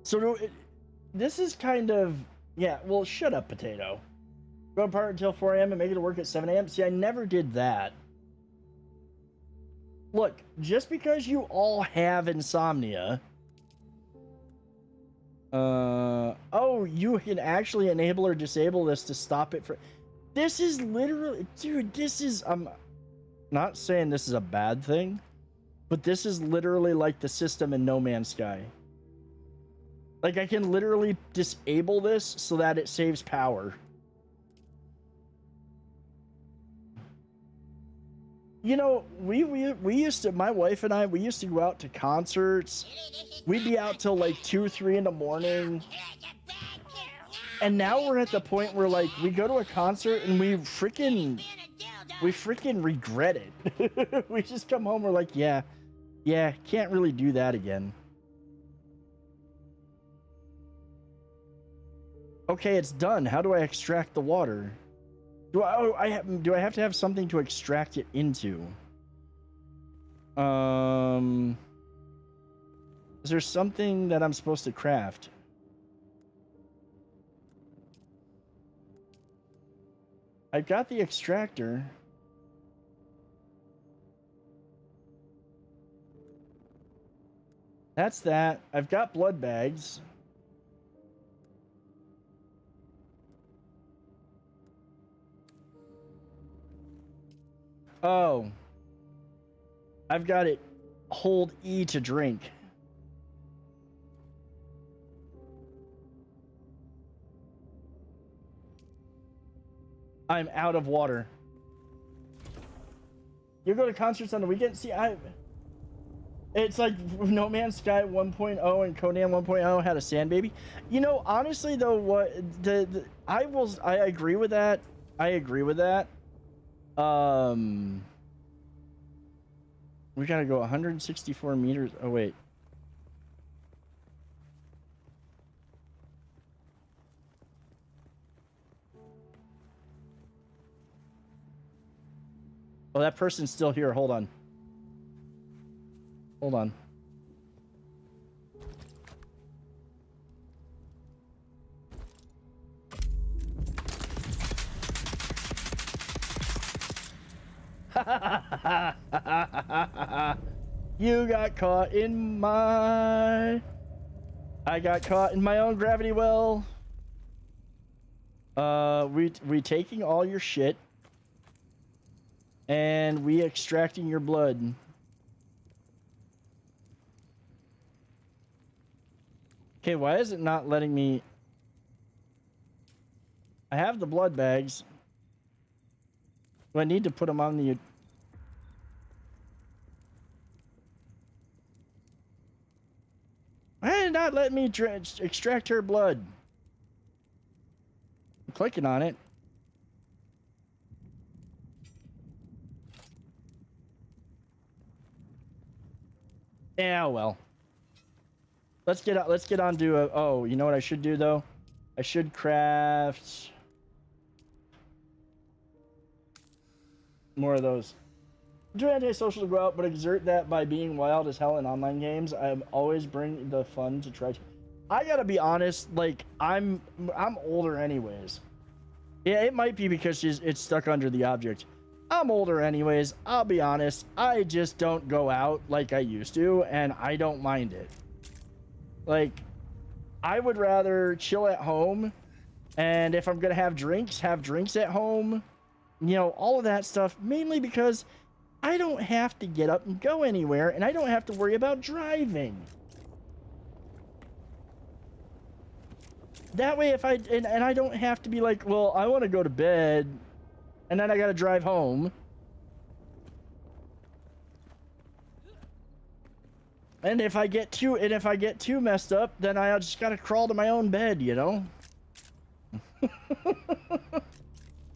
A: So this is kind of, yeah, well, shut up, Potato. Go apart until 4 a.m. and make it to work at 7 a.m. See, I never did that. Look, just because you all have insomnia... oh, you can actually enable or disable this to stop it for... This is literally... Dude, this is... I'm not saying this is a bad thing, but this is literally like the system in No Man's Sky. Like, I can literally disable this so that it saves power. You know, we used to, my wife and I, we used to go out to concerts. We'd be out till like 2, 3 in the morning. And now we're at the point where, like, we go to a concert and we freaking regret it. We just come home, we're like, yeah, can't really do that again. Okay, it's done. How do I extract the water? Do I have to have something to extract it into? Is there something that I'm supposed to craft? I've got the extractor. That's that. I've got blood bags. Oh. I've got it. Hold E to drink. I'm out of water. You go to concerts on the weekend? See, it's like No Man's Sky 1.0 and Conan 1.0 had a sand baby. You know, honestly though, what I agree with that. I agree with that. We gotta go 164 meters. Oh wait. Oh, that person's still here. Hold on. Hold on. You got caught in my... I got caught in my own gravity well. We taking all your shit. And we extracting your blood. Okay, why is it not letting me... I have the blood bags. Do I need to put them on the... Why did it not let me extract her blood? I'm clicking on it. Yeah, well. Let's get on to a... Oh, you know what I should do, though? I should craft... more of those. I'm too antisocial to go out, but exert that by being wild as hell in online games. I always bring the fun to try to... I gotta be honest, like, I'm older anyways. Yeah, it might be because it's stuck under the object. I'm older anyways, I'll be honest. I just don't go out like I used to, and I don't mind it. Like, I would rather chill at home, and if I'm gonna have drinks at home. You know, all of that stuff, mainly because I don't have to get up and go anywhere, and I don't have to worry about driving. That way, if I don't have to be like, well, I want to go to bed, and then I gotta drive home. And if I get too messed up, then I just gotta crawl to my own bed, you know?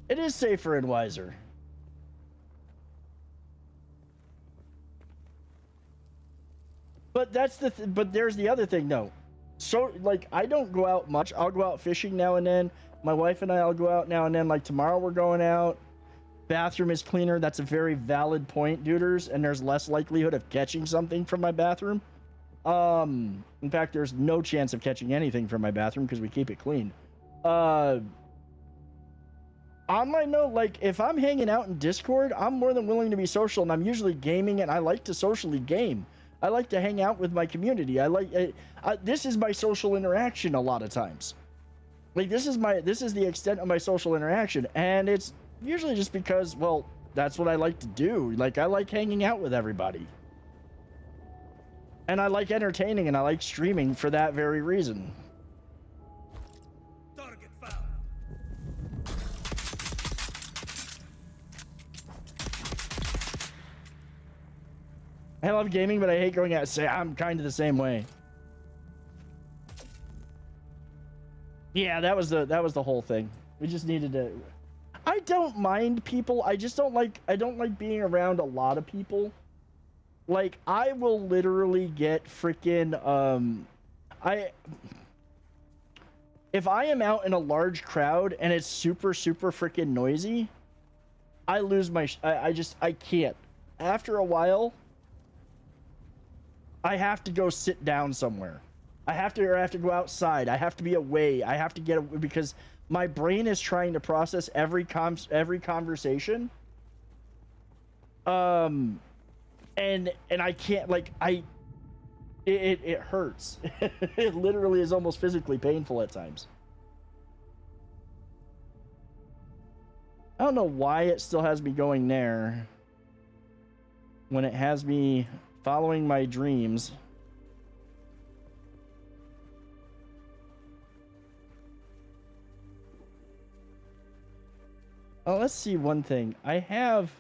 A: It is safer and wiser. But that's but there's the other thing though. So like I don't go out much. I'll go out fishing now and then. My wife and I'll go out now and then. Like tomorrow we're going out. Bathroom is cleaner. That's a very valid point, duders, and there's less likelihood of catching something from my bathroom. In fact, there's no chance of catching anything from my bathroom because we keep it clean. On my note, like, if I'm hanging out in Discord, I'm more than willing to be social, and I'm usually gaming, and I like to socially game. I like to hang out with my community. This is my social interaction a lot of times. Like, this is the extent of my social interaction, and it's usually just because, well, that's what I like to do. Like, I like hanging out with everybody. And I like entertaining and I like streaming for that very reason.
G: Target found.
A: I love gaming, but I hate going out. Say I'm kind of the same way. Yeah, that was the whole thing. We just needed to. I don't mind people. I just don't like. I don't like being around a lot of people. Like I will literally get freaking if I am out in a large crowd and it's super freaking noisy, I lose my. I can't. After a while, I have to go sit down somewhere. I have to go outside. I have to be away. I have to get away because my brain is trying to process every conversation. And I can't, like, it hurts. It literally is almost physically painful at times. I don't know why it still has me going there when it has me following my dreams. Oh, let's see one thing. I have...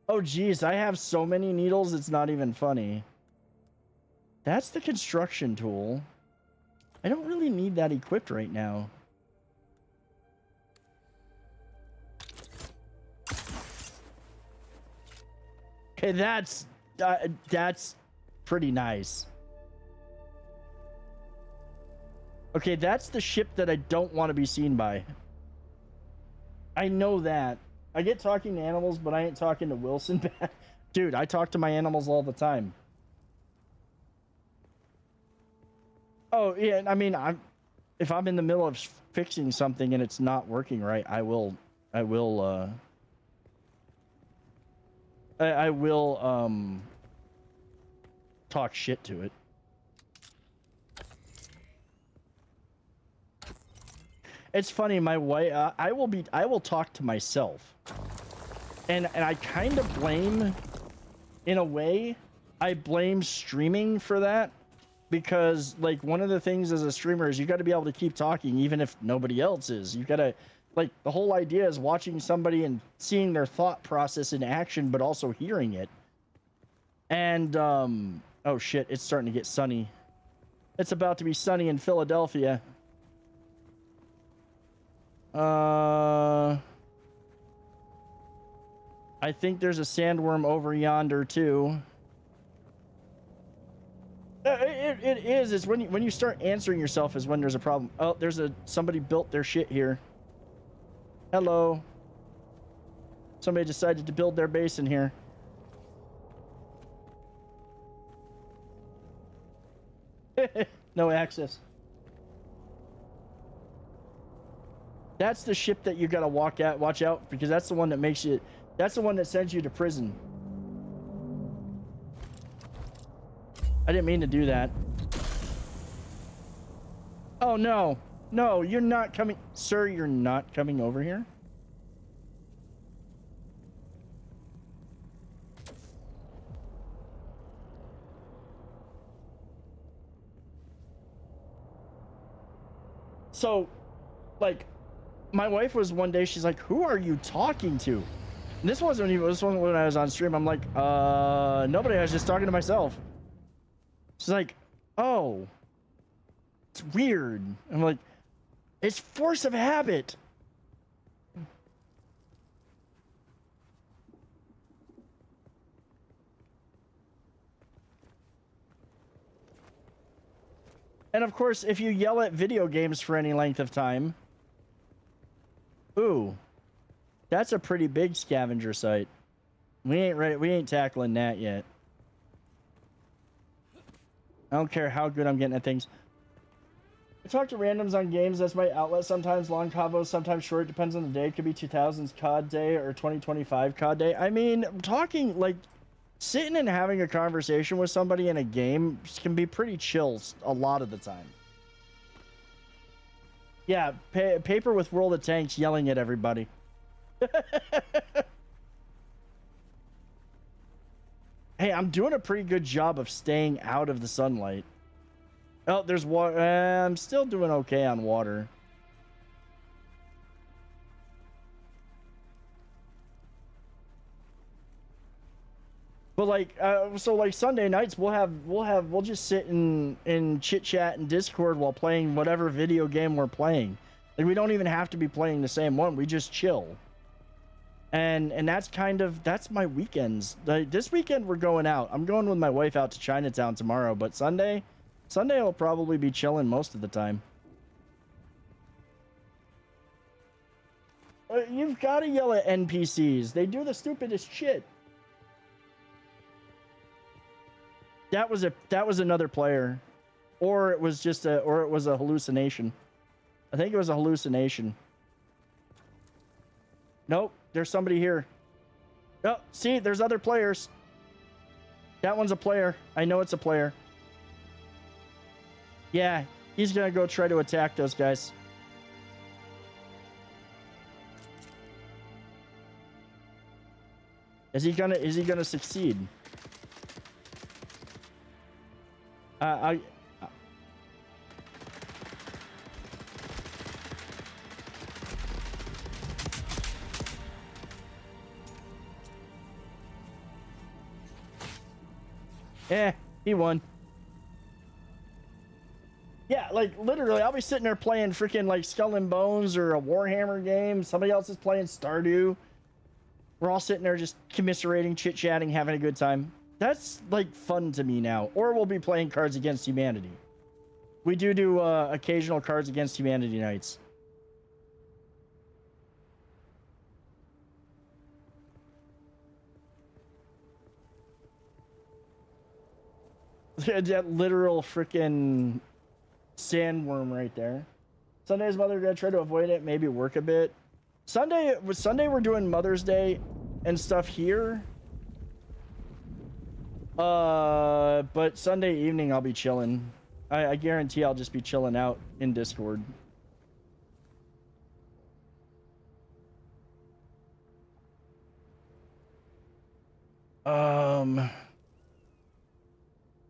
A: Oh, geez, I have so many needles, it's not even funny. That's the construction tool. I don't really need that equipped right now. Okay, that's pretty nice. Okay, that's the ship that I don't want to be seen by. I know that. I get talking to animals, but I ain't talking to Wilson back. Dude, I talk to my animals all the time. Oh, yeah, I mean, if I'm in the middle of fixing something and it's not working right, I will talk shit to it. It's funny, my wife, I will talk to myself. And I kind of blame, in a way, I blame streaming for that. Because, like, one of the things as a streamer is you got to be able to keep talking even if nobody else is. You got to, like, the whole idea is watching somebody and seeing their thought process in action, but also hearing it. And, oh shit, it's starting to get sunny. It's about to be sunny in Philadelphia. I think there's a sandworm over yonder too. It is. It's when you start answering yourself is when there's a problem. Oh, somebody built their shit here. Hello. Somebody decided to build their base in here. No access. That's the ship that you gotta watch out, because that's the one that makes you. That's the one that sends you to prison. I didn't mean to do that. Oh no. No, you're not coming. Sir, you're not coming over here. So, like, my wife was one day, she's like, who are you talking to? And this wasn't when I was on stream. I'm like, nobody, I was just talking to myself. She's like, oh, it's weird. I'm like, it's force of habit. And of course, if you yell at video games for any length of time, ooh, that's a pretty big scavenger site. We ain't ready. We ain't tackling that yet. I don't care how good I'm getting at things. I talk to randoms on games. That's my outlet. Sometimes long combos, sometimes short. Depends on the day. It could be 2000s COD day or 2025 COD day. I mean, talking, like, sitting and having a conversation with somebody in a game can be pretty chill a lot of the time. Yeah, paper with World of Tanks yelling at everybody. Hey, I'm doing a pretty good job of staying out of the sunlight. Oh, there's water. I'm still doing okay on water. But like, so like Sunday nights, we'll just sit and chit chat in Discord while playing whatever video game we're playing. Like, we don't even have to be playing the same one. We just chill. And that's my weekends. Like, this weekend we're going out. I'm going with my wife out to Chinatown tomorrow. But Sunday I'll probably be chilling most of the time. You've got to yell at NPCs. They do the stupidest shit. That was another player, or it was a hallucination. I think it was a hallucination. Nope, there's somebody here. Oh, see, there's other players. That one's a player. I know it's a player. Yeah, he's gonna go try to attack those guys. Is he gonna succeed? He won. Yeah, like literally, I'll be sitting there playing freaking like Skull and Bones or a Warhammer game. Somebody else is playing Stardew. We're all sitting there just commiserating, chit-chatting, having a good time. That's like fun to me now. Or we'll be playing Cards Against Humanity. We do occasional Cards Against Humanity nights. That literal freaking sandworm right there. Sunday's Mother's Day, try to avoid it, maybe work a bit. Sunday we're doing Mother's Day and stuff here. But Sunday evening I'll be chilling. I guarantee I'll just be chilling out in Discord.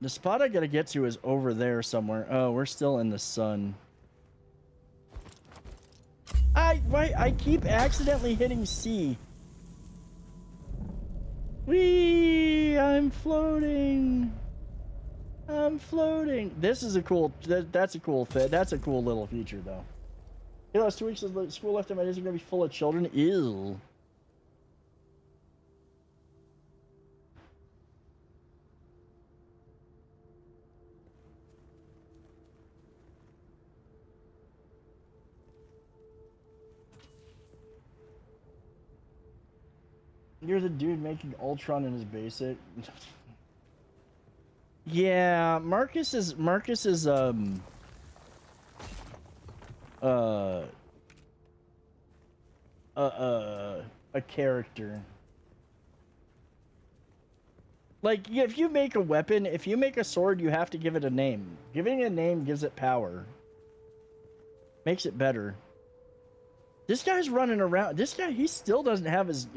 A: The spot I gotta get to is over there somewhere. Oh, we're still in the sun. I keep accidentally hitting C. Whee! I'm floating. I'm floating. This is a cool. That's a cool fit. That's a cool little feature, though. You know, 2 weeks of school left and my days are gonna be full of children. Ew. You're the dude making Ultron in his basic. Yeah, Marcus is a character. Like, if you make a weapon, if you make a sword, you have to give it a name. Giving it a name gives it power. Makes it better. This guy's running around. This guy, he still doesn't have his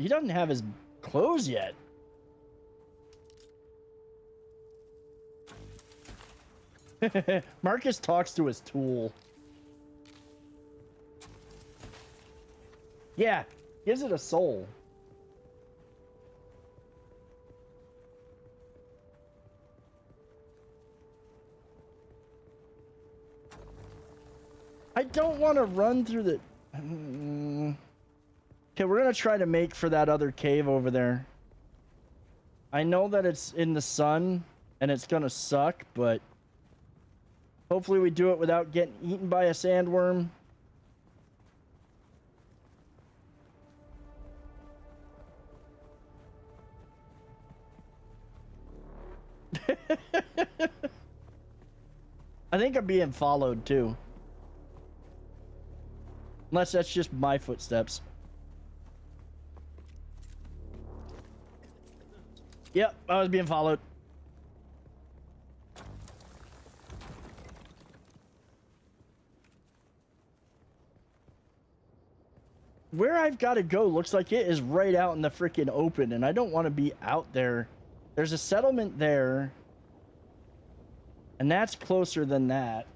A: clothes yet. Marcus talks to his tool. Yeah, gives it a soul. I don't want to run through the... Okay, we're gonna try to make for that other cave over there. I know that it's in the sun and it's gonna suck, but hopefully we do it without getting eaten by a sandworm. I think I'm being followed too. Unless that's just my footsteps. Yep, I was being followed. Where I've got to go looks like it is right out in the freaking open, and I don't want to be out there There's a settlement there. And that's closer than that.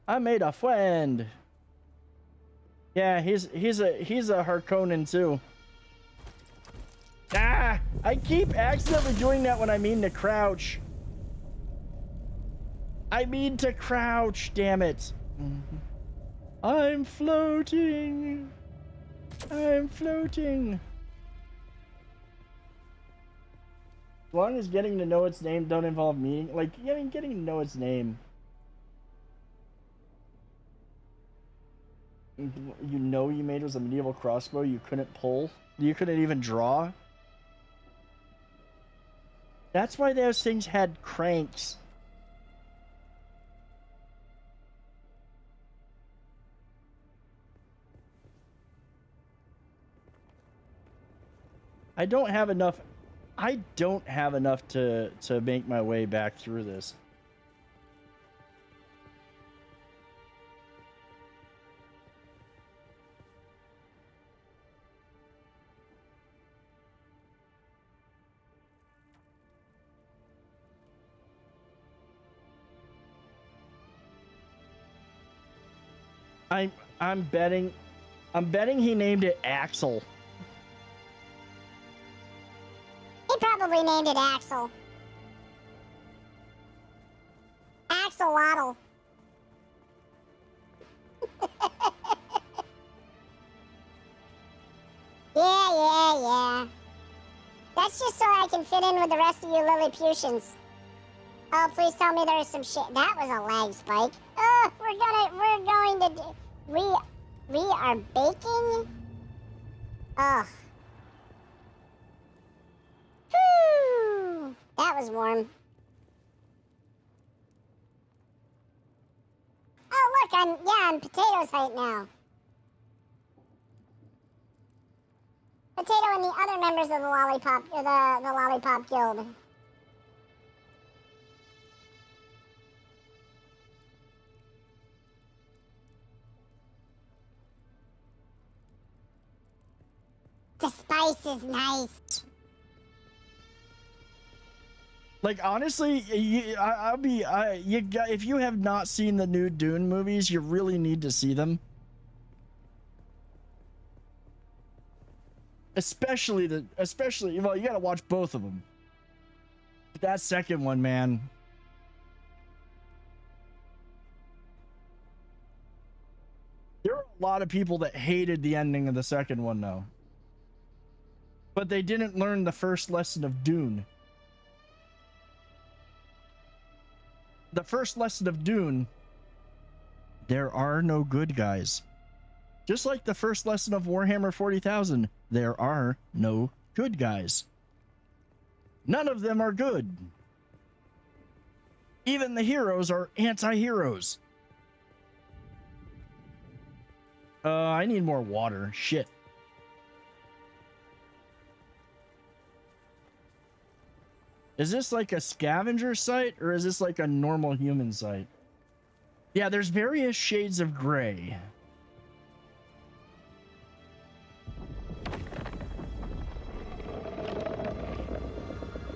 A: I made a friend. Yeah, he's a Harkonnen too. Ah! I keep accidentally doing that when I mean to crouch. I mean to crouch, damn it. I'm floating. I'm floating. As long as getting to know its name don't involve meaning, like, I mean, getting to know its name. You know you made was a medieval crossbow you couldn't pull. You couldn't even draw. That's why those things had cranks. I don't have enough to make my way back through this. I'm betting he named it Axel.
I: He probably named it Axel. Axolotl. Yeah. That's just so I can fit in with the rest of you Lilliputians. Oh, please tell me there's some shit. That was a lag spike. Oh, we are baking? Ugh. Whew. That was warm. Oh, look, I'm Potato's height now. Potato and the other members of the Lollipop Guild. The spice is nice.
A: Like, honestly, if you have not seen the new Dune movies, you really need to see them. Especially, well, you gotta watch both of them. That second one, man. There are a lot of people that hated the ending of the second one, though. But they didn't learn the first lesson of Dune. The first lesson of Dune, there are no good guys. Just like the first lesson of Warhammer 40,000, there are no good guys. None of them are good. Even the heroes are anti-heroes. I need more water. Shit. Is this like a scavenger site or is this like a normal human site? Yeah, there's various shades of gray.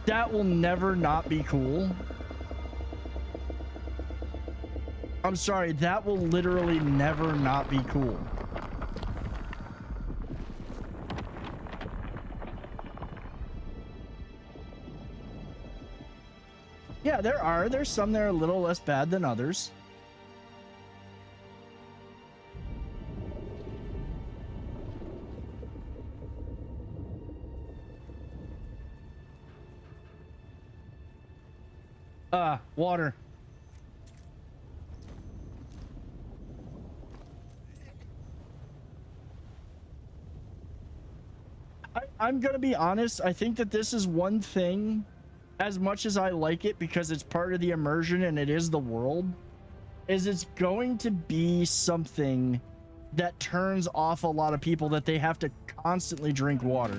A: That will never not be cool. I'm sorry, that will literally never not be cool. Yeah, there's some that are a little less bad than others. Water. I'm gonna be honest, I think that this is one thing, as much as I like it because it's part of the immersion and it is the world, is it's going to be something that turns off a lot of people, that they have to constantly drink water.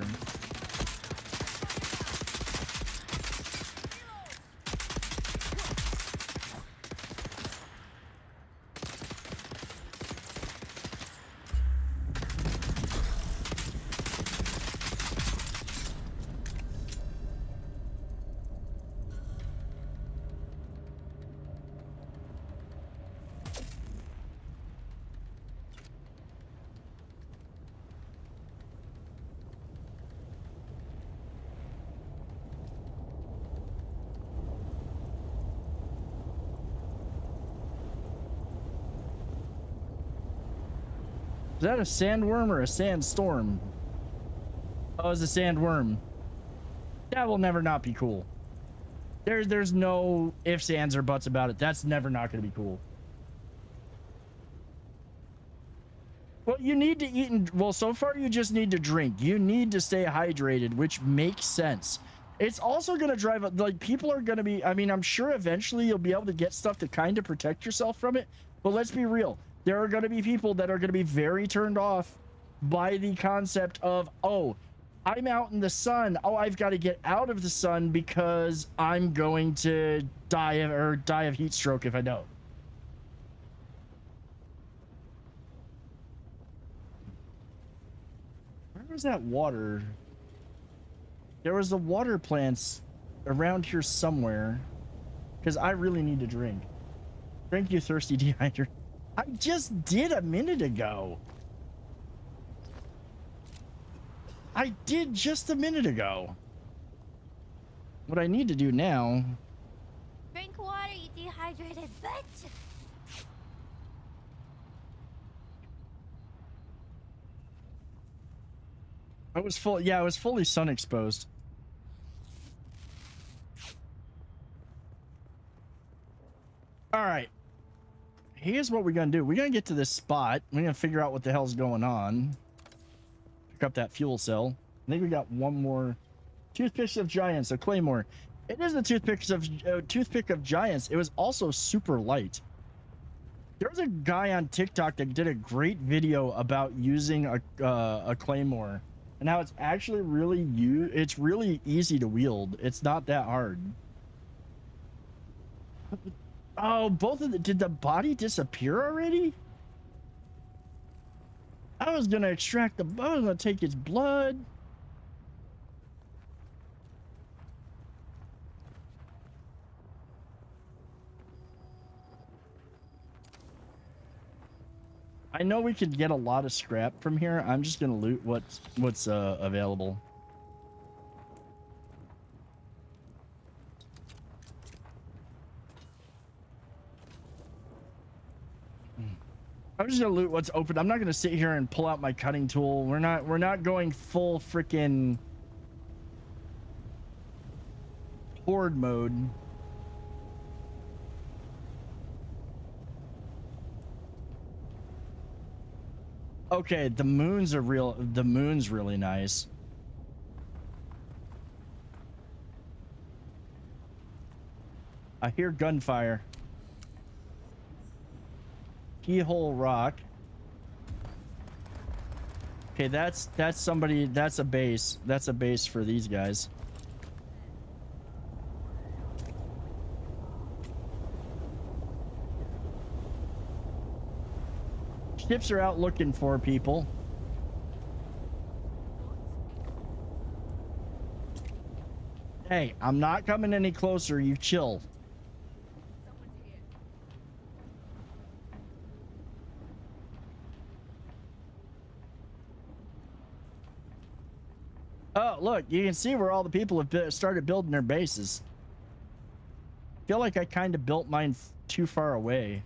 A: that a sandworm or a sandstorm? Oh, it's a sandworm. That will never not be cool. There's no ifs, ands, or buts about it. That's never not going to be cool. Well, you need to eat and... Well, so far you just need to drink. You need to stay hydrated, which makes sense. It's also going to drive... Like, people are going to be... I mean, I'm sure eventually you'll be able to get stuff to kind of protect yourself from it. But let's be real. There are going to be people that are going to be very turned off by the concept of, oh, I'm out in the sun. Oh, I've got to get out of the sun because I'm going to die of heat stroke if I don't. Where was that water? There was the water plants around here somewhere. Because I really need to drink. Drink, you thirsty dehydrator. I just did a minute ago. I did just a minute ago. What I need to do now...
H: Drink water, you dehydrated bitch!
A: I was full... Yeah, I was fully sun exposed. Alright. Here's what we're gonna do. We're gonna get to this spot. We're gonna figure out what the hell's going on. Pick up that fuel cell. I think we got one more. Toothpicks of Giants, a claymore. It is the toothpick of giants. It was also super light. There was a guy on TikTok that did a great video about using a claymore and how it's actually it's really easy to wield. It's not that hard. Oh, both of did the body disappear already? I was gonna extract I was gonna take its blood. I know we could get a lot of scrap from here. I'm just gonna loot what's available. I'm just gonna loot what's open. I'm not gonna sit here and pull out my cutting tool. We're not going full freaking horde mode. Okay, the moon's really nice. I hear gunfire. Keyhole rock. Okay, that's somebody, that's a base. That's a base for these guys. Ships are out looking for people. Hey, I'm not coming any closer. You chill. Oh, look, you can see where all the people have started building their bases. I feel like I kind of built mine too far away.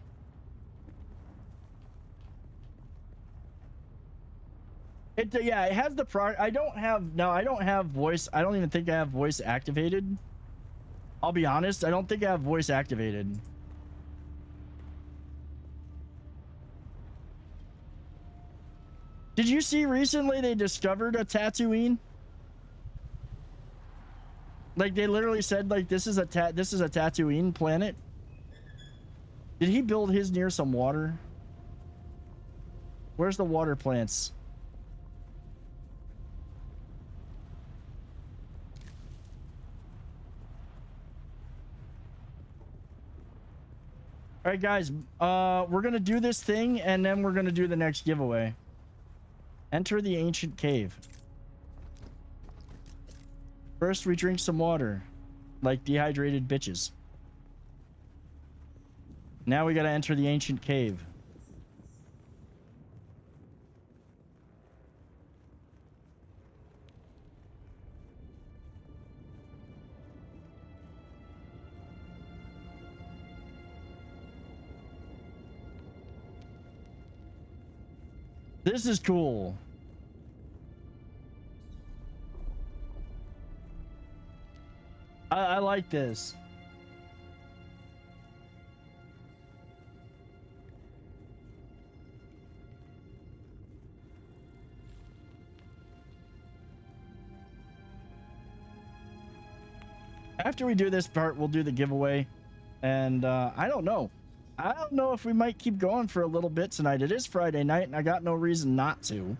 A: Yeah, it has the I don't have voice. I don't even think I have voice activated. I'll be honest, I don't think I have voice activated. Did you see recently they discovered a Tatooine? Like they literally said like this is a Tatooine planet. Did he build his near some water? Where's the water plants? All right, guys, we're gonna do this thing and then we're gonna do the next giveaway. Enter the ancient cave. First, we drink some water, like dehydrated bitches. Now we gotta enter the ancient cave. This is cool. I like this. After we do this part, we'll do the giveaway. And I don't know. I don't know if we might keep going for a little bit tonight. It is Friday night, and I got no reason not to.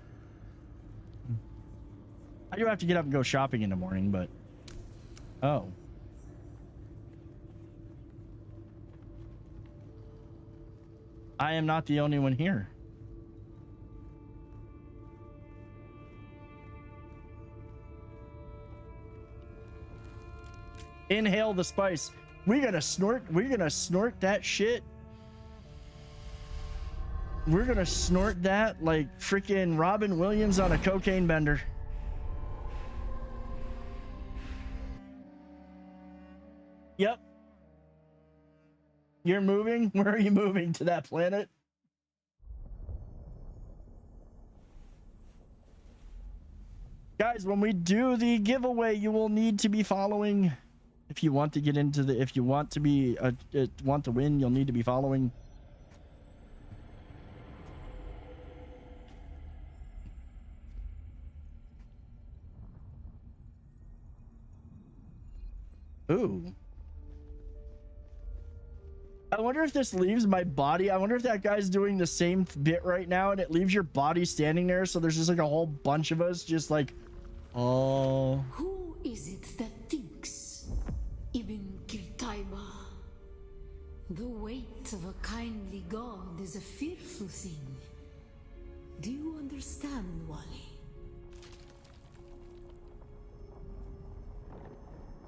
A: I do have to get up and go shopping in the morning, but... Oh. I am not the only one here. Inhale the spice. We're gonna snort that shit. We're gonna snort that like freaking Robin Williams on a cocaine bender. Yep. You're moving? Where are you moving? To that planet? Guys, when we do the giveaway, you will need to be following. If you want to get into the, if you want to be, want to win, you'll need to be following. Ooh. I wonder if this leaves my body. I wonder if that guy's doing the same bit right now and it leaves your body standing there. So there's just like a whole bunch of us just like, oh.
J: Who is it that thinks? Ibn Kirtaiba. The weight of a kindly god is a fearful thing. Do you understand, Wally?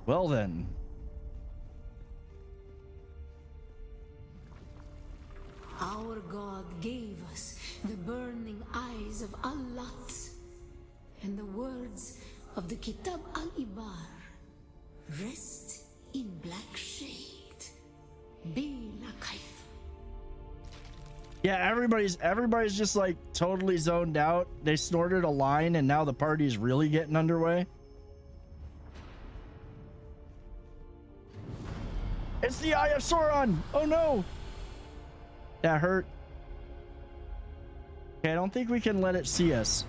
A: Well then.
J: Our God gave us the burning eyes of Allat and the words of the Kitab al-Ibar. Rest in black shade. Bila kaif.
A: Yeah, everybody's just like totally zoned out. They snorted a line and now the party's really getting underway. It's the Eye of Sauron! Oh no! That hurt. Okay, I don't think we can let it see us.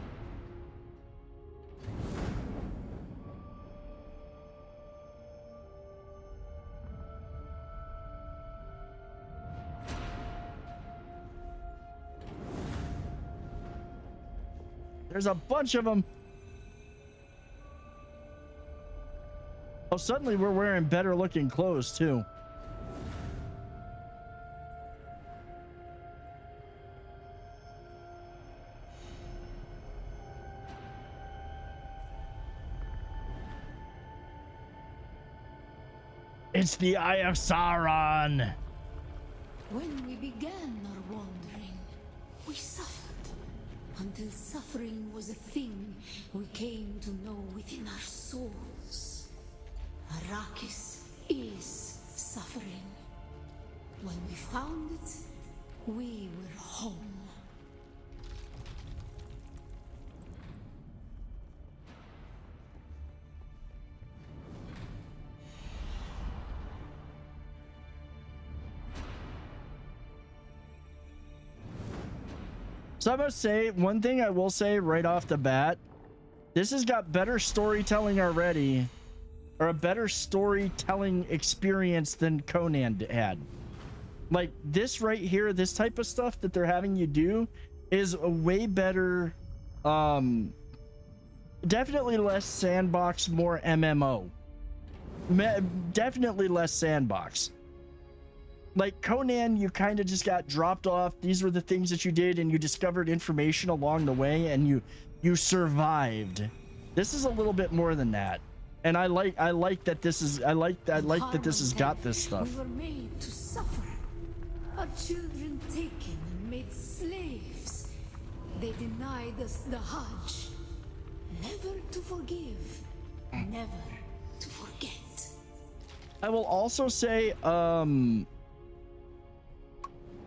A: There's a bunch of them. Oh, suddenly we're wearing better looking clothes too. It's the Eye of Sauron.
J: When we began our wandering, we suffered. Until suffering was a thing we came to know within our souls. Arakis is suffering. When we found it, we were home.
A: So I must say, one thing I will say right off the bat, this has got better storytelling already, or a better storytelling experience than Conan had. Like this right here, this type of stuff that they're having you do is a way better, definitely less sandbox, more MMO. Definitely less sandbox. Like Conan, you kind of just got dropped off. These were the things that you did and you discovered information along the way and you survived. This is a little bit more than that. And I like that this is that this has got this stuff.
J: We were made to suffer. Our children taken and made slaves. They denied us the Hajj. Never to forgive. Never to forget.
A: I will also say,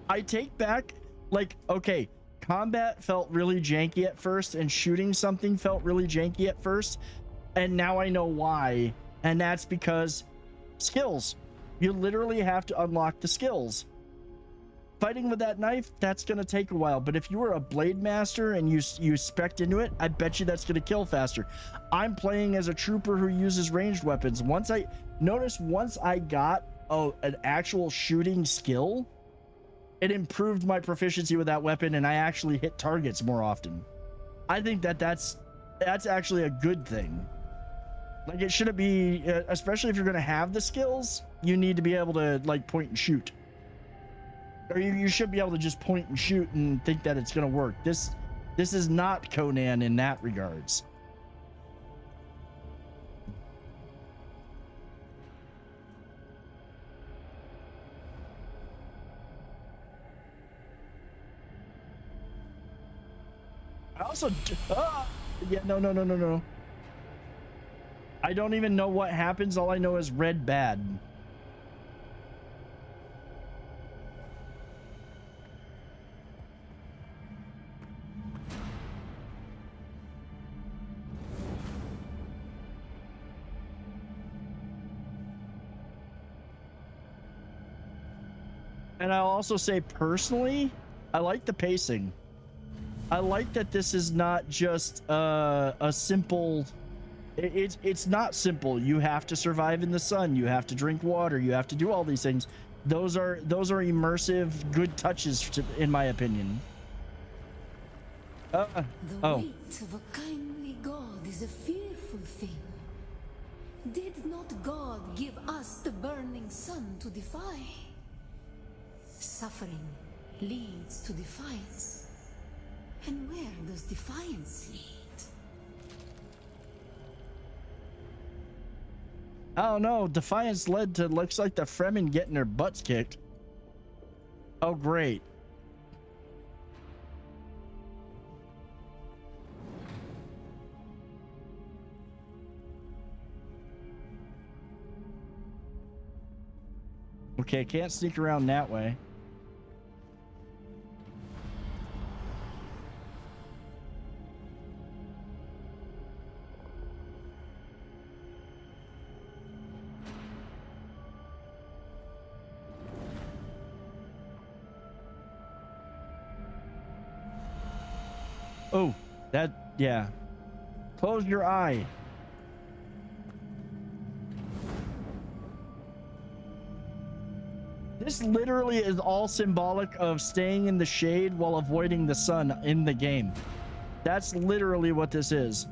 A: I take back, like, okay, combat felt really janky at first, and shooting something felt really janky at first, and now I know why. And that's because skills. You literally have to unlock the skills. Fighting with that knife, that's going to take a while, but if you were a blade master and you spec'd into it, I bet you that's going to kill faster. I'm playing as a trooper who uses ranged weapons. Once I got an actual shooting skill, it improved my proficiency with that weapon, and I actually hit targets more often. I think that's actually a good thing. Like, it shouldn't be, especially if you're going to have the skills, you need to be able to, like, point and shoot. Or you should be able to just point and shoot and think that it's going to work. This is not Conan in that regards. I also yeah, no. I don't even know what happens. All I know is red bad. And I'll also say personally, I like the pacing. I like that this is not just a simple. It's not simple. You have to survive in the sun. You have to drink water. You have to do all these things. Those are immersive, good touches, in my opinion.
J: The weight of a kindly God is a fearful thing. Did not God give us the burning sun to defy? Suffering leads to defiance. And where does defiance lead?
A: I don't know. Defiance led to, looks like the Fremen getting their butts kicked. Oh, great. Okay, can't sneak around that way. Oh, yeah. Close your eye. This literally is all symbolic of staying in the shade while avoiding the sun in the game. That's literally what this is.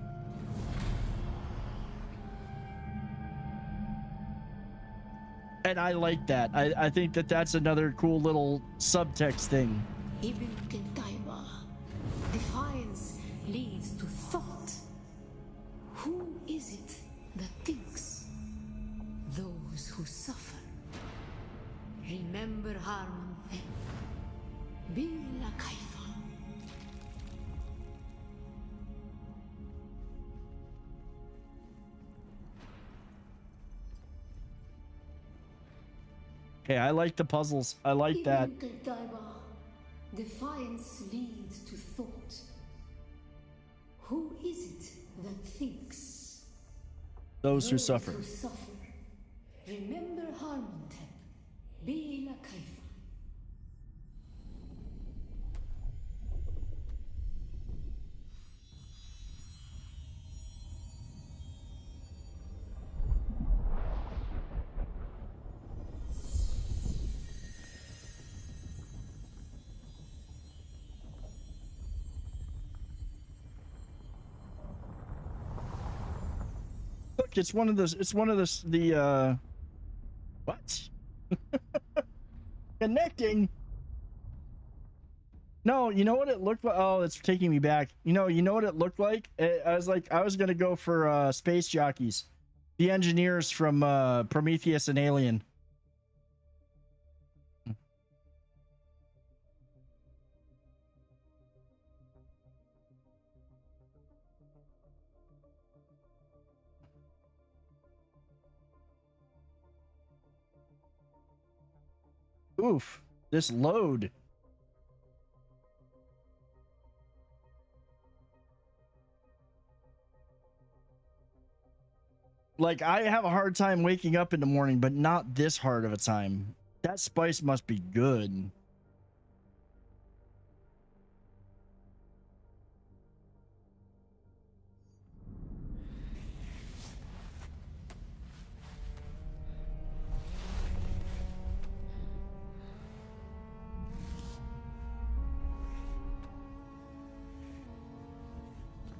A: And I like that. I think that that's another cool little subtext thing.
J: Defiance leads to thought. Who is it that thinks? Those who suffer. Remember Harmon then. Bila Kaifa.
A: Okay, I like the puzzles. I like that.
J: Defiance leads to thought. Who is it that thinks?
A: Those who suffer.
J: Remember Harmontep. Bila Kaifa.
A: Look, it's one of the what? Connecting. No, you know what it looked like? Oh, it's taking me back. You know what it looked like? I was gonna go for space jockeys, the engineers from Prometheus and Alien. Oof, this load. Like, I have a hard time waking up in the morning, but not this hard of a time. That spice must be good.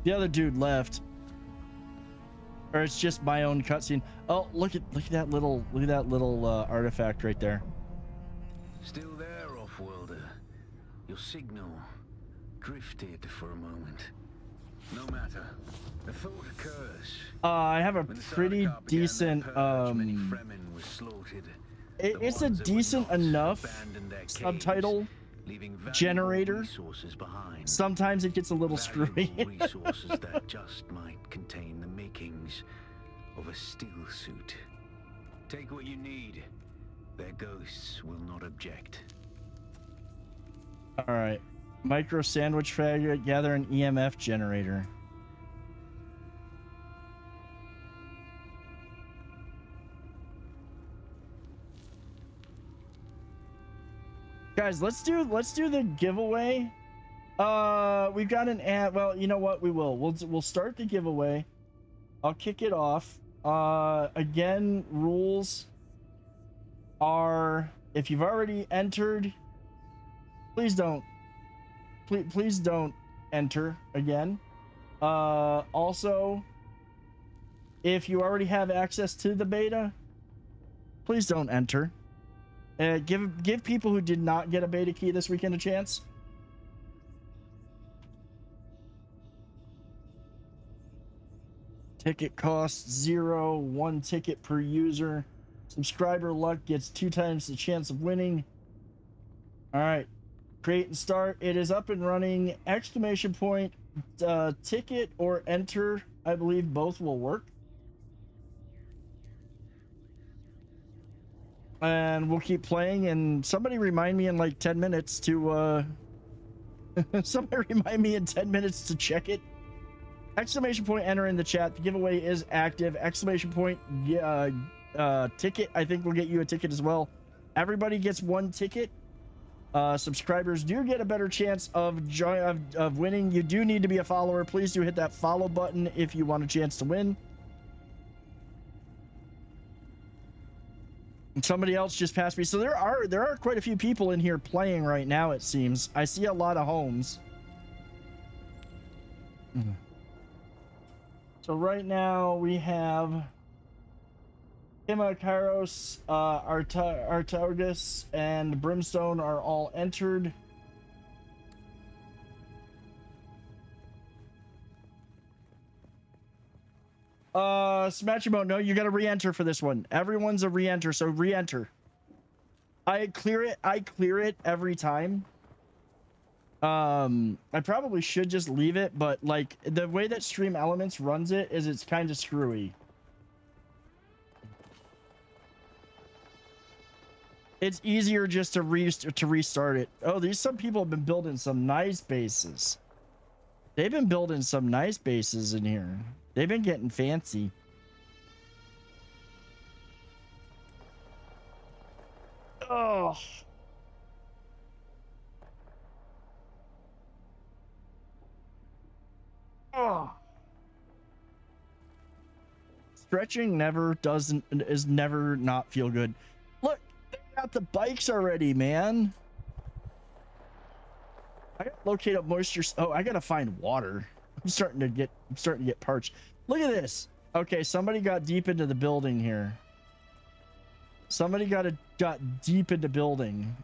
A: The other dude left. Or it's just my own cutscene. Oh, look at that little artifact right there.
D: Still there, off-worlder. Your signal drifted for a moment. No matter. A thought occurs.
A: I have a
D: When the
A: pretty
D: Sardaukar began their
A: decent
D: purge, many Fremen were slaughtered.
A: it's a decent enough subtitle
D: leaving valuable
A: generator.
D: resources behind.
A: Sometimes it gets a little screwy.
D: Resources that just might contain the makings of a steel suit. Take what you need. Their ghosts will not object.
A: All right. Micro sandwich faggot, gather an EMF generator. Guys, let's do the giveaway. We've got an ad. Well, you know what? We'll start the giveaway. I'll kick it off. Again, rules are, if you've already entered, please don't enter again. Also, if you already have access to the beta, please don't enter. Give people who did not get a beta key this weekend a chance. Ticket costs 0, 1 ticket per user. Subscriber luck gets 2 times the chance of winning. All right, create and start. It is up and running. Exclamation point, ticket or enter. I believe both will work. And we'll keep playing, and somebody remind me in like 10 minutes to somebody remind me in 10 minutes to check it. Exclamation point, enter in the chat. The giveaway is active. Exclamation point, ticket. I think we'll get you a ticket as well. Everybody gets 1 ticket. Subscribers do get a better chance of winning. You do need to be a follower. Please do hit that follow button if you want a chance to win. And somebody else just passed me. So there are quite a few people in here playing right now, it seems. I see a lot of homes. So right now we have Kima, Kairos, Artaugus, and Brimstone are all entered. Smash Emote, no, you gotta re-enter for this one. Everyone's a re-enter, so re-enter. I clear it every time. I probably should just leave it, but like the way that Stream Elements runs it is it's kind of screwy. It's easier just to restart it. Oh, some people have been building some nice bases. They've been building some nice bases in here. They've been getting fancy. Oh. Oh. Stretching is never not feel good. Look, they got the bikes already, man. I gotta locate up moisture. Oh, I gotta find water. I'm starting to get parched. Look at this. Okay, somebody got deep into the building here. Somebody got deep into building.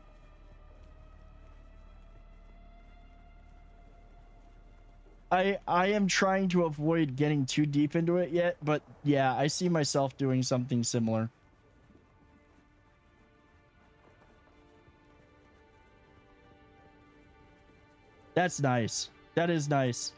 A: I am trying to avoid getting too deep into it yet, but yeah, I see myself doing something similar. That's nice. That is nice.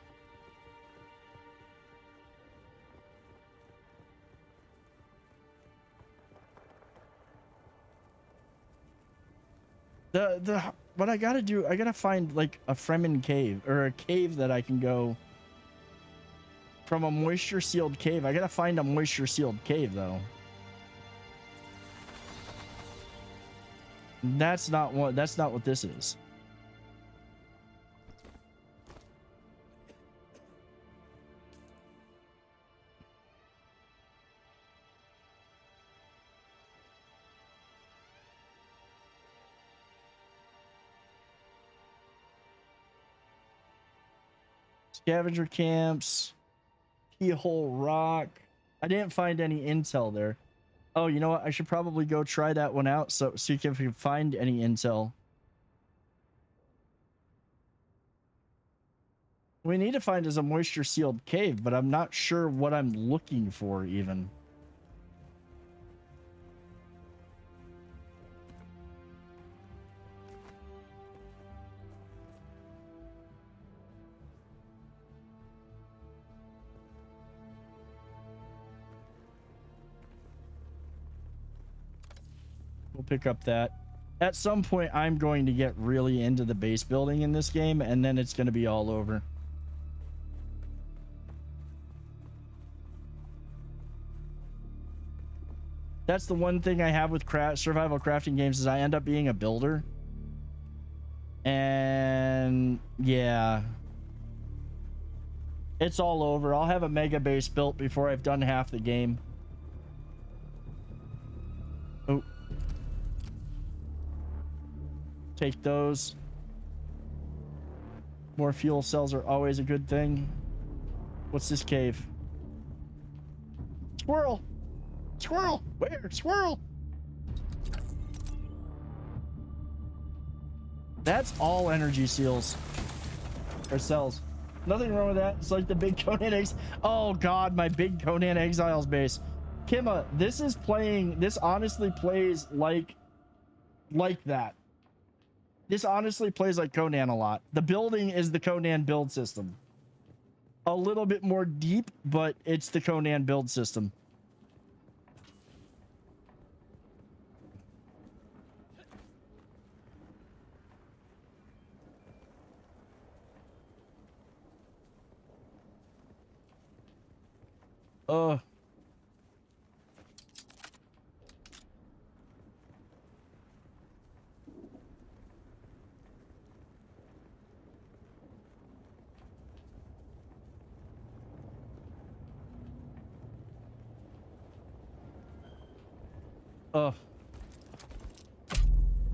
A: What I gotta do, I gotta find like a Fremen cave or a cave that I can go from a moisture sealed cave. I gotta find a moisture sealed cave though. That's not what this is. Scavenger camps, keyhole rock. I didn't find any intel there. Oh, you know what? I should probably go try that one out so see if we can find any intel. We need to find is a moisture sealed cave, but I'm not sure what I'm looking for even. We'll pick up that. At some point, I'm going to get really into the base building in this game, and then it's going to be all over. That's the one thing I have with survival crafting games is I end up being a builder. And yeah. It's all over. I'll have a mega base built before I've done half the game. Oh. Take those. More fuel cells are always a good thing. What's this cave? Squirrel! Squirrel! Where? Squirrel! That's all energy seals. Or cells. Nothing wrong with that. It's like the big Conan eggs. Oh god, my big Conan Exiles base. Kimma, this honestly plays like that. This honestly plays like Conan a lot. The building is the Conan build system. A little bit more deep, but it's the Conan build system.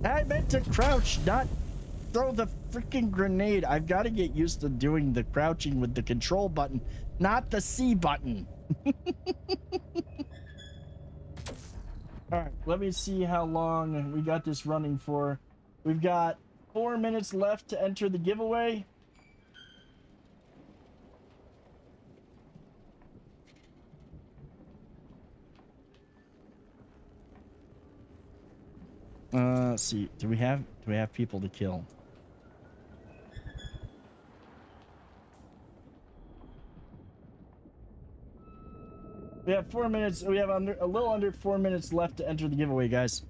A: I meant to crouch, not throw the freaking grenade. I've got to get used to doing the crouching with the control button, not the C button. All right, let me see how long we got this running for. We've got 4 minutes left to enter the giveaway. Let's see. Do we have people to kill? We have 4 minutes. We have a little under 4 minutes left to enter the giveaway, guys.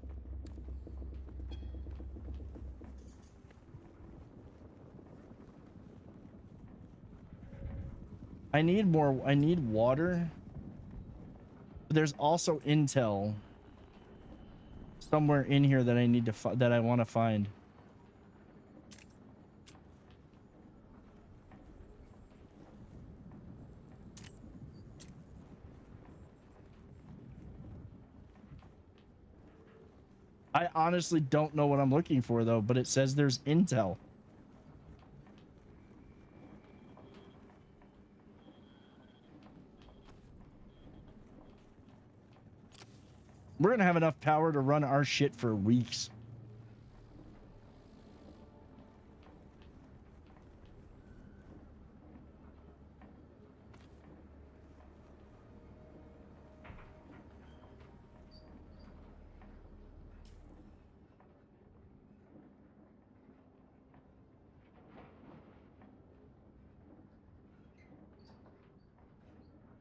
A: I need water. But there's also intel somewhere in here that I need to that I want to find. I honestly don't know what I'm looking for though, but it says there's intel. We're gonna have enough power to run our shit for weeks.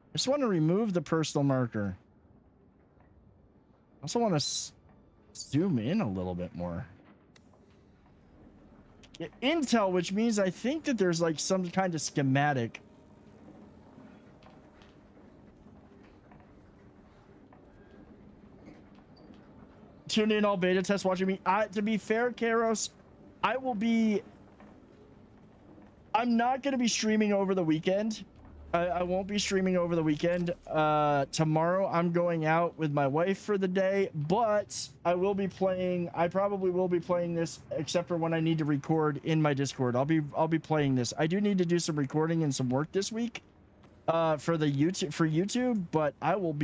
A: I just want to remove the personal marker. I also want to zoom in a little bit more. Get intel, which means I think that there's like some kind of schematic. tune in all beta test watching me. To be fair, Karos, I'm not going to be streaming over the weekend. I won't be streaming over the weekend. Tomorrow I'm going out with my wife for the day, but I probably will be playing this, except for when I need to record in my Discord. I'll be playing this. I do need to do some recording and some work this week for YouTube, but I will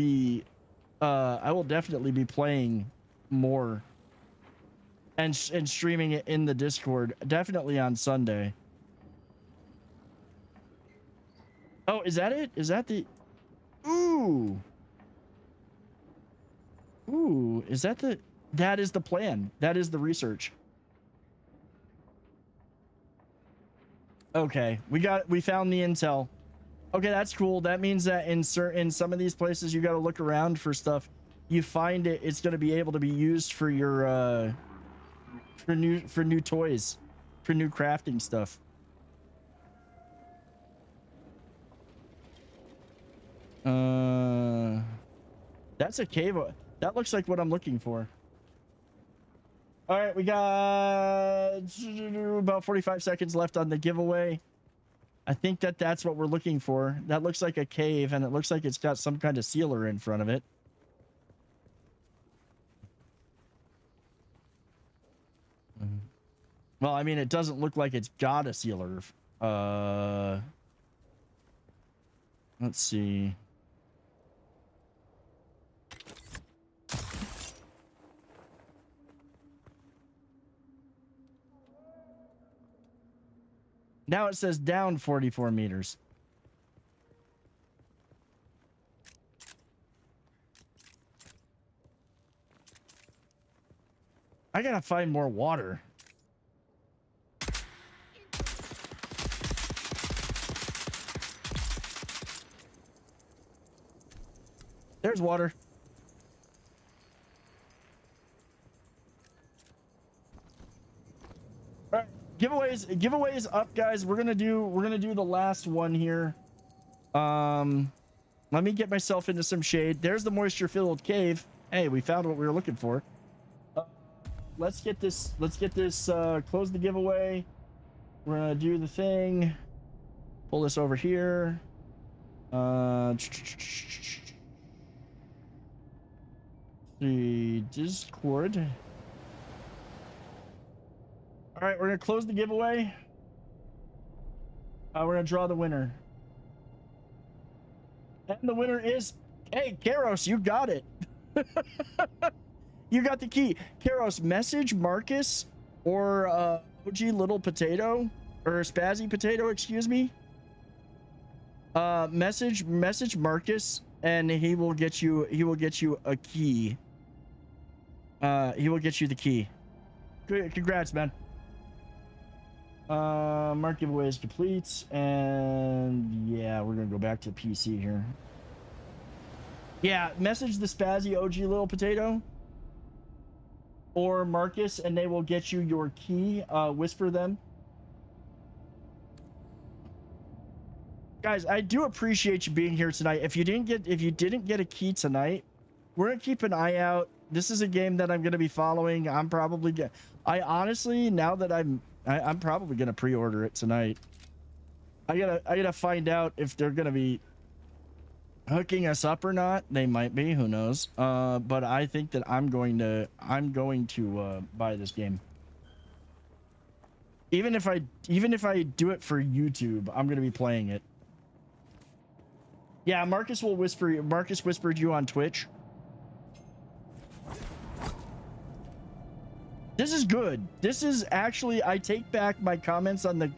A: definitely be playing more and streaming it in the Discord, definitely on Sunday. Oh, is that it? Is that the... Ooh. Ooh, is that the... That is the plan. That is the research. Okay, we found the intel. Okay, that's cool. That means that in some of these places you got to look around for stuff. You find it, it's going to be able to be used for your for new toys, for new crafting stuff. That's a cave. That looks like what I'm looking for. All right, we got about 45 seconds left on the giveaway. I think that's what we're looking for. That looks like a cave, and it looks like it's got some kind of sealer in front of it. Well, I mean, it doesn't look like it's got a sealer. Let's see. Now it says down 44 meters. I gotta find more water. There's water. All right, giveaways up, guys. We're gonna do the last one here. Let me get myself into some shade. There's the moisture-filled cave. Hey, we found what we were looking for. Let's get this. Close the giveaway. We're gonna do the thing. Pull this over here. The Discord. All right, we're gonna close the giveaway. We're gonna draw the winner. And the winner is, hey, Karos, you got it. You got the key. Karos, message Marcus or OG Little Potato or Spazzy Potato, excuse me. Message Marcus and he will get you a key. He will get you the key. Congrats, man. Mark giveaway is complete, and yeah, we're gonna go back to PC here. Yeah, message the Spazzy OG Little Potato or Marcus, and they will get you your key. Whisper them. Guys, I do appreciate you being here tonight. If you didn't get a key tonight, we're gonna keep an eye out. This is a game that I'm gonna be following. I honestly, now that I'm probably gonna pre-order it tonight. I gotta find out if they're gonna be hooking us up or not. They might be, who knows. But I think that I'm going to buy this game. Even if I do it for YouTube, I'm gonna be playing it. Yeah, Marcus will whisper. Marcus whispered you on Twitch. This is good. This is actually, I take back my comments on the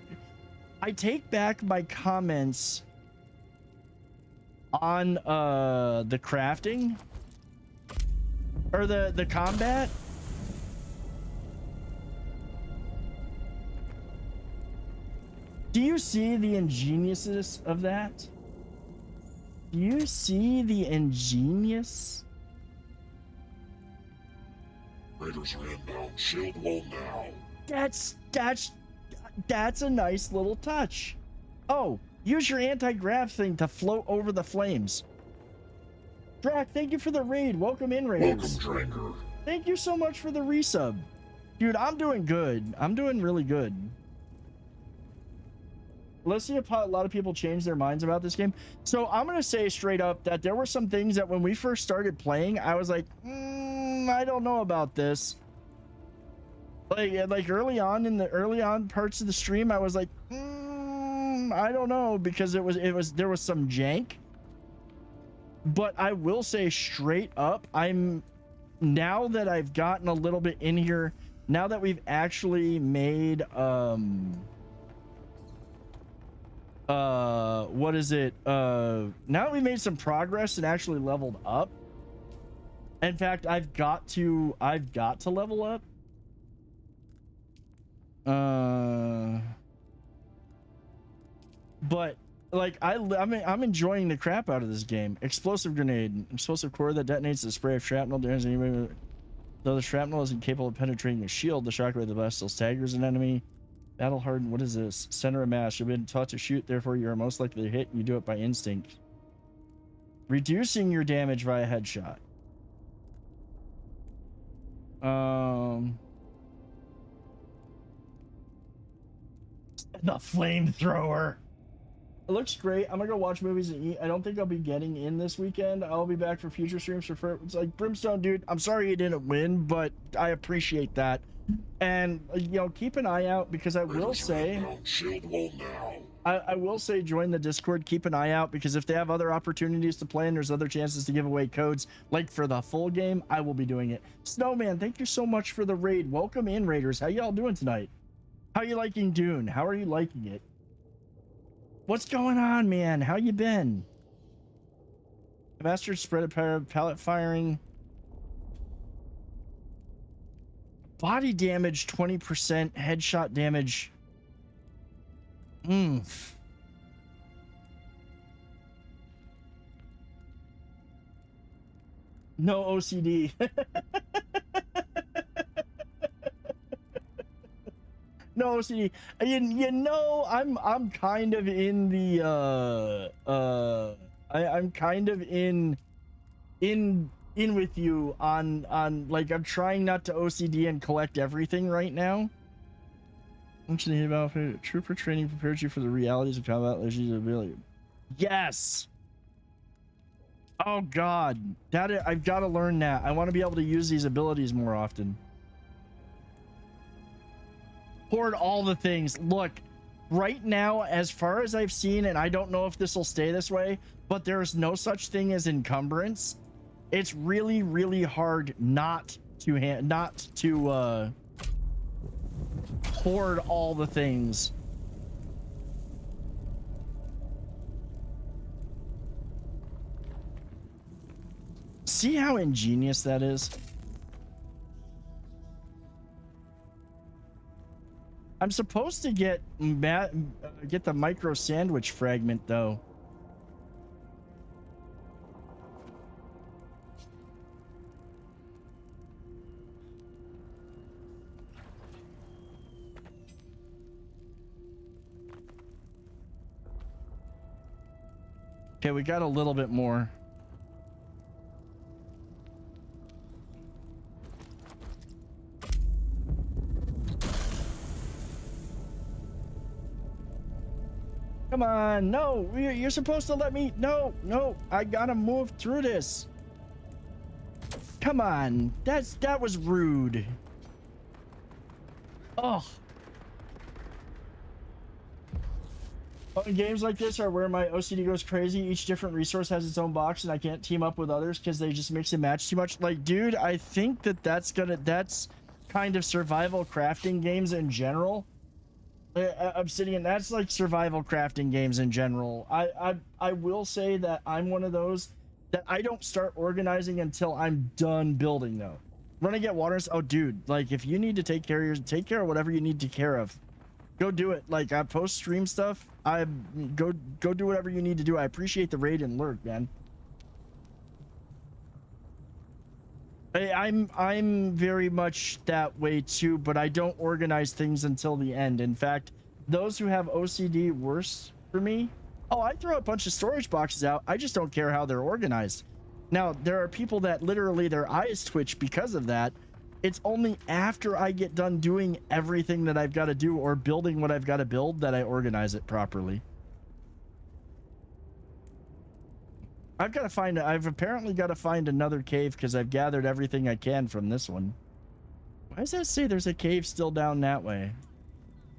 A: crafting or the combat. Do you see the ingeniousness of that? Do you see the ingenious?
F: Raiders are inbound. Shield wall now.
A: That's a nice little touch. Oh, use your anti-grav thing to float over the flames. Drac, thank you for the raid. Welcome in, Raiders.
F: Welcome, Dranger.
A: Thank you so much for the resub. Dude, I'm doing good. I'm doing really good. Let's see if a lot of people change their minds about this game. So I'm going to say straight up that there were some things that when we first started playing, I was like, I don't know about this. Like early on parts of the stream, I was like, I don't know, because there was some jank. But I will say straight up, now that I've gotten a little bit in here, now that we've actually made what is it, now that we made some progress and actually leveled up. In fact, I've got to level up. But like I'm enjoying the crap out of this game. Explosive grenade, explosive core that detonates a spray of shrapnel. Though the shrapnel isn't capable of penetrating the shield, the shockwave of the blast still staggers an enemy. Battle hardened. What is this? Center of mass. You've been taught to shoot, therefore you are most likely to hit. And you do it by instinct. Reducing your damage via headshot. The flamethrower. It looks great. I'm gonna go watch movies and eat. I don't think I'll be getting in this weekend. I'll be back for future streams. It's like, Brimstone, dude, I'm sorry you didn't win, but I appreciate that. And keep an eye out, because I will say, I will say, join the Discord. Keep an eye out, because if they have other opportunities to play and there's other chances to give away codes, like for the full game, I will be doing it. Snowman, thank you so much for the raid. Welcome in, Raiders. How y'all doing tonight? How you liking Dune? How are you liking it? What's going on, man? How you been? Mastered spread of pallet firing. Body damage 20%, headshot damage. No OCD. No OCD. I'm kind of in the I'm kind of in with you on like, I'm trying not to OCD and collect everything right now. Functioning about trooper training prepares you for the realities of combat. Ability. Yes. Oh God, I've got to learn that. I want to be able to use these abilities more often. Hoard all the things. Look, right now, as far as I've seen, and I don't know if this will stay this way, but there's no such thing as encumbrance. It's really, really hard not to hoard all the things. See how ingenious that is? I'm supposed to get the micro sandwich fragment though. Okay, we got a little bit more. Come on, no, you're supposed to let me, no, I gotta move through this. Come on, that was rude. Oh. Games like this are where my OCD goes crazy. Each different resource has its own box and I can't team up with others because they just mix and match too much. Like, dude, I think that's kind of survival crafting games in general. Obsidian, that's like survival crafting games in general. I will say that I'm one of those that I don't start organizing until I'm done building though. Run and get waters. Oh dude, like if you need to take care of whatever you need to take care of. Go do it. Like I post stream stuff. I go do whatever you need to do. I appreciate the raid and lurk, man. I'm very much that way too, but I don't organize things until the end. In fact, those who have OCD worse for me, I throw a bunch of storage boxes out. I just don't care how they're organized. Now, there are people that literally their eyes twitch because of that. It's only after I get done doing everything that I've got to do or building what I've got to build that I organize it properly. I've apparently got to find another cave because I've gathered everything I can from this one. Why does that say there's a cave still down that way?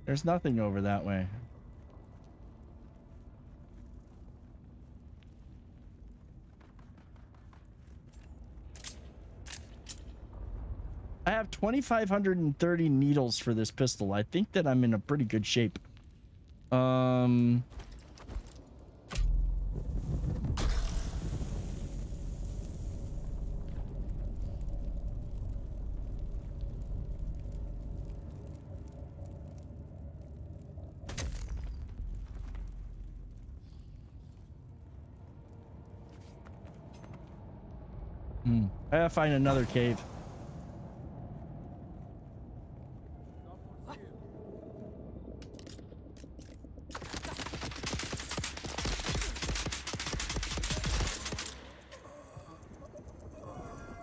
A: There's nothing over that way. I have 2,530 needles for this pistol. I think that I'm in a pretty good shape. I gotta find another cave.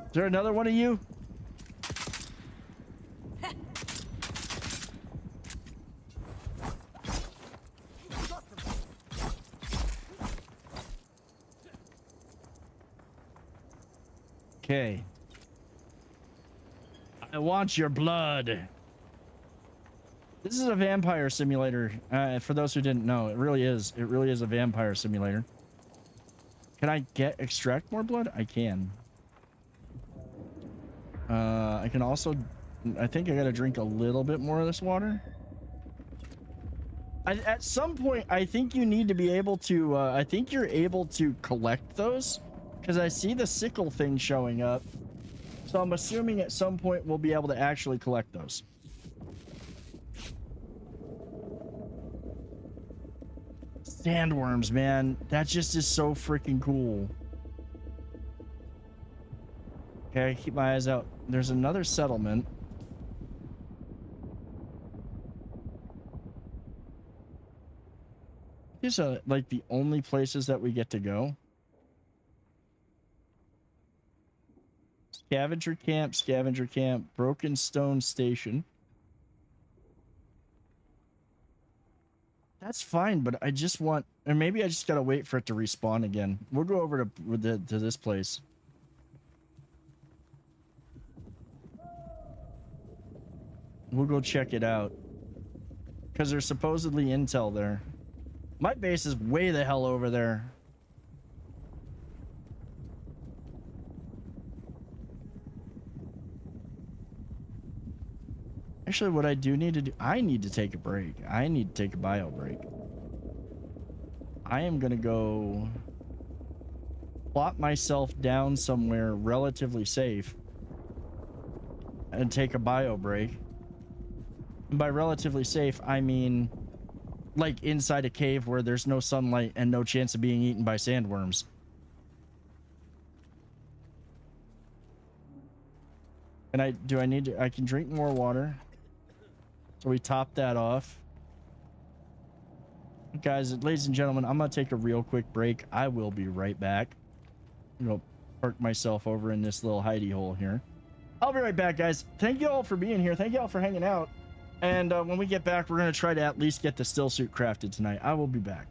A: Is there another one of you? Okay. I want your blood. This is a vampire simulator. For those who didn't know, it really is. It really is a vampire simulator. Can I extract more blood? I can. I can also, I think I gotta drink a little bit more of this water. At some point, I think you need to be able to, I think you're able to collect those because I see the sickle thing showing up. So I'm assuming at some point we'll be able to actually collect those. Sandworms, man. That just is so freaking cool. Okay, keep my eyes out. There's another settlement. These are like the only places that we get to go. Scavenger camp, Broken Stone Station. That's fine, but I just want, or maybe I just gotta wait for it to respawn again. We'll go over to this place. We'll go check it out because there's supposedly intel there. My base is way the hell over there. Actually, what I do need to do, I need to take a break. I need to take a bio break. I am gonna go plop myself down somewhere relatively safe and take a bio break. And by relatively safe, I mean like inside a cave where there's no sunlight and no chance of being eaten by sandworms. And I can drink more water. So we top that off. Guys, ladies and gentlemen, I'm gonna take a real quick break. I will be right back. I'm gonna park myself over in this little hidey hole here. I'll be right back, guys. Thank you all for being here. Thank you all for hanging out. And when we get back, we're going to try to at least get the still suit crafted tonight. I will be back.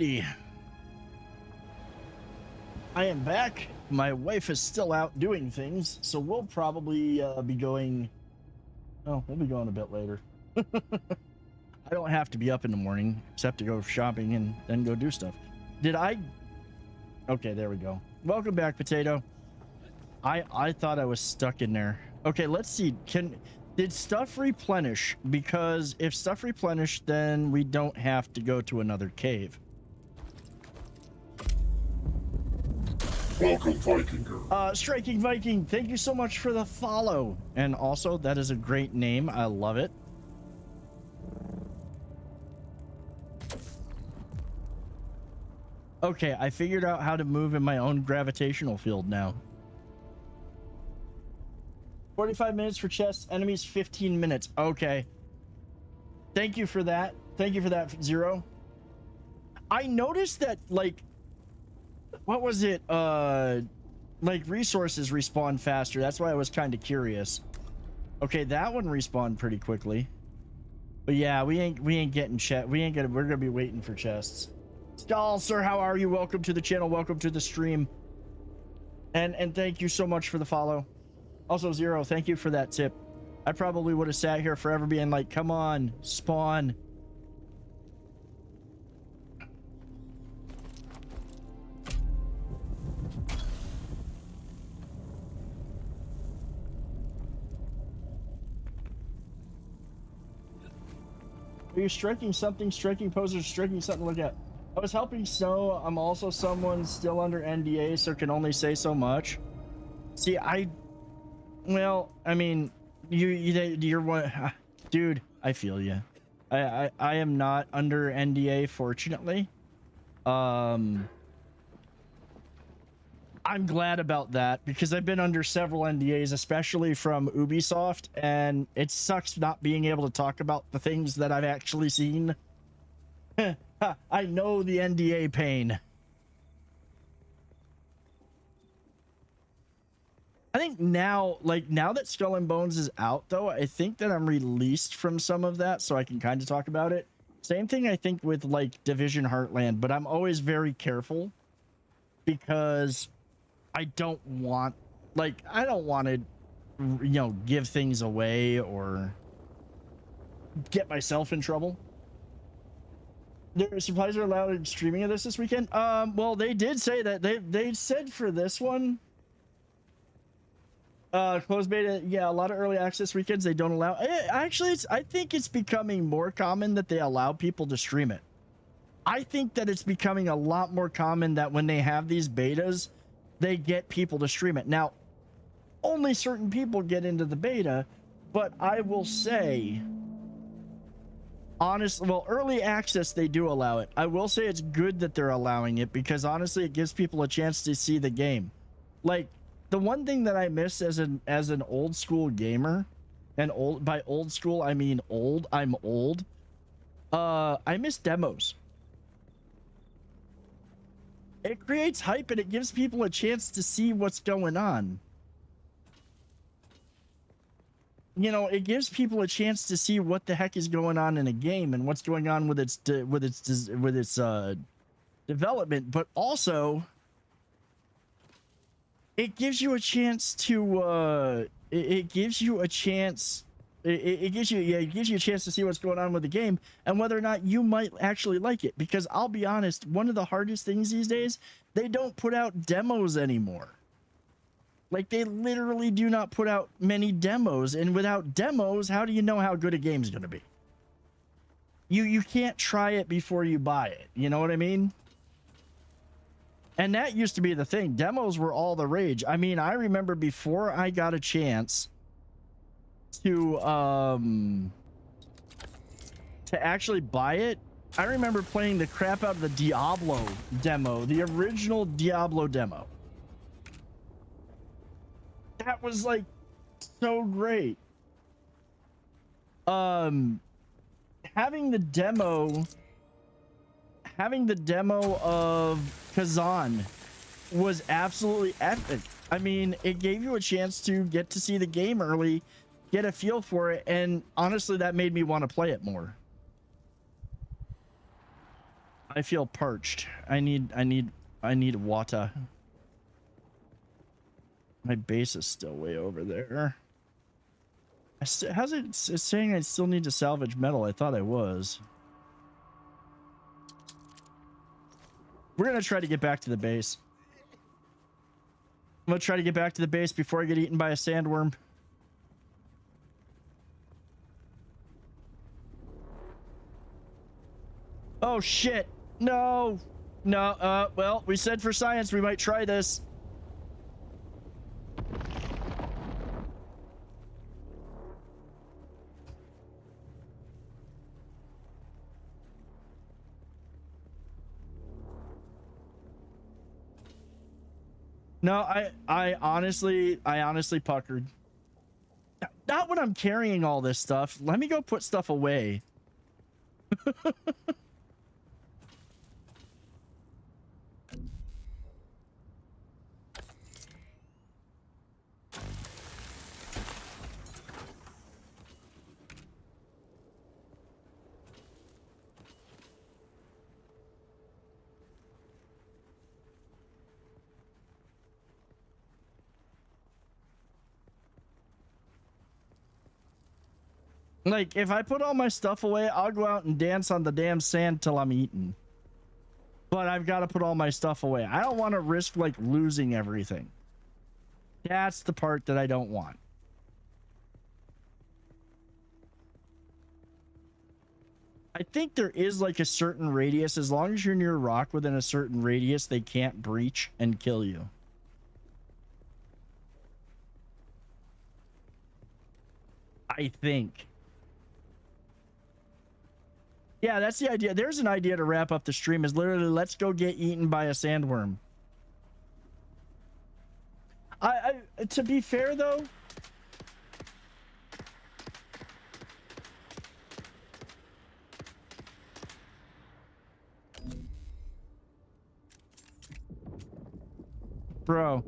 A: Alrighty. I am back. My wife is still out doing things, so we'll probably be going. Oh, we'll be going a bit later. I don't have to be up in the morning except to go shopping and then go do stuff. Did I? Okay, there we go. Welcome back, Potato. I thought I was stuck in there. Okay, let's see. Did stuff replenish? Because if stuff replenished, then we don't have to go to another cave.
F: Welcome, Vikinger.
A: Striking Viking, thank you so much for the follow. And also, that is a great name. I love it. Okay, I figured out how to move in my own gravitational field now. 45 minutes for chests, enemies 15 minutes. Okay. Thank you for that. Thank you for that, Zero. I noticed that, like, what was it? Like resources respawn faster. That's why I was kind of curious. Okay, that one respawned pretty quickly. But yeah, we ain't getting we're gonna be waiting for chests. Stall, sir, how are you? Welcome to the channel. Welcome to the stream. And thank you so much for the follow. Also, Zero, thank you for that tip. I probably would have sat here forever being like, come on, spawn. Are you striking something, striking poses, striking something to look at? I was helping Snow. I'm also someone still under NDA, so can only say so much. See, well, I mean, you're one, dude. I feel you. I am not under NDA, fortunately. I'm glad about that because I've been under several NDAs, especially from Ubisoft, and it sucks not being able to talk about the things that I've actually seen. I know the NDA pain. I think now, like, now that Skull and Bones is out, though, I think that I'm released from some of that, so I can kind of talk about it. Same thing, I think, with, like, Division Heartland, but I'm always very careful because I don't want to, you know, give things away or get myself in trouble. Their supplies are allowed in streaming of this weekend. Well, they did say that they said for this one, closed beta, yeah, a lot of early access weekends they don't allow. Actually, I think it's becoming more common that they allow people to stream it. I think that it's becoming a lot more common that when they have these betas, they get people to stream it. Now, only certain people get into the beta, but I will say, honestly, well, early access, they do allow it. I will say it's good that they're allowing it because honestly, it gives people a chance to see the game. Like, the one thing that I miss as an old school gamer, and by old school, I mean old, I'm old. I miss demos. It creates hype and it gives people a chance to see what's going on. You know, it gives people a chance to see what the heck is going on in a game and what's going on with its development, but also it gives you a chance to it gives you a chance to see what's going on with the game and whether or not you might actually like it. Because I'll be honest, one of the hardest things these days, they don't put out demos anymore. Like, they literally do not put out many demos, and without demos, how do you know how good a game's going to be? You can't try it before you buy it. You know what I mean? And that used to be the thing. Demos were all the rage. I mean, I remember before I got a chance to actually buy it, I remember playing the crap out of the Diablo demo, the original Diablo demo. That was like so great. Having the demo of Kazan was absolutely epic. I mean, it gave you a chance to get to see the game early, get a feel for it, and honestly, that made me want to play it more. I feel parched. I need water. My base is still way over there. How's it? It's saying I still need to salvage metal. I thought I was. We're gonna try to get back to the base. I'm gonna try to get back to the base before I get eaten by a sandworm. Oh shit! No! No, well, we said for science we might try this. No, I honestly puckered. Not when I'm carrying all this stuff. Let me go put stuff away. Like, if I put all my stuff away, I'll go out and dance on the damn sand till I'm eaten. But I've got to put all my stuff away. I don't want to risk, like, losing everything. That's the part that I don't want. I think there is, like, a certain radius. As long as you're near a rock within a certain radius, they can't breach and kill you. I think. Yeah, that's the idea. There's an idea to wrap up the stream is literally let's go get eaten by a sandworm. I to be fair though, bro.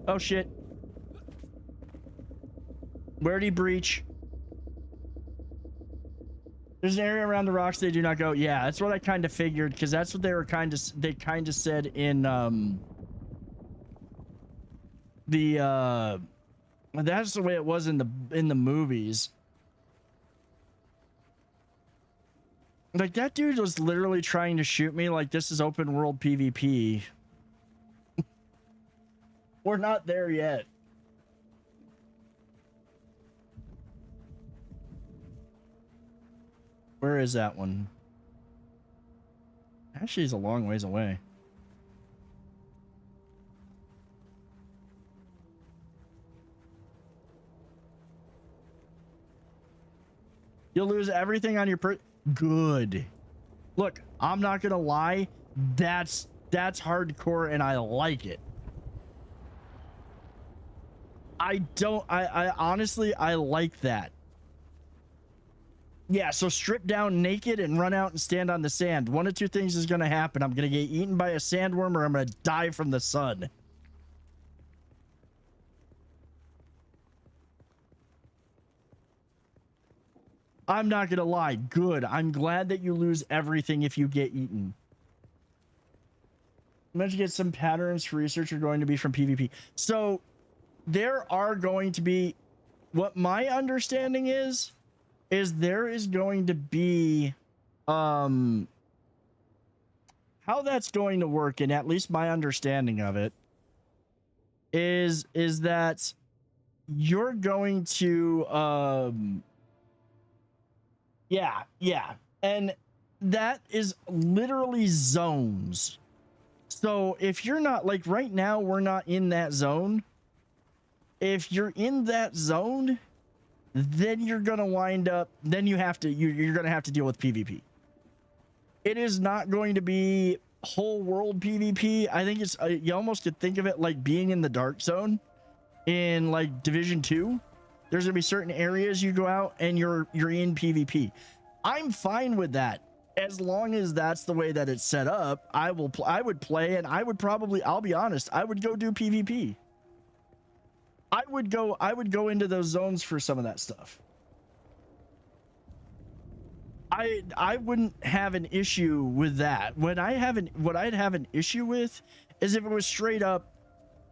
A: Oh shit. Where'd he breach? There's an area around the rocks they do not go. Yeah, that's what I kind of figured, because that's what they were kind of said in that's the way it was in the movies. Like, that dude was literally trying to shoot me like this is open world PvP. We're not there yet. Where is that one? Actually, he's a long ways away. You'll lose everything on your Good. Look, I'm not gonna lie. That's hardcore, and I like it. I honestly, I like that. Yeah, so strip down naked and run out and stand on the sand. One of two things is going to happen. I'm going to get eaten by a sandworm or I'm going to die from the sun. I'm not going to lie. Good. I'm glad that you lose everything if you get eaten. I'm going to get some patterns for research are going to be from PvP. So there are going to be, what my understanding is there is going to be how that's going to work, and at least my understanding of it is that you're going to yeah, and that is literally zones. So if you're not, like, right now we're not in that zone. If you're in that zone, then you're gonna wind up, then you're gonna have to deal with PvP. It is not going to be whole world PvP. I think it's you almost could think of it like being in the dark zone in like Division 2. There's gonna be certain areas you go out and you're in PvP. I'm fine with that as long as that's the way that it's set up. I would play, and I would probably, I'll be honest, I would go do PvP. I would go into those zones for some of that stuff. I wouldn't have an issue with that. What I'd have an issue with is if it was straight up,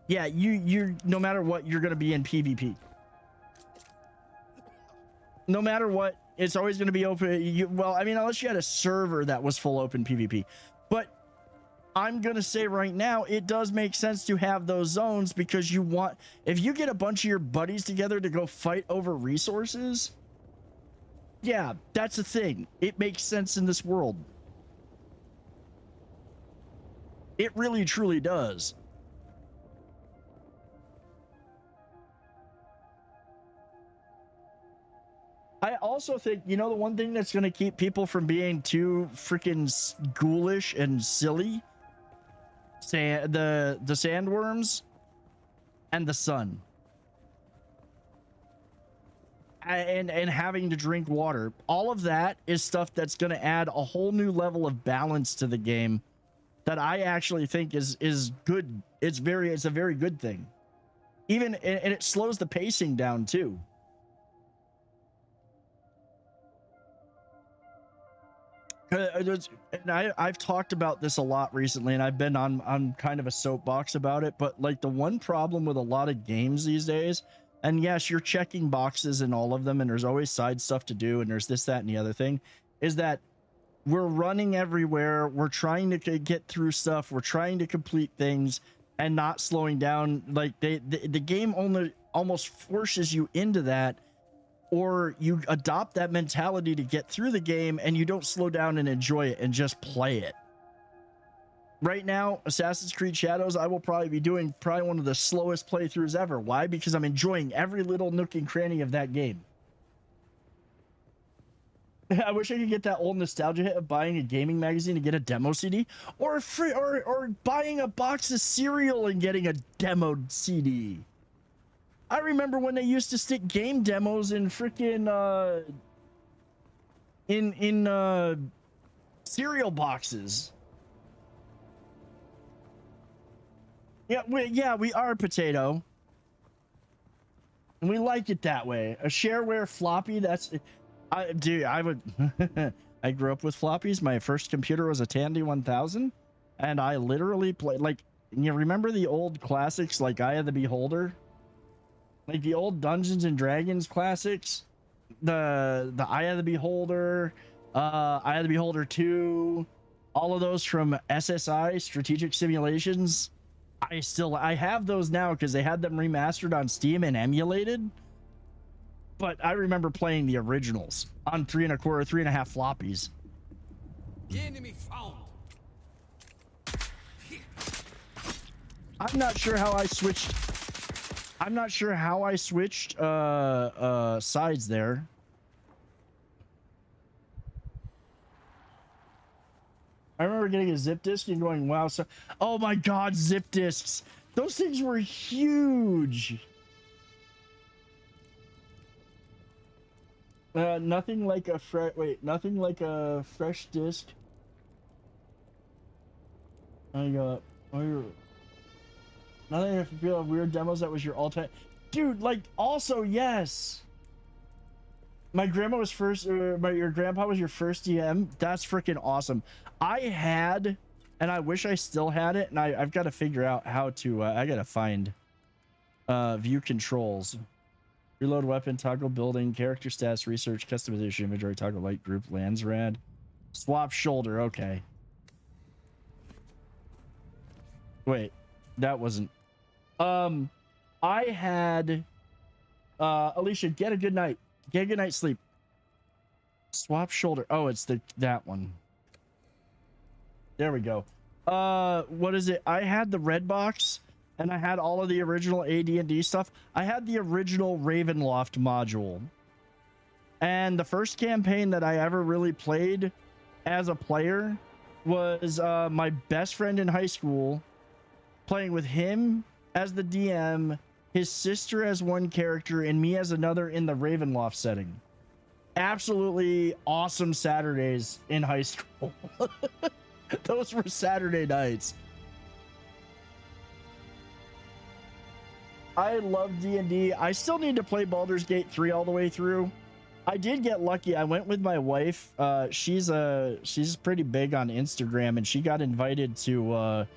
A: yeah, you're no matter what, you're gonna be in PvP. No matter what, it's always gonna be open. Well, I mean, unless you had a server that was full open PvP. But I'm gonna say right now, it does make sense to have those zones because you want, if you get a bunch of your buddies together to go fight over resources, yeah, that's a thing. It makes sense in this world. It really truly does. I also think, you know, the one thing that's going to keep people from being too freaking ghoulish and silly, the sandworms and the sun. And having to drink water. All of that is stuff that's going to add a whole new level of balance to the game that I actually think is good. It's a very good thing. Even, and it slows the pacing down too. And I've talked about this a lot recently, and I've been on kind of a soapbox about it, but like the one problem with a lot of games these days, and yes, you're checking boxes in all of them, and there's always side stuff to do, and there's this, that, and the other thing, is that we're running everywhere. We're trying to get through stuff. We're trying to complete things and not slowing down. Like the game almost forces you into that, or you adopt that mentality to get through the game and you don't slow down and enjoy it and just play it. Right now, Assassin's Creed Shadows, I will probably be doing one of the slowest playthroughs ever. Why? Because I'm enjoying every little nook and cranny of that game. I wish I could get that old nostalgia hit of buying a gaming magazine to get a demo CD, or buying a box of cereal and getting a demoed CD. I remember when they used to stick game demos in freaking cereal boxes. Yeah, we are Potato. And we like it that way. A shareware floppy, that's... Dude, I would... I grew up with floppies. My first computer was a Tandy 1000. And I literally played... Like, you remember the old classics like Eye of the Beholder? Like the old Dungeons and Dragons classics? The Eye of the Beholder, Eye of the Beholder 2, all of those from SSI, Strategic Simulations. I have those now because they had them remastered on Steam and emulated. But I remember playing the originals on 3.25, 3.5 floppies.
G: The enemy found.
A: I'm not sure how I switched. I'm not sure how I switched sides there. I remember getting a zip disk and going, wow, so oh my god, zip disks. Those things were huge. Nothing like a nothing like a fresh disc. I got nothing if you feel weird demos that was your all-time. Dude, like also yes. My grandma was first, your grandpa was your first DM. That's freaking awesome. I had, and I wish I still had it, and I've got to figure out how to, I got to find view controls. Reload weapon, toggle building, character stats, research, customization, inventory, toggle light group, lands rad. Swap shoulder, okay. Wait, that wasn't. I had, Alicia, get a good night. Get a good night's sleep. Swap shoulder. Oh, it's that one. There we go. What is it? I had the red box, and I had all of the original AD&D stuff. I had the original Ravenloft module. And the first campaign that I ever really played as a player was my best friend in high school, playing with him as the DM, his sister as one character, and me as another in the Ravenloft setting. Absolutely awesome Saturdays in high school. Those were Saturday nights. I love D&D. I still need to play Baldur's Gate 3 all the way through. I did get lucky. I went with my wife. She's pretty big on Instagram, and she got invited to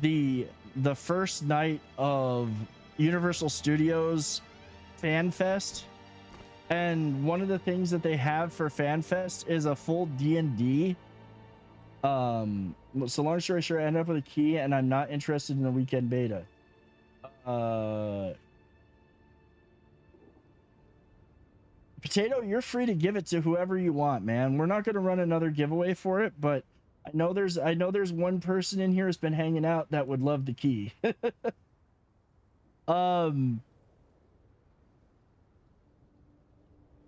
A: the first night of Universal Studios Fan Fest. And one of the things that they have for Fan Fest is a full D&D. So long story short, I ended up with a key, and I'm not interested in the weekend beta. Potato, you're free to give it to whoever you want, man. We're not going to run another giveaway for it, but I know there's one person in here who's been hanging out that would love the key.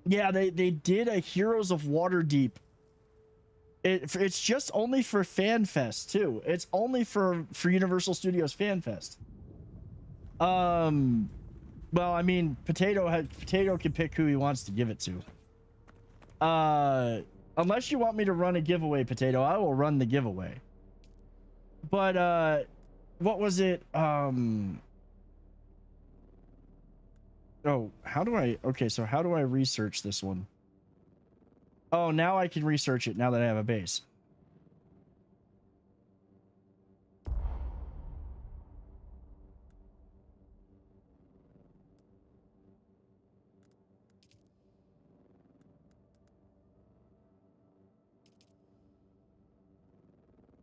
A: Yeah, they did a Heroes of Waterdeep. It's just only for FanFest too. It's only for Universal Studios FanFest. Well, I mean, Potato can pick who he wants to give it to. Unless you want me to run a giveaway, Potato, I will run the giveaway. But what was it? Oh, how do I research this one? Oh, now I can research it now that I have a base.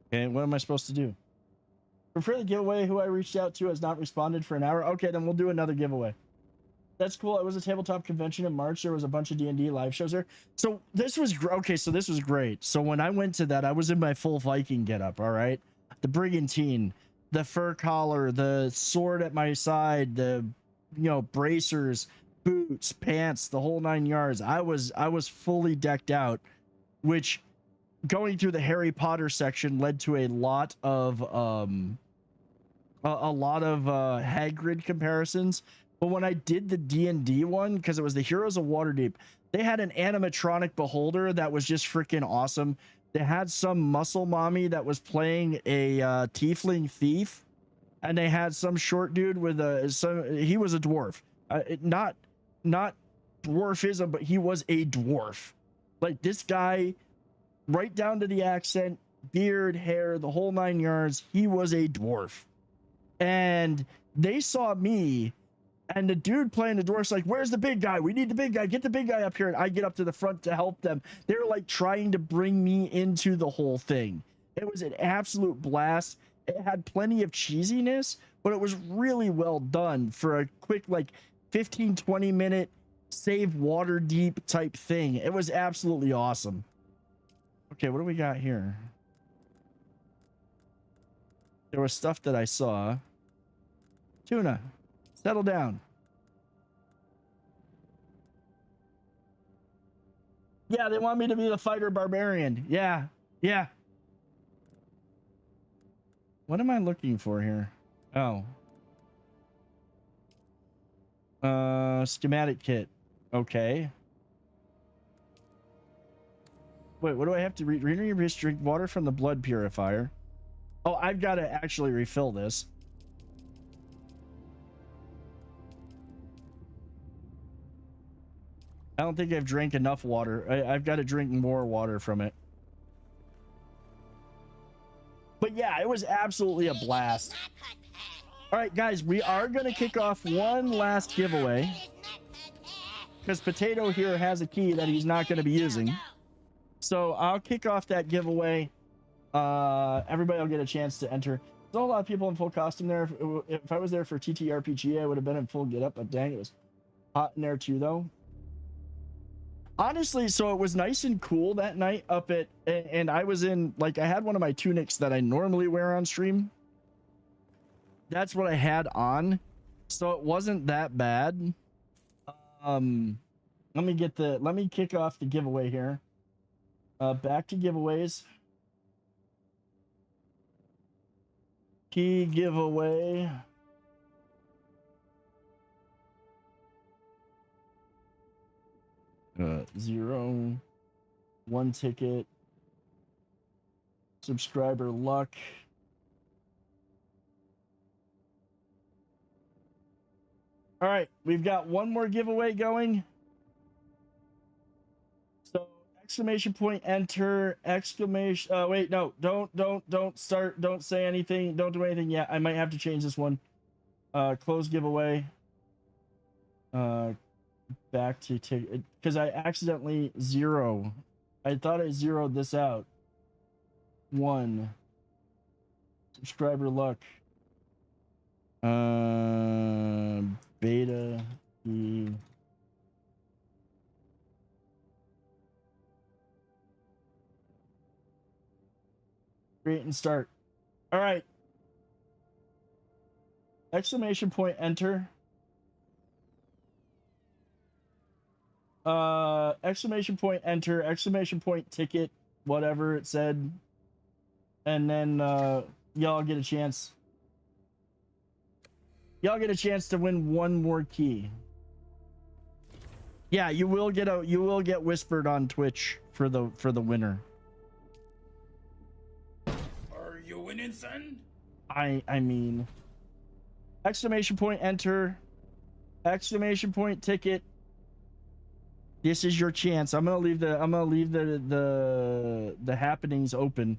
A: Okay, what am I supposed to do? For the giveaway, who I reached out to has not responded for an hour. Okay, then we'll do another giveaway. That's cool. It was a tabletop convention in March. There was a bunch of D&D live shows there. So this was okay. So this was great. So when I went to that, I was in my full Viking getup. All right, the brigantine, the fur collar, the sword at my side, the bracers, boots, pants, the whole 9 yards. I was fully decked out, which going through the Harry Potter section led to a lot of Hagrid comparisons. But when I did the D&D one, because it was the Heroes of Waterdeep, they had an animatronic beholder that was just freaking awesome. They had some muscle mommy that was playing a tiefling thief, and they had some short dude with he was a dwarf. Not dwarfism, but he was a dwarf. Like this guy, right down to the accent, beard, hair, the whole 9 yards. He was a dwarf. And they saw me, and the dude playing the dwarf's like, where's the big guy? We need the big guy. Get the big guy up here. And I get up to the front to help them. They're like trying to bring me into the whole thing. It was an absolute blast. It had plenty of cheesiness, but it was really well done for a quick, like 15-20 minute save Waterdeep type thing. It was absolutely awesome. Okay, what do we got here? There was stuff that I saw. Tuna, settle down. Yeah, they want me to be the fighter barbarian. Yeah. What am I looking for here? Oh. Schematic kit. Okay. Wait, what do I have to read? Drink water from the blood purifier. Oh, I've got to actually refill this. I don't think I've drank enough water. I've got to drink more water from it. But yeah, it was absolutely a blast. All right, guys, we are going to kick off one last giveaway, because Potato here has a key that he's not going to be using. So I'll kick off that giveaway. Everybody will get a chance to enter. There's a lot of people in full costume there. If I was there for TTRPG, I would have been in full get up, but dang, it was hot in there too, though. Honestly, so it was nice and cool that night up at, and I was in, like, I had one of my tunics that I normally wear on stream. That's what I had on, so it wasn't that bad. Let me kick off the giveaway here. Back to giveaways. Key giveaway. Zero. 1 ticket. Subscriber luck. All right, we've got one more giveaway going. Exclamation point, enter, exclamation, wait, no, don't start, don't say anything, don't do anything yet. I might have to change this one. Close giveaway. Back to take, because I accidentally I thought I zeroed this out. 1. Subscriber luck. Beta E. Create and start. All right. Exclamation point, enter. Exclamation point, enter, exclamation point, ticket, whatever it said. And then y'all get a chance. Y'all get a chance to win one more key. Yeah, you will get whispered on Twitch for the winner.
G: Are you winning, son?
A: I mean, exclamation point, enter, exclamation point, ticket. This is your chance. I'm gonna leave the happenings open.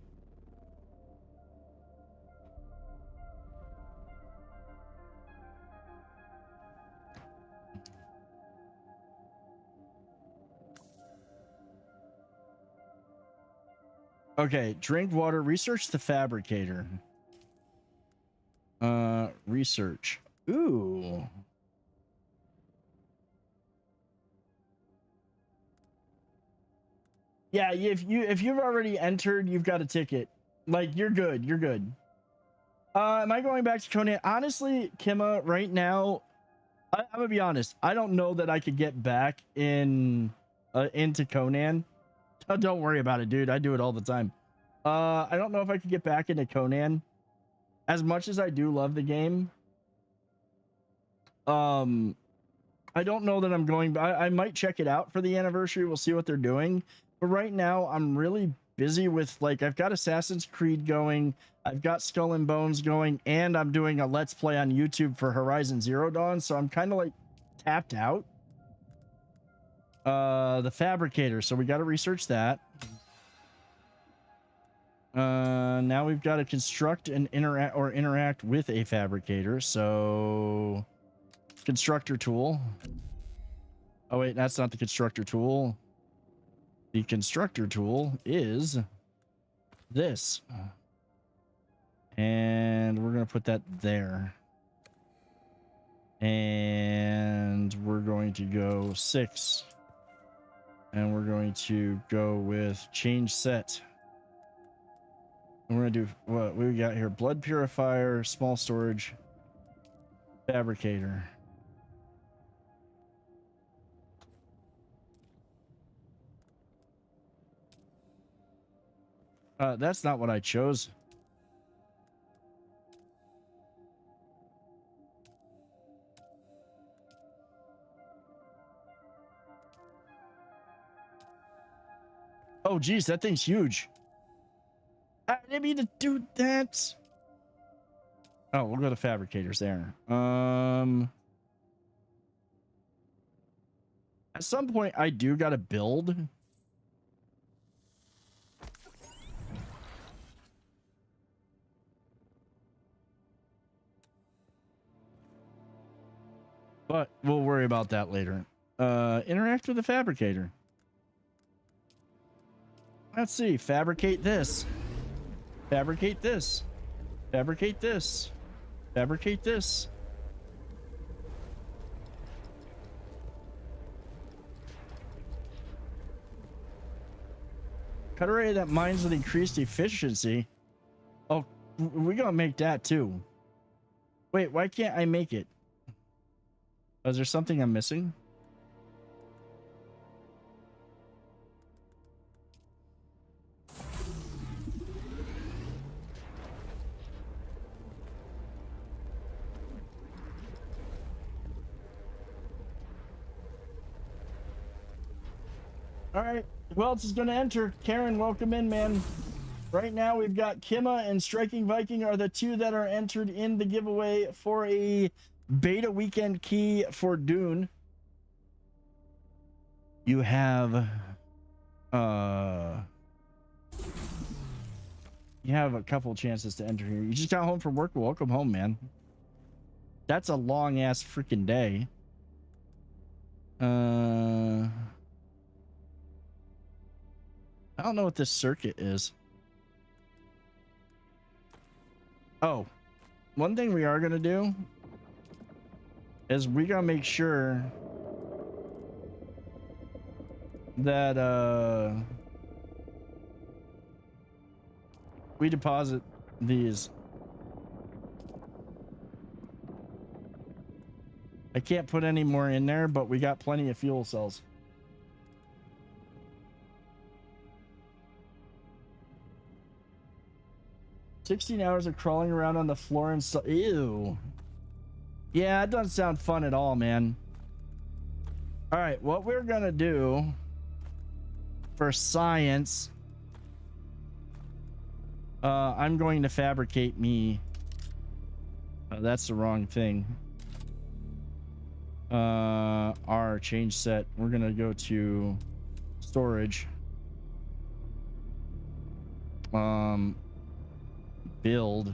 A: Okay, drink water, research the fabricator. Research. Ooh. Yeah, if you've already entered, you've got a ticket. Like, you're good. You're good. Am I going back to Conan? Honestly, Kima, right now, I'm gonna be honest. I don't know that I could get back into Conan. Don't worry about it, dude. I do it all the time. I don't know if I could get back into Conan. As much as I do love the game, I don't know that I'm going. I might check it out for the anniversary. We'll see what they're doing. But right now, I'm really busy with, like, I've got Assassin's Creed going, I've got Skull and Bones going, and I'm doing a Let's Play on YouTube for Horizon Zero Dawn. So I'm kind of like tapped out. The Fabricator. So we got to research that. Now we've got to construct and interact with a fabricator. So constructor tool. Oh wait, that's not the constructor tool. The constructor tool is this. And we're going to put that there. And we're going to go 6. And we're going to go with change set. And we're going to do what we got here. Blood purifier, small storage, fabricator. That's not what I chose. Oh, geez, that thing's huge. I didn't mean to do that. Oh, we'll go to fabricators there. At some point, I do got to build. But we'll worry about that later. Interact with the fabricator. Let's see. Fabricate this. Fabricate this. Fabricate this. Fabricate this. Cut array that mines with increased efficiency. Oh, we're gonna make that too. Wait, why can't I make it? Is there something I'm missing? All right, who else is going to enter? Karen, welcome in, man. Right now, we've got Kima and Striking Viking are the two that are entered in the giveaway for a beta weekend key for Dune. You have You have a couple chances to enter here. You just got home from work. Welcome home, man. That's a long ass freaking day. I don't know what this circuit is. Oh, one thing we are gonna do is we gotta make sure that we deposit these. I can't put any more in there, but we got plenty of fuel cells. "16 hours of crawling around on the floor and so ew." Yeah, it doesn't sound fun at all, man. All right, what we're gonna do for science, I'm going to fabricate me. That's the wrong thing. Our change set. We're gonna go to storage. Build.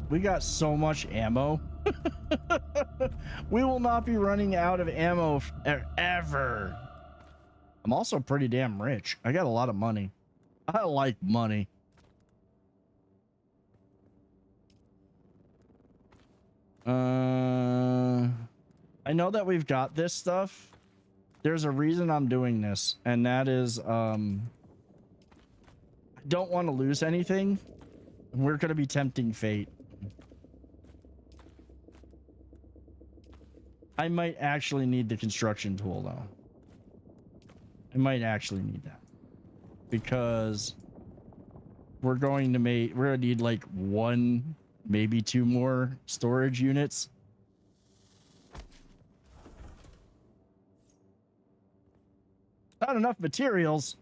A: We got so much ammo. We will not be running out of ammo ever. I'm also pretty damn rich. I got a lot of money. I like money. I know that we've got this stuff. There's a reason I'm doing this, and that is I don't want to lose anything. We're going to be tempting fate. I might actually need the construction tool, though. I might actually need that. Because we're going to need like 1, maybe 2 more storage units. Not enough materials.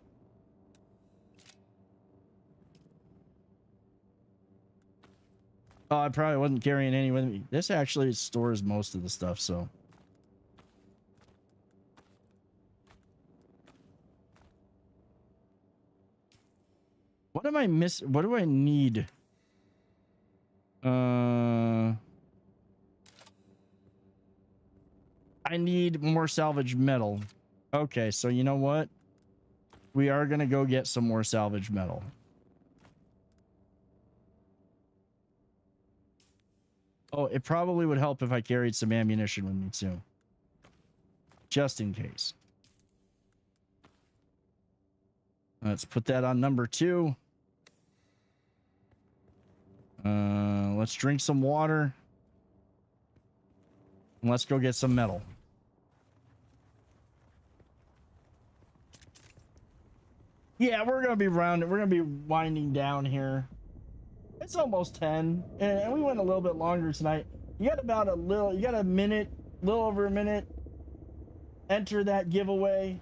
A: Oh, I probably wasn't carrying any with me. This actually stores most of the stuff, so. What am I missing? What do I need? I need more salvage metal. Okay, so you know what? We are gonna go get some more salvage metal. Oh, it probably would help if I carried some ammunition with me too. Just in case. Let's put that on number 2. Let's drink some water. And let's go get some metal. Yeah, we're gonna be winding down here. It's almost 10, and we went a little bit longer tonight. You got a minute, little over a minute. Enter that giveaway.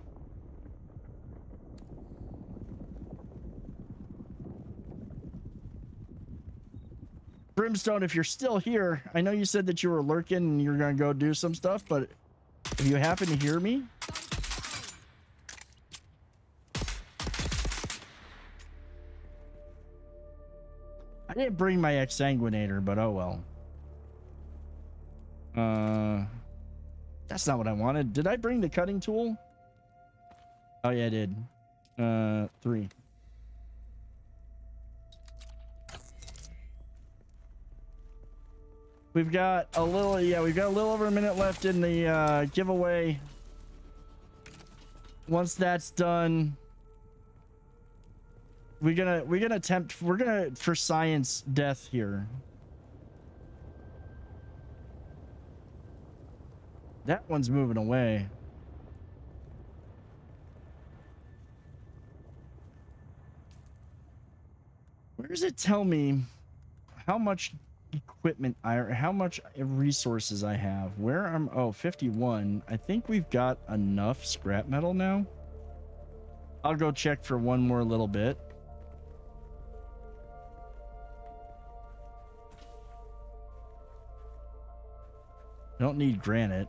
A: Brimstone, if you're still here, I know you said that you were lurking and you're gonna go do some stuff, but if you happen to hear me, I didn't bring my exsanguinator, but oh well. That's not what I wanted. Did I bring the cutting tool? Oh yeah, I did. 3. We've got a little over a minute left in the giveaway. Once that's done, we're gonna for science death here. That one's moving away. Where does it tell me how much equipment. How much resources I have? Where am? Oh, 51. I think we've got enough scrap metal now. I'll go check for one more little bit. Don't need granite.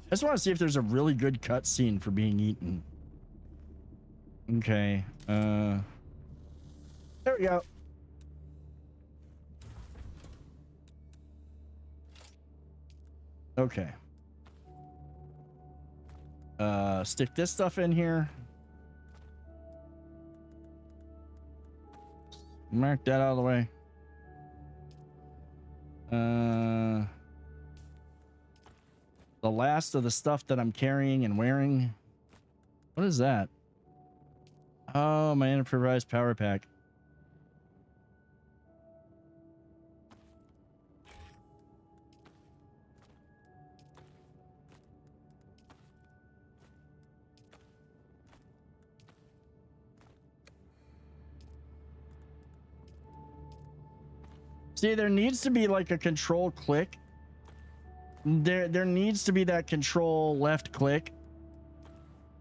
A: I just want to see if there's a really good cutscene for being eaten. Okay. There we go. Okay. Stick this stuff in here. Mark that out of the way. The last of the stuff that I'm carrying and wearing. What is that? Oh, my improvised power pack. See, there needs to be like a control click. There needs to be that control left click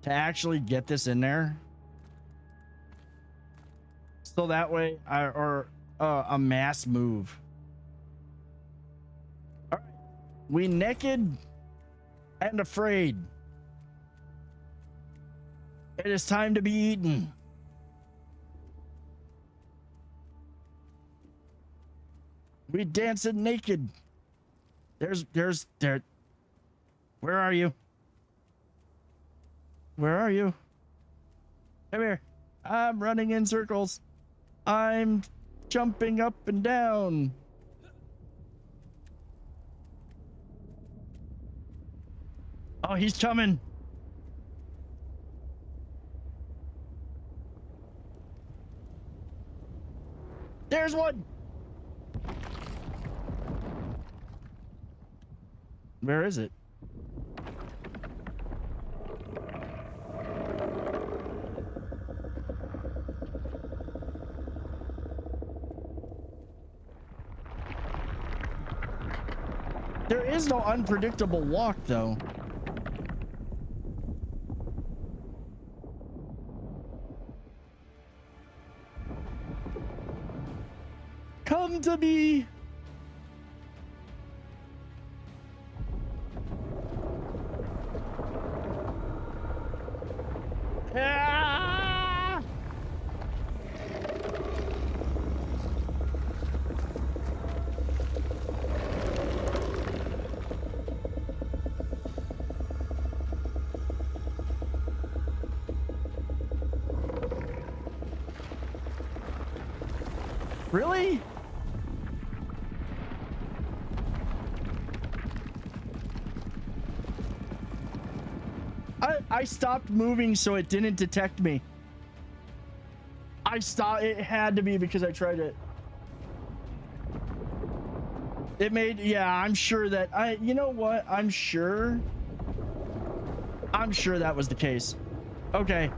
A: to actually get this in there. So that way, a mass move. All right. We naked and afraid. It is time to be eaten. We dancing naked. There. Where are you? Where are you? Come here. I'm running in circles. I'm jumping up and down. Oh, he's coming. There's one. Where is it? There is no unpredictable walk, though. Come to me. Ah! Really? I stopped moving so it didn't detect me. It had to be because I tried it. It made, yeah, I'm sure that you know what? I'm sure that was the case. Okay.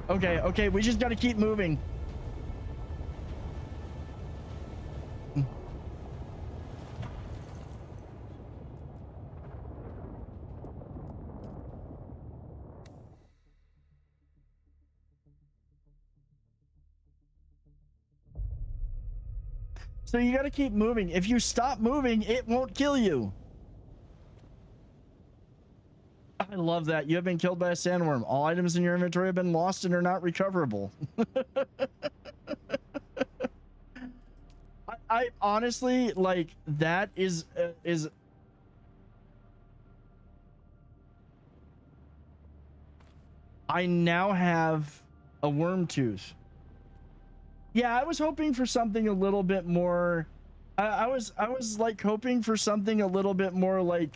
A: We just got to keep moving. So you got to keep moving. If you stop moving, it won't kill you. I love that. You have been killed by a sandworm. All items in your inventory have been lost and are not recoverable. I honestly, like, that is I now have a worm tooth. Yeah, I was hoping for something a little bit more I was like hoping for something a little bit more like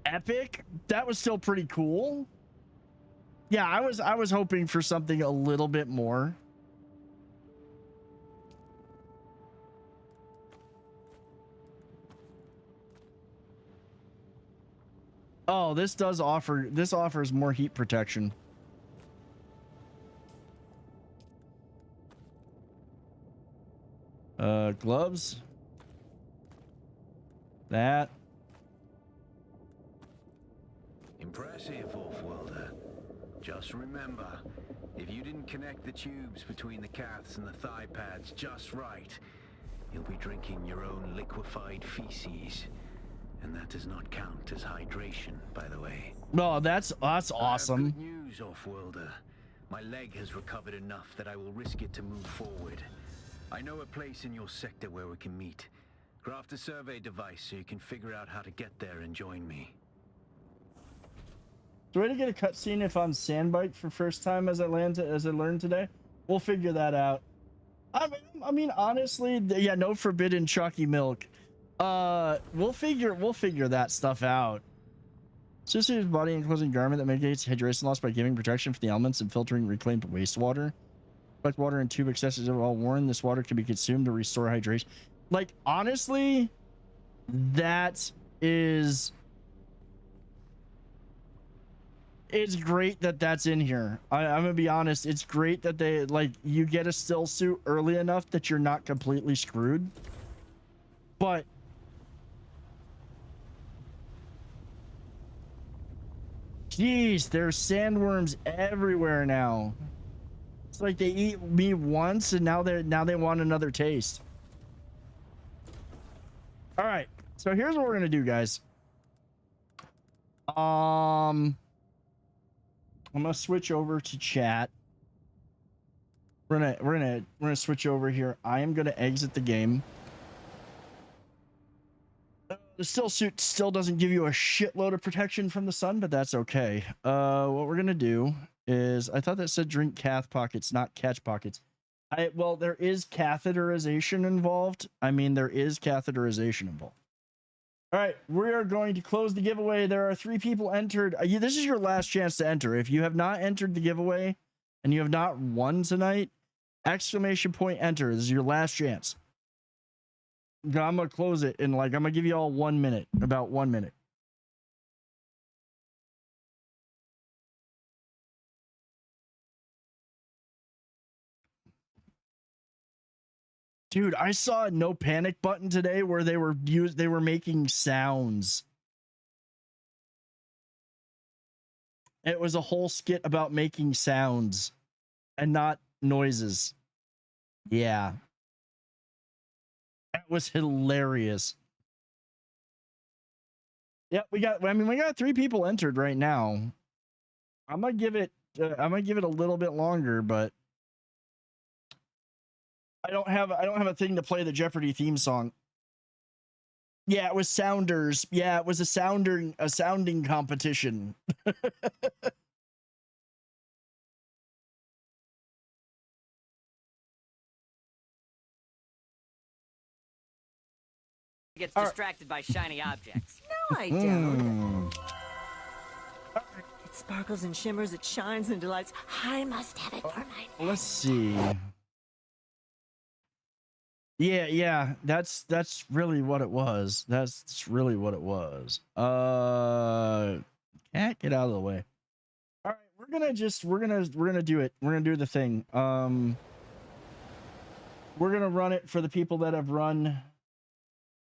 A: epic. That was still pretty cool. Yeah, I was hoping for something a little bit more. Oh, this offers more heat protection. Gloves. That.
D: Impressive, Wolf-Worlder. Just remember, if you didn't connect the tubes between the caths and the thigh pads just right, you'll be drinking your own liquefied feces. And that does not count as hydration, by the way.
A: Oh, that's awesome.
D: Good news, Off-Worlder. My leg has recovered enough that I will risk it to move forward. I know a place in your sector where we can meet. Craft a survey device so you can figure out how to get there and join me.
A: Do I get a cutscene if I'm sandbike for first time as I learned today? We'll figure that out. I mean, honestly, yeah, no forbidden chalky milk. We'll figure that stuff out. Associated with body enclosing garment that mitigates hydration loss by giving protection for the elements and filtering reclaimed wastewater. Collect water in tube accessories while worn. This water can be consumed to restore hydration. Like, honestly, that is... It's great that that's in here. I'm gonna be honest. It's great that they, like, you get a still suit early enough that you're not completely screwed. But... Jeez, there's sandworms everywhere now. It's like they eat me once and now they want another taste. All right, so here's what we're gonna do, guys. I'm gonna switch over to chat. We're gonna switch over here. I am gonna exit the game. The still suit still doesn't give you a shitload of protection from the sun, but that's okay. What we're gonna do is, I thought that said drink cath pockets, not catch pockets. Well, there is catheterization involved. I mean, there is catheterization involved. All right, we are going to close the giveaway. There are 3 people entered. This is your last chance to enter. If you have not entered the giveaway and you have not won tonight, exclamation point enter. This is your last chance. I'm gonna close it in, like, I'm gonna give you all 1 minute, about 1 minute. Dude, I saw a no panic button today where they were making sounds. It was a whole skit about making sounds and not noises. Yeah. That was hilarious. Yeah, we got 3 people entered right now. I'm gonna give it a little bit longer, but I don't have a thing to play the Jeopardy theme song. Yeah, it was Sounders. Yeah, it was a sounding competition.
K: Gets distracted by shiny objects.
C: No, I don't. It sparkles and shimmers, it shines and delights. I must have it for mine.
A: Let's see. Yeah, that's really what it was. That's really what it was. Can't get out of the way. All right, we're gonna do it. We're gonna do the thing. We're gonna run it for the people that have run.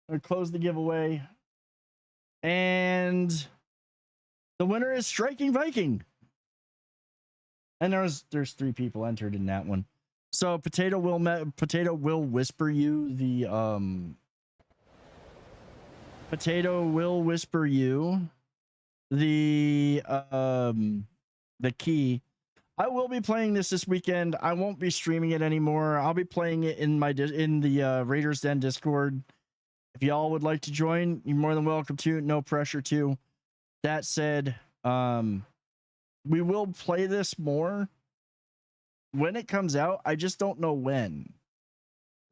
A: I'm gonna close the giveaway, and the winner is Striking Viking. And there's 3 people entered in that one. So Potato will whisper you the key. I will be playing this weekend. I won't be streaming it anymore. I'll be playing it in the Raiders Den Discord. If y'all would like to join, you're more than welcome to. No pressure to. That said, we will play this more when it comes out. I just don't know when.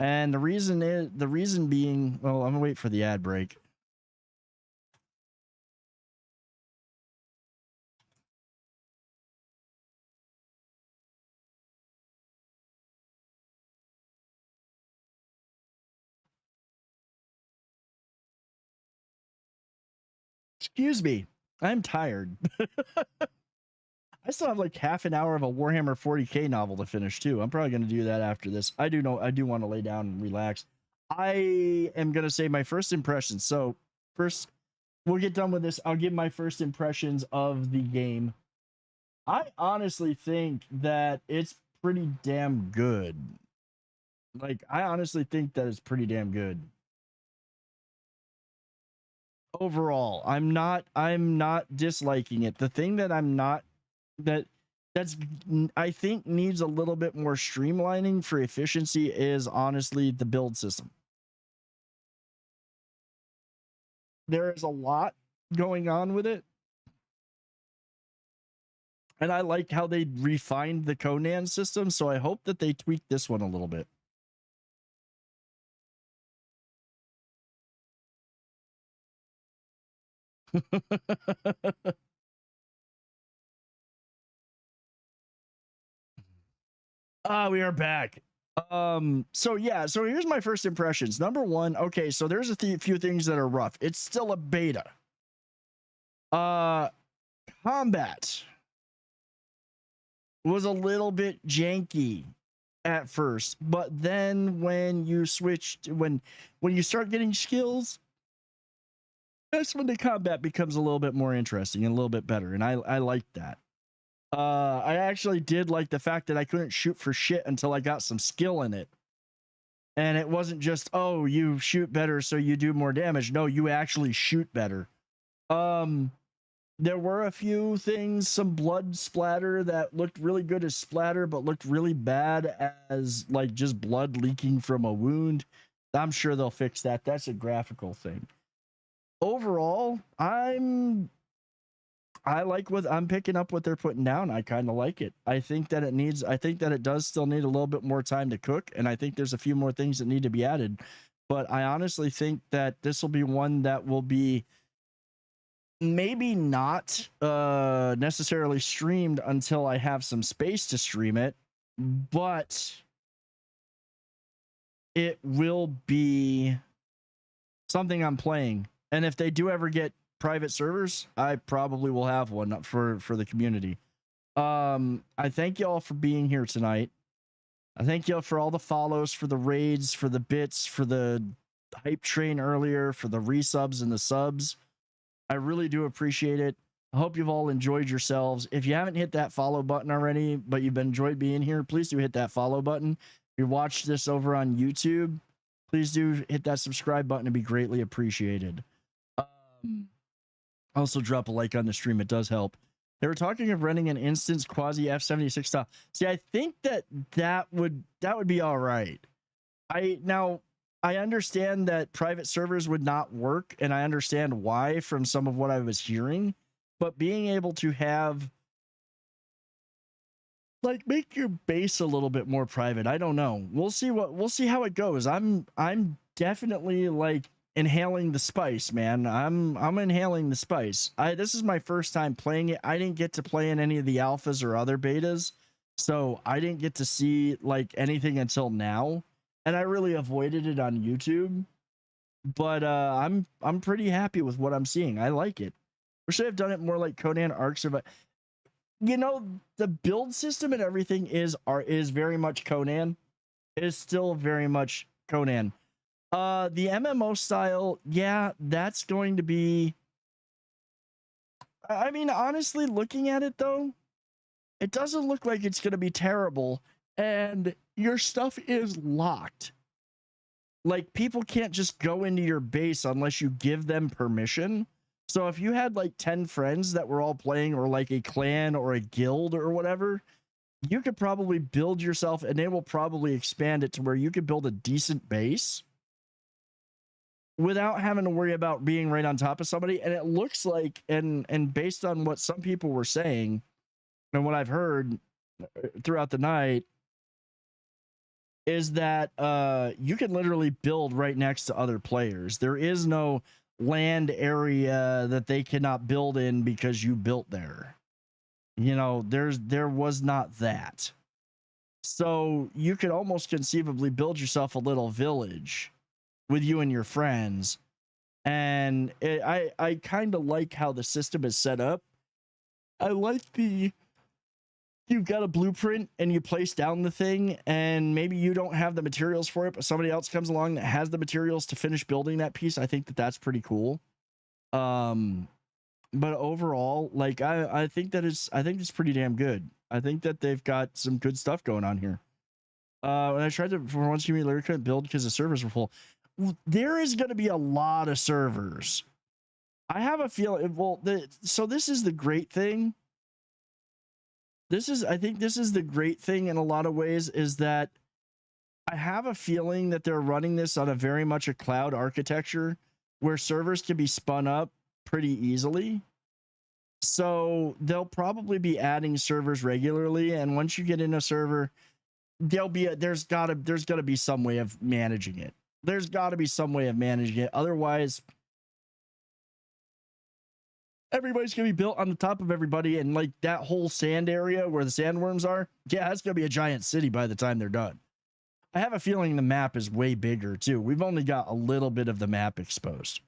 A: And the reason being, well, I'm gonna wait for the ad break. Excuse me, I'm tired. I still have like half an hour of a Warhammer 40K novel to finish too. I'm probably going to do that after this. I do want to lay down and relax. I am going to say my first impressions. So first, we'll get done with this. I'll give my first impressions of the game. I honestly think that it's pretty damn good. Like, I honestly think that it's pretty damn good. Overall, I'm not disliking it. The thing that I'm not that's I think needs a little bit more streamlining for efficiency is honestly the build system. There is a lot going on with it, and I like how they refined the Conan system, so I hope that they tweak this one a little bit. We are back. So here's my first impressions. Number one, okay, so there's a few things that are rough. It's still a beta. Combat was a little bit janky at first, but then when you start getting skills, that's when the combat becomes a little bit more interesting and a little bit better, and I like that. I actually did like the fact that I couldn't shoot for shit until I got some skill in it. And it wasn't just, oh, you shoot better so you do more damage. No, you actually shoot better. There were a few things, some blood splatter that looked really good as splatter, but looked really bad as like just blood leaking from a wound. I'm sure they'll fix that. That's a graphical thing. Overall, I like what I'm picking up what they're putting down. I kind of like it. I think that it does still need a little bit more time to cook, and I think there's a few more things that need to be added. But I honestly think that this will be one that will be maybe not necessarily streamed until I have some space to stream it, but it will be something I'm playing. And if they do ever get private servers, I probably will have one for the community. I thank y'all for being here tonight. I thank y'all for all the follows, for the raids, for the bits, for the hype train earlier, for the resubs and the subs. I really do appreciate it. I hope you've all enjoyed yourselves. If you haven't hit that follow button already, but you've enjoyed being here, please do hit that follow button. If you watched this over on YouTube, please do hit that subscribe button. It'd be greatly appreciated. Also drop a like on the stream. It does help. They were talking of running an instance quasi F76 style. See, I think that would be all right. I understand that private servers would not work, and I understand why from some of what I was hearing, but being able to have like make your base a little bit more private. I don't know. We'll see how it goes. I'm definitely like inhaling the spice, man. I'm inhaling the spice. This is my first time playing it. I didn't get to play in any of the alphas or other betas, so I didn't get to see like anything until now, and I really avoided it on YouTube. But I'm pretty happy with what I'm seeing. I like it. We should have done it more like Conan Ark Survival. You know, the build system and everything is very much Conan. It is still very much Conan. The MMO style, yeah, that's going to be. I mean, honestly, looking at it though, it doesn't look like it's going to be terrible, and your stuff is locked. Like, people can't just go into your base unless you give them permission. So if you had like 10 friends that were all playing, or like a clan or a guild or whatever, you could probably build yourself, and they will probably expand it to where you could build a decent base without having to worry about being right on top of somebody. And it looks like, and based on what some people were saying and what I've heard throughout the night, is that you can literally build right next to other players. There is no land area that they cannot build in because you built there. You know, there was not that. So you could almost conceivably build yourself a little village with you and your friends. And I kind of like how the system is set up. I like you've got a blueprint and you place down the thing, and maybe you don't have the materials for it, but somebody else comes along that has the materials to finish building that piece. I think that that's pretty cool. But overall, like I think it's pretty damn good. I think that they've got some good stuff going on here. When I tried to for once, Jimmy Lyric couldn't build because the servers were full. There is going to be a lot of servers. I have a feeling. Well, so this is the great thing. I think this is the great thing in a lot of ways, is that I have a feeling that they're running this on a very much a cloud architecture where servers can be spun up pretty easily. So they'll probably be adding servers regularly, and once you get in a server, there's gotta be some way of managing it. There's gotta be some way of managing it. Otherwise, everybody's gonna be built on the top of everybody, and like that whole sand area where the sandworms are, yeah, that's gonna be a giant city by the time they're done. I have a feeling the map is way bigger too. We've only got a little bit of the map exposed.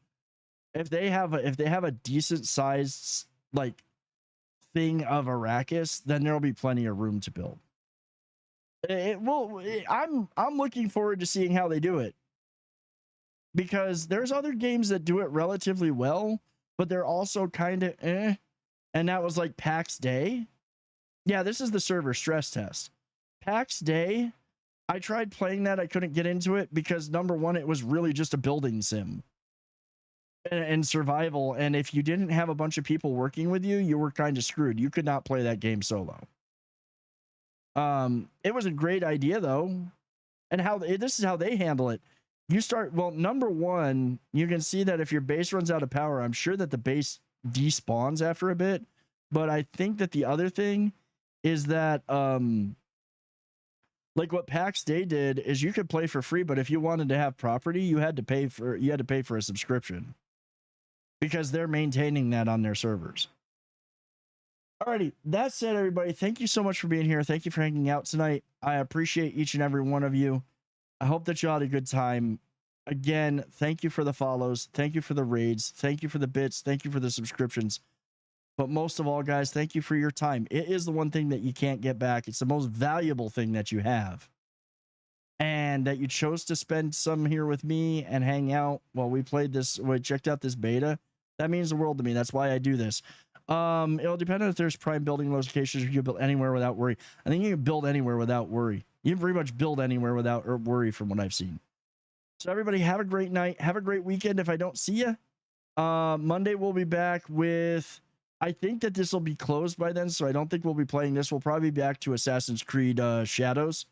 A: If they have a decent sized like thing of Arakis, then there'll be plenty of room to build. I'm looking forward to seeing how they do it, because there's other games that do it relatively well, but they're also kind of and that was like PAX Day. Yeah, this is the server stress test. PAX Day, I tried playing that. I couldn't get into it because number one, it was really just a building sim and survival. And if you didn't have a bunch of people working with you, you were kind of screwed. You could not play that game solo. It was a great idea though. And this is how they handle it. You start, well, number one, you can see that if your base runs out of power, I'm sure that the base despawns after a bit. But I think that the other thing is that, like what PAX Day did is you could play for free, but if you wanted to have property, you had to pay for a subscription, because they're maintaining that on their servers. Alrighty, that said, everybody, thank you so much for being here. Thank you for hanging out tonight. I appreciate each and every one of you. I hope that you all had a good time. Again, thank you for the follows. Thank you for the raids. Thank you for the bits. Thank you for the subscriptions. But most of all, guys, thank you for your time. It is the one thing that you can't get back. It's the most valuable thing that you have. And that you chose to spend some here with me and hang out while we checked out this beta. That means the world to me. That's why I do this. It'll depend on if there's prime building locations. You can build anywhere without worry. I think you can build anywhere without worry. You can pretty much build anywhere without worry from what I've seen. So everybody, have a great night. Have a great weekend if I don't see you. Monday we'll be back with, I think that this will be closed by then, so I don't think we'll be playing this. We'll probably be back to Assassin's Creed Shadows,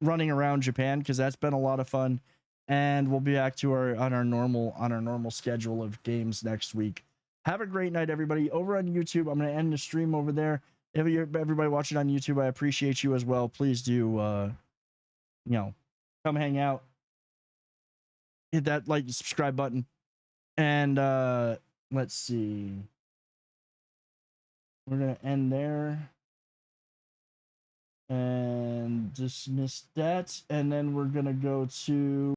A: running around Japan, because that's been a lot of fun. And we'll be back to our normal schedule of games next week. Have a great night, everybody. Over on YouTube, I'm going to end the stream over there. Everybody watching on YouTube, I appreciate you as well. Please do, come hang out. Hit that like and subscribe button. And let's see. We're going to end there. And dismiss that. And then we're going to go to